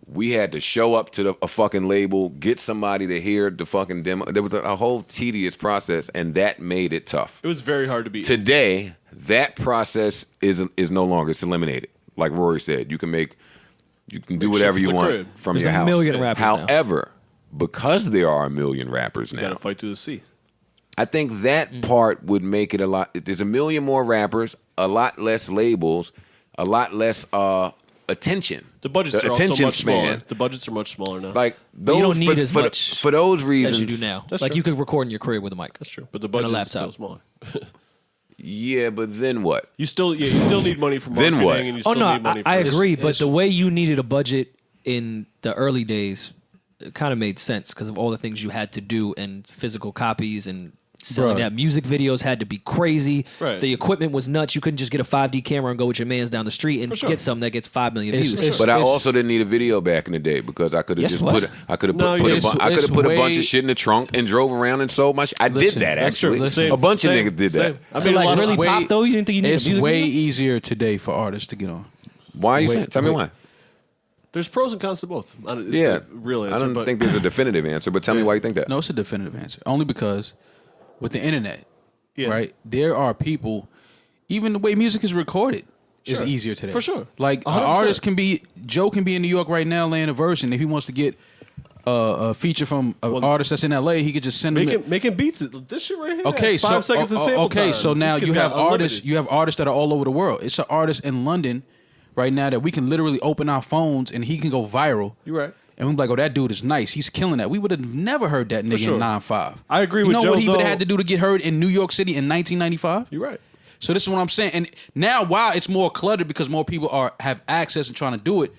We had to show up to a fucking label, get somebody to hear the fucking demo. There was a whole tedious process, and that made it tough. It was very hard to beat. Today, that process is no longer. It's eliminated. Like Rory said, you can do whatever you want from your house. There's a million rappers However, because there are a million rappers you now, gotta fight to the sea. I think that part would make it a lot. There's a million more rappers, a lot less labels, a lot less attention. The budgets are also much smaller. The budgets are much smaller now. Like those, you don't need as much for those reasons as you do now. That's like true. you could record in your crib with a mic. That's true. But the budget is still smaller. Yeah, but then what? You still need money for marketing. Then what? And you still need money for I agree, but the way you needed a budget in the early days, it kind of made sense because of all the things you had to do and physical copies and selling that. Music videos had to be crazy. Right. The equipment was nuts. You couldn't just get a 5D camera and go with your mans down the street and get something that gets 5 million views. But I also didn't need a video back in the day because I could have put a bunch of shit in the trunk and drove around and sold my shit. I did that actually. A bunch of niggas did that. I so mean, like really pop though? You didn't think you needed a music It's way video? easier today for artists to get on. Why are you saying? Tell me why. There's pros and cons to both. It's Yeah, the real answer. I don't think there's a definitive answer, but tell me why you think that. No, it's a definitive answer. Only because with the internet, Yeah. right? There are people, even the way music is recorded is easier today. For sure. Like an 100%. artist Joe can be in New York right now laying a verse, and if he wants to get a feature from an artist that's in LA, he could just send him making beats. This shit right here. Okay, has 5 seconds of sample time. so now This kid's you have got unlimited. artists. You have artists that are all over the world. It's an artist in London right now that we can literally open our phones and he can go viral. You're right. and we'd be like, oh, that dude is nice. He's killing that. We would have never heard that nigga in 9-5. I agree with Joe. You know what he would have though. had to do to get heard in New York City in 1995? You're right. So this is what I'm saying. And now, while it's more cluttered because more people have access and trying to do it,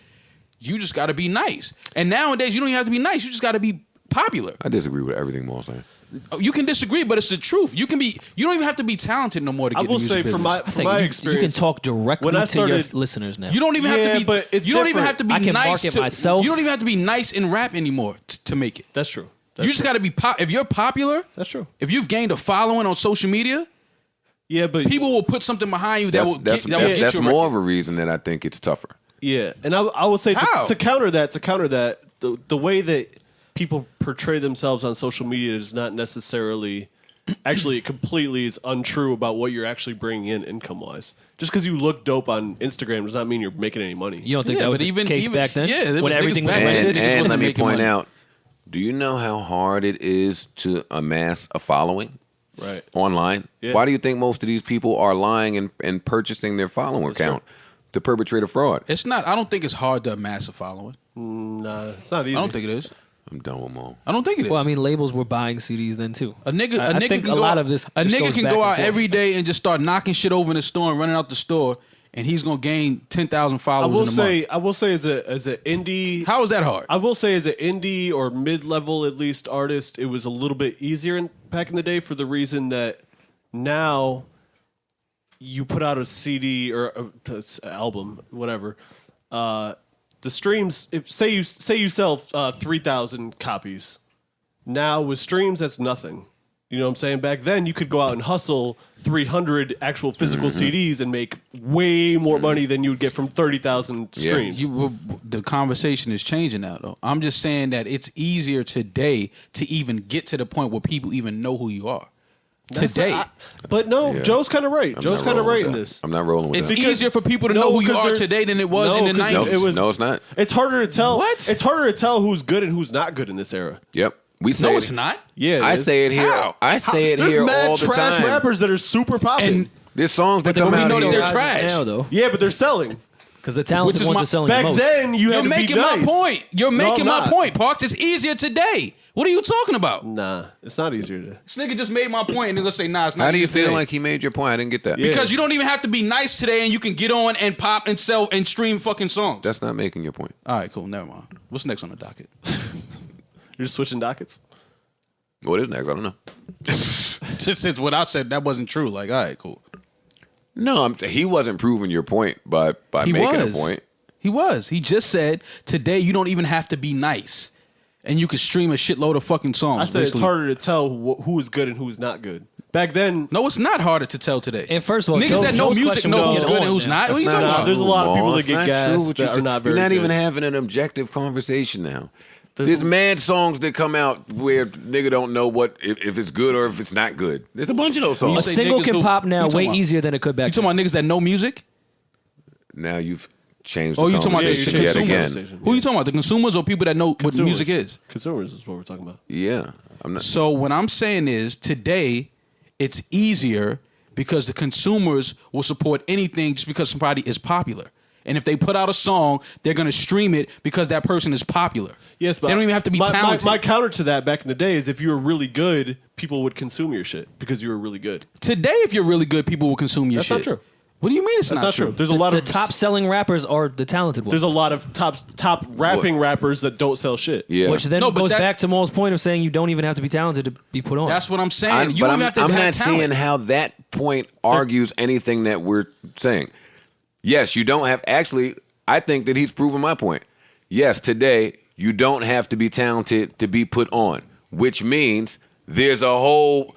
you just got to be nice. And nowadays, you don't even have to be nice. You just got to be popular. I disagree with everything Maul's saying. You can disagree, but it's the truth. You don't even have to be talented no more to get in the music business. From my experience, you can talk directly to your listeners now. You don't even have to be. But it's you don't even have to be I can nice market to myself. You don't even have to be nice in rap anymore to make it. That's true. You just got to be if you're popular. That's true. If you've gained a following on social media, yeah, but people will put something behind you that will get that's you more of a reason that I think it's tougher. Yeah, and I will say to counter that, the way that people portray themselves on social media is not necessarily, actually, it completely is untrue about what you're actually bringing in income wise. Just because you look dope on Instagram does not mean you're making any money. You don't think that was the case back then? Yeah, when everything was rented. And let me point out, do you know how hard it is to amass a following? Right. Online. Yeah. Why do you think most of these people are lying and purchasing their follower count to perpetrate a fraud? It's not. I don't think it's hard to amass a following. Nah, it's not easy. I don't think it is. I'm done with them all. I don't think it is. Well, I mean, labels were buying CDs then too. A nigga I think can a go lot out, of this. A just nigga goes can back go and out forth. every day and just start knocking shit over in the store and running out the store, and he's gonna gain 10,000 followers in a month. I will say as an indie. How is that hard? I will say as an indie or mid-level at least artist, it was a little bit easier back in the day for the reason that now you put out a CD or an album, whatever. The streams, if say you sell 3,000 copies, now with streams that's nothing. You know what I'm saying? Back then you could go out and hustle 300 actual physical CDs and make way more money than you would get from 30,000 streams. The conversation is changing now, though. I'm just saying that it's easier today to even get to the point where people even know who you are. Today. But no, Joe's kind of right. Joe's kind of right in this. I'm not rolling with It's that. easier for people to know who you are today than it was in the 90s. No, it's not. It's harder to tell. What? It's harder to tell who's good and who's not good in this era. Yep. We say No, it's not. Yeah, I say it here. How? I say it There's here mad all the trash time. rappers that are super popular. And There's songs that come we out know that here. they're trash. now, though, yeah, but they're selling. because the talented ones are selling Back the most. then, you had You're to be making nice. my point. You're No, making I'm my not. point, Parks. It's easier today. What are you talking about? Nah, it's not easier to. This nigga just made my point and then gonna say, nah, it's not How do you easier feel today. like he made your point? I didn't get that. Yeah. Because you don't even have to be nice today and you can get on and pop and sell and stream fucking songs. That's not making your point. All right, cool. Never mind. What's next on the docket? You're just switching dockets. What is next? I don't know. Just since what I said, that wasn't true. Like, all right, cool. No, he wasn't proving your point by He making was. a point. He was. He just said today you don't even have to be nice, and you can stream a shitload of fucking songs. I said it's basically. harder to tell who is good and who's not good. Back then, No, it's not harder to tell today. And first of all, niggas that know Joe's music question know was who's get good on and who's now. not. What are you talking not about? There's a lot of people Maul. that get It's not true gassed what you that are said. not very You're not good. even having an objective conversation now. There's mad songs that come out where nigga don't know what if it's good or if it's not good. There's a bunch of those A songs. say single niggas can who- pop now you talking way about- easier than it could back You talking then. about niggas that know music? Now you've changed. Oh, the you talking about the conversation yet consumers? again? Who you talking about? The consumers or people that know what music is? Consumers is what we're talking about. Yeah, I'm not. So what I'm saying is today it's easier because the consumers will support anything just because somebody is popular. And if they put out a song, they're going to stream it because that person is popular. Yes, but they don't even have to be talented. My counter to that back in the day is if you were really good, people would consume your shit because you were really good. Today, if you're really good, people will consume your That's shit. not true. What do you mean it's That's not true. There's a lot The of top selling rappers are the talented ones. There's a lot of top rapping rappers that don't sell shit. Yeah, Which then No, but goes that- back to Maul's point of saying you don't even have to be talented to be put on. That's what I'm saying. I'm, you but don't I'm, even have to I'm have not talent. seeing how that point argues anything that we're saying. Yes, you don't have. Actually, I think that he's proven my point. Yes, today you don't have to be talented to be put on, which means there's a whole.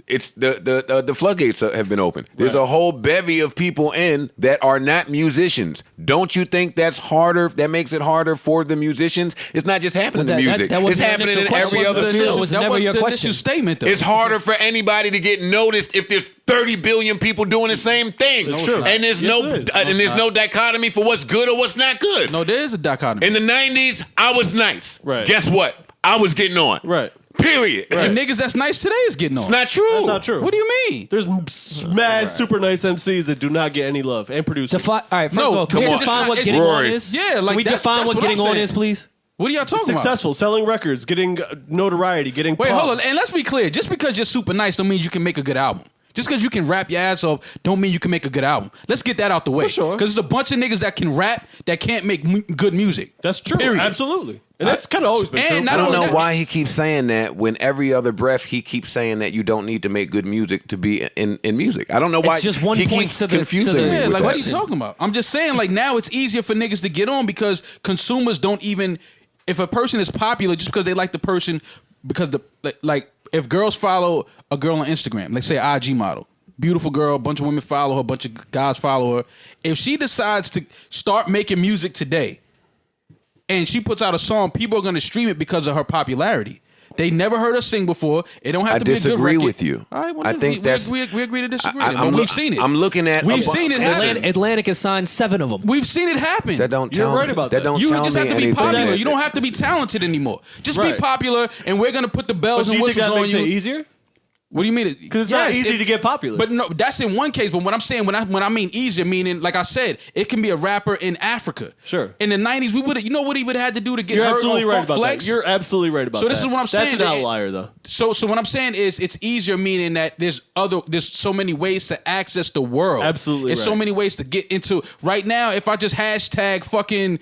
It's the floodgates have been open. There's a whole bevy of people in that are not musicians. Don't you think that's harder? That makes it harder for the musicians. It's not just happening Well, to that- music. that was it's the happening initial in question. every other That field. was never your the question. initial statement, though. It's harder for anybody to get noticed if there's 30 billion people doing the same thing. It's true. And there's Yes, it is. and there's no dichotomy for what's good or what's not good. No, there is a dichotomy. In the 90s, I was nice. Right. Guess what? I was getting on. Right. Period. And niggas that's nice today is getting on. It's not true. That's not true. What do you mean? There's mad super nice MCs that do not get any love and producers. All right, first No, of all, can come we on. define what It's getting Rory. on is? Yeah, like can we that's define what what getting I'm on saying. is, please? What are y'all talking Successful, selling records, getting notoriety, getting Wait, pop. hold on. And let's be clear. Just because you're super nice don't mean you can make a good album. Just because you can rap your ass off don't mean you can make a good album. Let's get that out the way. For sure. Because there's a bunch of niggas that can rap that can't make good music. That's true. Period. Absolutely. And that's kind of always been true. I don't know why he keeps saying that when every other breath he keeps saying that you don't need to make good music to be in music. I don't know why it's just one he point keeps to the, confusing to the, me Yeah, with like that. what are you talking about? I'm just saying, like now it's easier for niggas to get on because consumers don't even. If a person is popular just because they like the person, because like if girls follow a girl on Instagram, let's say IG model, beautiful girl, a bunch of women follow her, a bunch of guys follow her. If she decides to start making music today, and she puts out a song, people are going to stream it because of her popularity. They never heard her sing before. It don't have to be a good record. I disagree with you. All right, well, I think we agree to disagree. But we've seen it. I'm looking at. We've seen it happen. Atlantic has signed 7 of them. We've seen it happen. That don't tell You're right me. about that. that. Don't You tell just me have to be anything. popular. You don't have to be talented anymore. Just be Right. popular, and we're gonna put the bells But do and you think whistles that on makes you. it easier? What do you mean? Because it's not easy to get popular. But no, that's in one case. But what I'm saying, when I mean easier, meaning like I said, it can be a rapper in Africa. Sure. In the '90s, we would. You know what he would have had to do to get You're heard absolutely on right Funk about Flex? that. You're absolutely right about that. So this is what I'm saying. That's an outlier, though. So what I'm saying is it's easier, meaning that there's so many ways to access the world. Absolutely There's so right. many ways to get into. Right now, if I just hashtag fucking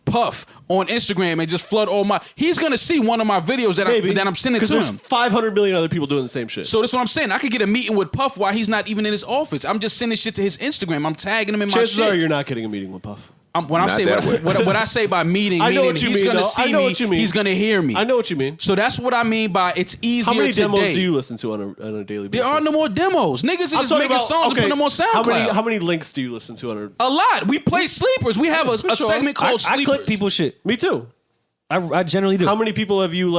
Puff on Instagram and just flood all my, he's gonna see one of my videos that I'm sending to there's him. 500 million other people doing the same shit. So that's what I'm saying. I could get a meeting with Puff while he's not even in his office. I'm just sending shit to his Instagram. I'm tagging him in my Chances shit. are you're not getting a meeting with Puff. When I Not say that way. what I say by meeting, I know meaning what you he's mean, gonna though. I see know me. what you mean. He's gonna hear me. I know what you mean. So that's what I mean by it's easier How many today. demos do you listen to on a daily basis? There are no more demos. Niggas are I'm just talking making about- songs and putting them on SoundCloud. How many links do you listen to on a... A lot. We play sleepers. We have a For sure. segment called I Sleepers. click people's shit. Me too. I generally do. How many people have you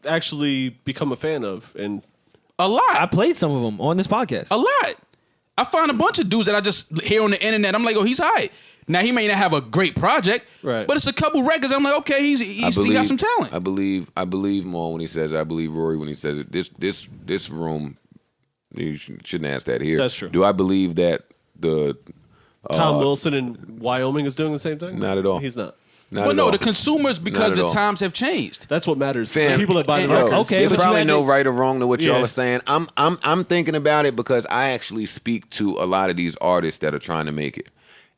actually become a fan of? And A lot. I played some of them on this podcast. A lot. I find a bunch of dudes that I just hear on the internet. I'm like, oh, he's high. Now he may not have a great project, Right. but it's a couple records. I'm like, okay, he got some talent. I believe Mal when he says. I believe Rory when he says it. This room. You shouldn't ask that here. That's true. Do I believe that the Tom Wilson in Wyoming is doing the same thing? Not at all. He's not. Not But at no, all. the consumers, Not because at the all. times have changed. That's what matters. Fam, The people that buy the Yo, records. okay, there's but you probably had no to- right or wrong to what y'all Yeah. are saying. I'm thinking about it because I actually speak to a lot of these artists that are trying to make it,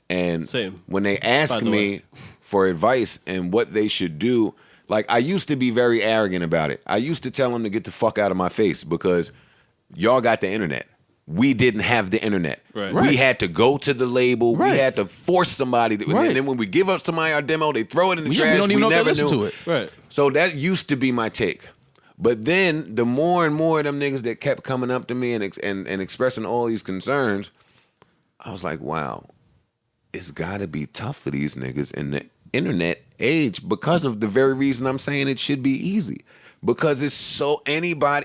and Same. when they ask By the me way. for advice and what they should do, like I used to be very arrogant about it. I used to tell them to get the fuck out of my face because y'all got the internet. We didn't have the internet. Right. We had to go to the label. Right. We had to force somebody. Right. And then when we give up somebody our demo, they throw it in the We trash. don't even know if they never listen knew. to it. Right. So that used to be my take. But then the more and more of them niggas that kept coming up to me and expressing all these concerns, I was like, wow, it's got to be tough for these niggas in the internet age because of the very reason I'm saying it should be easy. Because it's so anytime.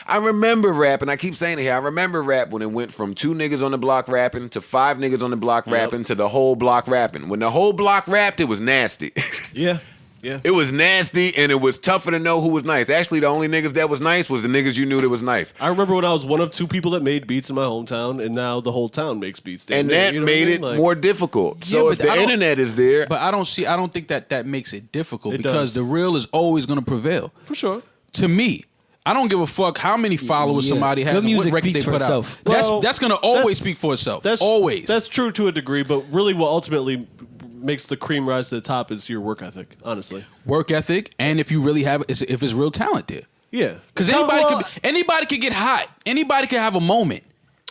I remember rap, and I keep saying it here. I remember rap when it went from 2 niggas on the block rapping to 5 niggas on the block rapping to the whole block rapping. When the whole block rapped, it was nasty. Yeah. Yeah. It was nasty, and it was tougher to know who was nice. Actually, the only niggas that was nice was the niggas you knew that was nice. I remember when I was one of 2 people that made beats in my hometown, and now the whole town makes beats. And that made it more difficult. So Yeah, if but the I don't- internet is there, But I don't think that makes it difficult It because does. the real is always going to prevail. For sure. To me, I don't give a fuck how many followers Yeah. somebody has Good and what music record speaks they for put itself. out. Well, That's going to always that's- speak for itself. That's always. That's true to a degree, but really what ultimately makes the cream rise to the top is your work ethic, honestly. work ethic, and if you really have if it's real talent there. Yeah. Because anybody could get hot. Anybody could have a moment.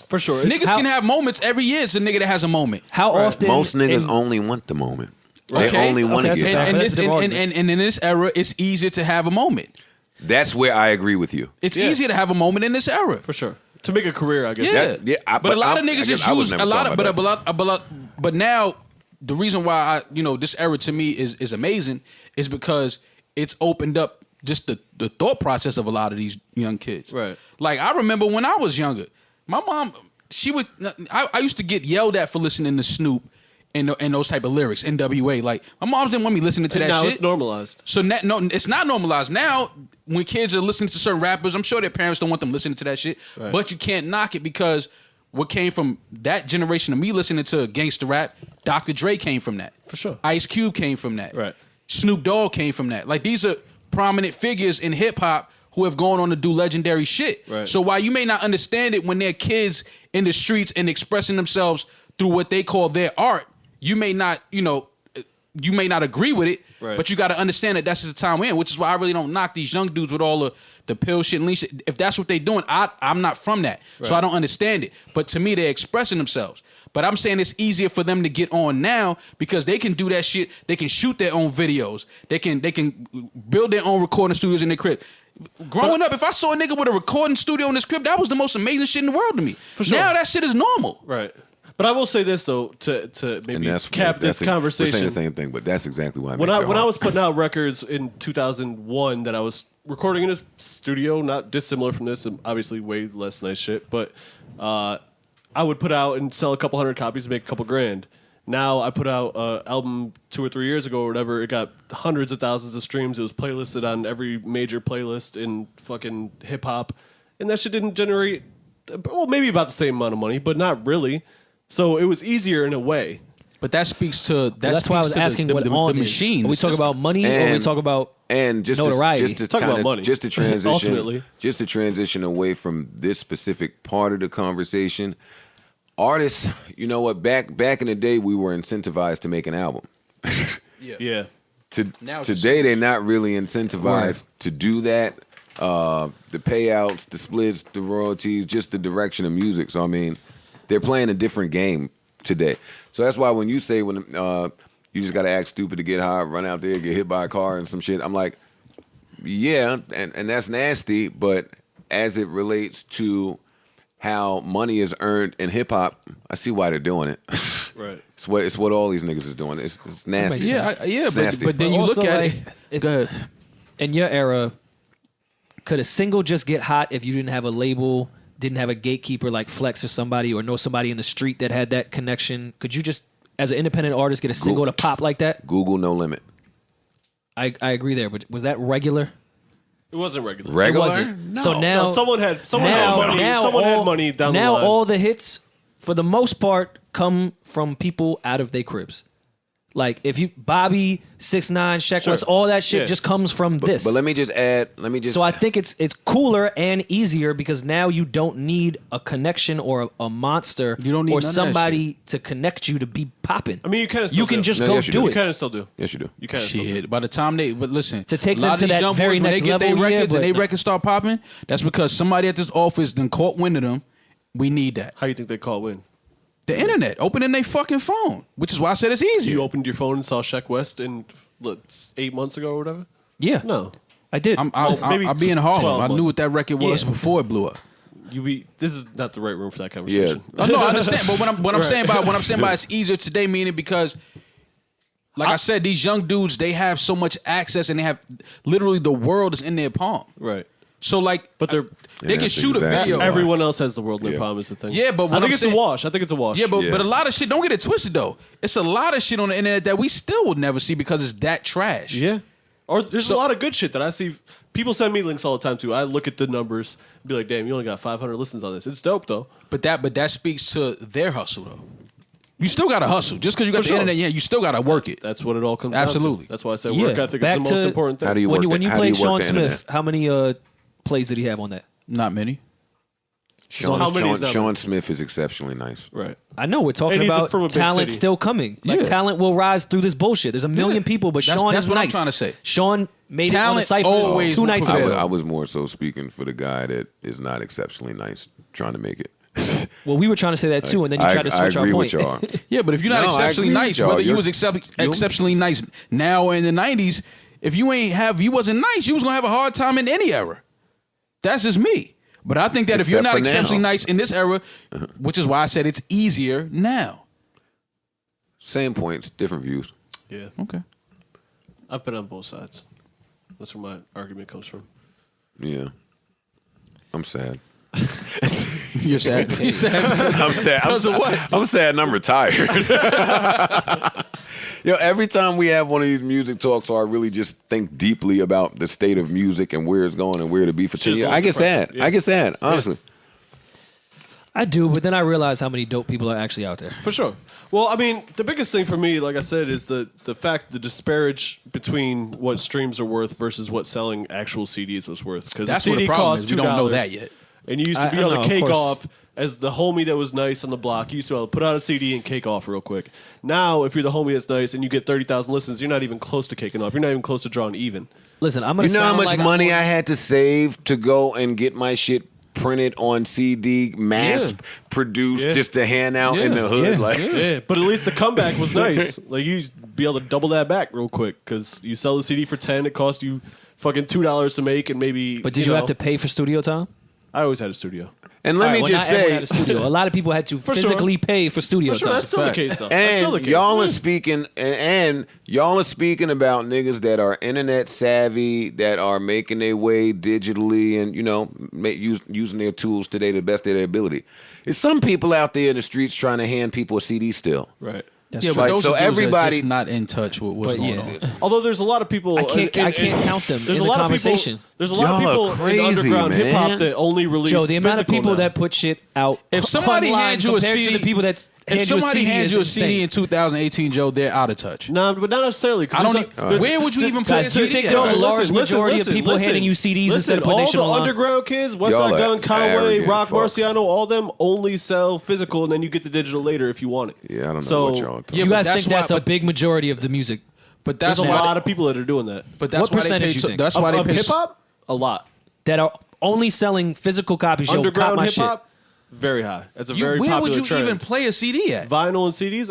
For sure. Niggas can have moments every year. It's a nigga that has a moment. How often? most niggas in- only want the moment. Okay. They only want to Okay, get that's hot. a And, fact. this, and in this era, it's easier to have a moment. That's where I agree with you. It's Yeah. easier to have a moment in this era. For sure. To make a career, I guess. Yeah, That's- yeah, but a lot of I niggas guess just I was use never a lot talking of, about but now the reason why this era to me is amazing is because it's opened up just the thought process of a lot of these young kids. Right. Like I remember when I was younger, my mom I used to get yelled at for listening to Snoop and those type of lyrics, NWA. Like my moms didn't want me listening to that Now shit. it's normalized. So no, it's not normalized now. When kids are listening to certain rappers, I'm sure their parents don't want them listening to that shit. Right. But you can't knock it because what came from that generation of me listening to gangster rap, Dr. Dre came from that. For sure. Ice Cube came from that. Right. Snoop Dogg came from that. Like, these are prominent figures in hip hop who have gone on to do legendary shit. Right. So while you may not understand it when they're kids in the streets and expressing themselves through what they call their art, you may not, you may not agree with it, right. but you got to understand that that's just the time we're in, which is why I really don't knock these young dudes with all the pill shit and lean shit. If that's what they're doing, I'm not from that. Right. So I don't understand it. But to me, they're expressing themselves. But I'm saying it's easier for them to get on now because they can do that shit. They can shoot their own videos. They can build their own recording studios in their crib. Growing up, if I saw a nigga with a recording studio in his crib, that was the most amazing shit in the world to me. For sure. Now that shit is normal. Right. But I will say this though, to maybe cap this conversation. We're saying the same thing, but that's exactly why. When I was putting out records in 2001, that I was recording in a studio, not dissimilar from this, and obviously way less nice shit, but I would put out and sell a couple hundred copies and make a couple grand. Now I put out an album 2 or 3 years ago or whatever. It got hundreds of thousands of streams. It was playlisted on every major playlist in fucking hip hop, and that shit didn't generate, well, maybe about the same amount of money, but not really. So it was easier in a way. But that speaks to that's why I was asking what on the machine. Are we talk about money or are we talk about notoriety? Just to talk about money. Just to transition, ultimately. Just to transition away from this specific part of the conversation. Artists, you know what? Back in the day, we were incentivized to make an album. Yeah. Today, they're not really incentivized to do that. The payouts, the splits, the royalties, just the direction of music. So I mean, they're playing a different game today. So that's why when you say you just got to act stupid to get high, run out there, get hit by a car and some shit, I'm like, yeah, and that's nasty. But as it relates to how money is earned in hip hop, I see why they're doing it. Right. It's what all these niggas is doing. It's nasty. It's nasty. But then you look at it. Go ahead. In your era, could a single just get hot if you didn't have a label, didn't have a gatekeeper like Flex or somebody, or know somebody in the street that had that connection? Could you just, as an independent artist, get a single to pop like that? Google No Limit. I agree there, but was that regular? It wasn't regular. Regular? It wasn't. No. So now Someone had money down the line. Now all the hits, for the most part, come from people out of their cribs. Like if you Bobby, 6ix9ine, Sheck West, all that shit just comes from this. But let me just add. So I think it's cooler and easier because now you don't need a connection or a monster or somebody to connect you to be popping. I mean, you kind of still can just go do it. You kind of still do. Yes, you do. You kind of still do. By the time but listen, to take them to that very next level, when they get their records and they records start popping, that's because somebody at this office then caught wind of them. We need that. How do you think they caught wind? The internet, opening their fucking phone, which is why I said it's easier. You opened your phone and saw Sheck West 8 months ago or whatever? Yeah. No. I did. I'll be in Harlem. I knew what that record was before it blew up. This is not the right room for that conversation. Yeah. No, I understand. But what I'm saying by it's easier today, meaning because, like I said, these young dudes, they have so much access and they have literally the world is in their palm. Right. So but they can shoot a video. Everyone else has the world in their palm is the thing. Yeah, but I think it's a wash. Yeah, but a lot of shit, don't get it twisted though. It's a lot of shit on the internet that we still would never see because it's that trash. Yeah. Or there's a lot of good shit that I see. People send me links all the time too. I look at the numbers and be like, damn, you only got 500 listens on this. It's dope though. But that speaks to their hustle though. You still got to hustle. Just because you got the internet, you still got to work it. That's what it all comes down to. Absolutely. That's why I say work ethic is the most important thing. How do you work when you played Sean Smith, internet? how many plays did he have on that? Not many. Sean Smith is exceptionally nice. Right. I know we're talking about talent still coming. Like talent will rise through this bullshit. There's a million people, but Sean is what nice. I'm trying to say. Sean made Talent it on the always Cypher 2 nights ago. I was more so speaking for the guy that is not exceptionally nice trying to make it. Well, we were trying to say that too, and then you tried to switch our point. With y'all. Yeah, but if you're not exceptionally nice, whether you was exceptionally nice now or in the 90s, if you wasn't nice, you was gonna have a hard time in any era. That's just me. But I think that if you're not exceptionally nice in this era, which is why I said it's easier now. Same points, different views. Yeah. Okay. I've been on both sides. That's where my argument comes from. Yeah. I'm sad. You're sad. You're sad. I'm sad. Because of what? I'm sad and I'm retired. Yo, every time we have one of these music talks, so I really just think deeply about the state of music and where it's going and where to be for 10 years. I get sad. Yeah. I get sad, honestly. I do, but then I realize how many dope people are actually out there. For sure. Well, I mean, the biggest thing for me, like I said, is the disparage between what streams are worth versus what selling actual CDs was worth. Because the That's what CD the problem costs is. $2. We don't know that yet. And you used to be able to cake off as the homie that was nice on the block. You used to be able to put out a CD and cake off real quick. Now, if you're the homie that's nice and you get 30,000 listens, you're not even close to caking off. You're not even close to drawing even. Listen, I'm gonna. You know how much like money I had to save to go and get my shit printed on CD, mass produced, just to hand out in the hood. But at least the comeback was nice. Like you be able to double that back real quick because you sell the CD for 10, it costs you fucking $2 to make, and maybe. But did you have to pay for studio time? I always had a studio. And let me just not everyone say, had a studio. A lot of people had to physically pay for studio time. That's still the case, though. That's still the and case. y'all are speaking about niggas that are internet savvy, that are making their way digitally, and using their tools today to the best of their ability. There's some people out there in the streets trying to hand people a CD still. Right. That's Yeah, true. but those so are dudes everybody- that's just not in touch with what's going on. Although there's a lot of people, I can't count them There's in a the lot conversation. of people. There's a lot Y'all of are people in crazy, underground man. hip hop that only release. Joe, the amount of physical people now. that put shit out. If somebody online hands you a compared CD, to the people that if somebody hands you a CD insane. in 2018, Joe, they're out of touch. No, but not necessarily. I don't. Where would you even play a Guys, do you CD? think at? there's a Listen, large listen, majority listen, of people listen. handing you CDs instead of putting all their shit the online? underground kids, Westside Y'all are Gun, Conway, arrogant Rock fucks. Marciano, all them only sell physical, and then you get the digital later if you want it. Yeah, I don't know So, what y'all are talking Yeah, You but guys that's think that's why- a big majority of the music? But that's There's a why. lot of people that are doing that. But that's What why they percentage pay. you So, think? that's why they Of pay. hip hop, a lot. That are only selling physical copies. Yo, cop Underground my hip shit. hop, very high. It's a very Where popular would you trend. even play a CD at? Vinyl and CDs?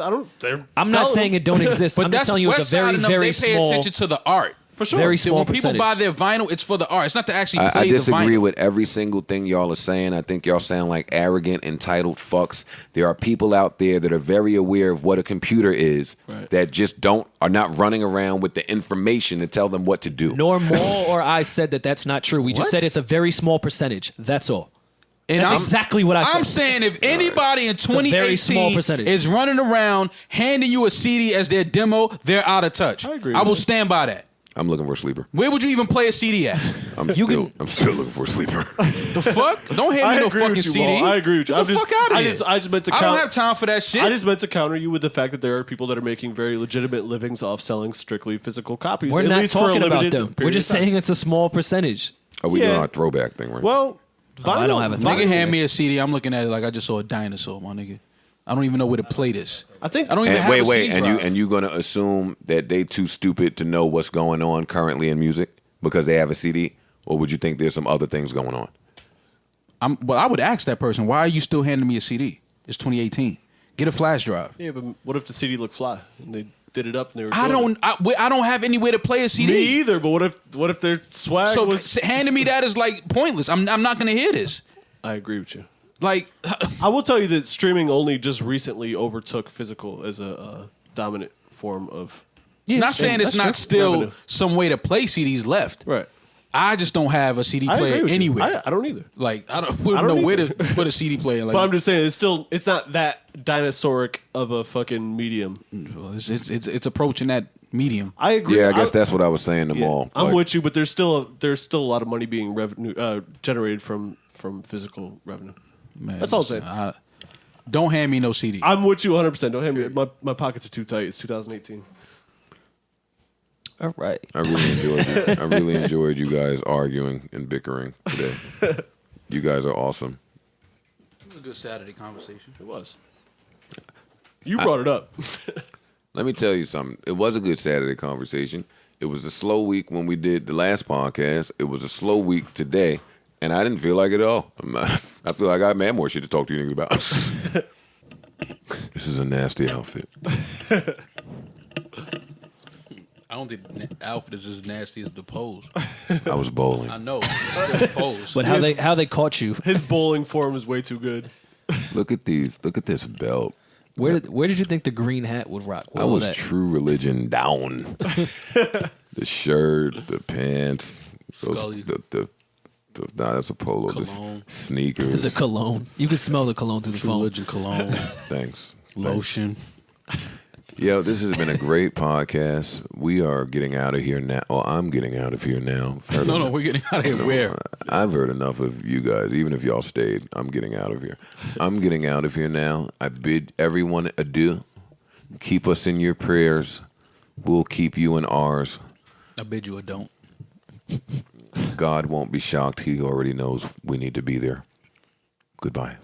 I'm not saying it don't exist. But I'm that's just telling you it's a very, Westside very enough. They pay small. attention to the art. For sure. Very So small when people percentage. buy their vinyl, it's for the art. It's not to actually play I the disagree vinyl. with every single thing y'all are saying. I think y'all sound like arrogant, entitled fucks. There are people out there that are very aware of what a computer is, that just are not running around with the information to tell them what to do. Nor Maul or I said that that's not true. We just What? said it's a very small percentage. That's all. And That's exactly what I said. I'm saying if anybody in a very small 2018 percentage. is running around handing you a CD as their demo, they're out of touch. I agree I with will you. stand by that. I'm looking for a sleeper. Where would you even play a CD at? I'm still looking for a sleeper. The fuck? Don't hand me no agree fucking with you, CD. Maul. I agree with you. Get the fuck out of here. I just meant to I count. don't have time for that shit. I just meant to counter you with the fact that there are people that are making very legitimate livings off selling strictly physical copies. We're at not least for a talking about limited them. We're period just of time. saying it's a small percentage. Are we Yeah. doing our throwback thing, right? Well, vinyl. I don't have a Nigga vinyl. hand me a CD. I'm looking at it like I just saw a dinosaur, my nigga. I don't even know where to play this. I think I don't even and have a wait, CD drive. and you gonna assume that they too stupid to know what's going on currently in music because they have a CD, or would you think there's some other things going on? Well, I would ask that person, why are you still handing me a CD? It's 2018. Get a flash drive. Yeah, but what if the CD looked fly and they did it up and they were? I don't have anywhere to play a CD. Me either. But what if their swag So was? handing me that is like pointless. I'm not gonna hear this. I agree with you. Like, I will tell you that streaming only just recently overtook physical as a dominant form of. not saying it's not still Revenue. some way to play CDs left. Right. I just don't have a CD I agree player with you. anywhere. I don't either. Like, I don't I don't know where either. to put a CD player. Like, But I'm just saying it's not that dinosauric of a fucking medium. well, it's approaching that medium. I agree. Yeah, I guess that's what I was saying to Maul. I'm Like, with you, but there's still a lot of money being generated from physical revenue. Man, That's all I'm saying. Don't hand me no CD. I'm with you 100%. Don't hand me my pockets are too tight. It's 2018. All right. I really enjoyed you guys arguing and bickering today. You guys are awesome. It was a good Saturday conversation. It was. You brought it up. Let me tell you something. It was a good Saturday conversation. It was a slow week when we did the last podcast. It was a slow week today, and I didn't feel like it at all. I feel like I had more shit to talk to you niggas about. This is a nasty outfit. I don't think the outfit is as nasty as the pose. I was bowling. I know, it's still pose. But how they caught you? His bowling form is way too good. Look at these. Look at this belt. Where did you think the green hat would rock? I was True Religion down. The shirt, the pants, Scully. nah, that's a polo. Cologne. The sneakers. the cologne. You could smell the cologne through the True phone. Religion cologne, Thanks. lotion. Yo, this has been a great podcast. We are getting out of here now. Well, I'm getting out of here now. No, we're getting out of here. Where? I've heard enough of you guys. Even if y'all stayed, I'm getting out of here. I'm getting out of here now. I bid everyone adieu. Keep us in your prayers. We'll keep you in ours. I bid you a don't. God won't be shocked. He already knows we need to be there. Goodbye.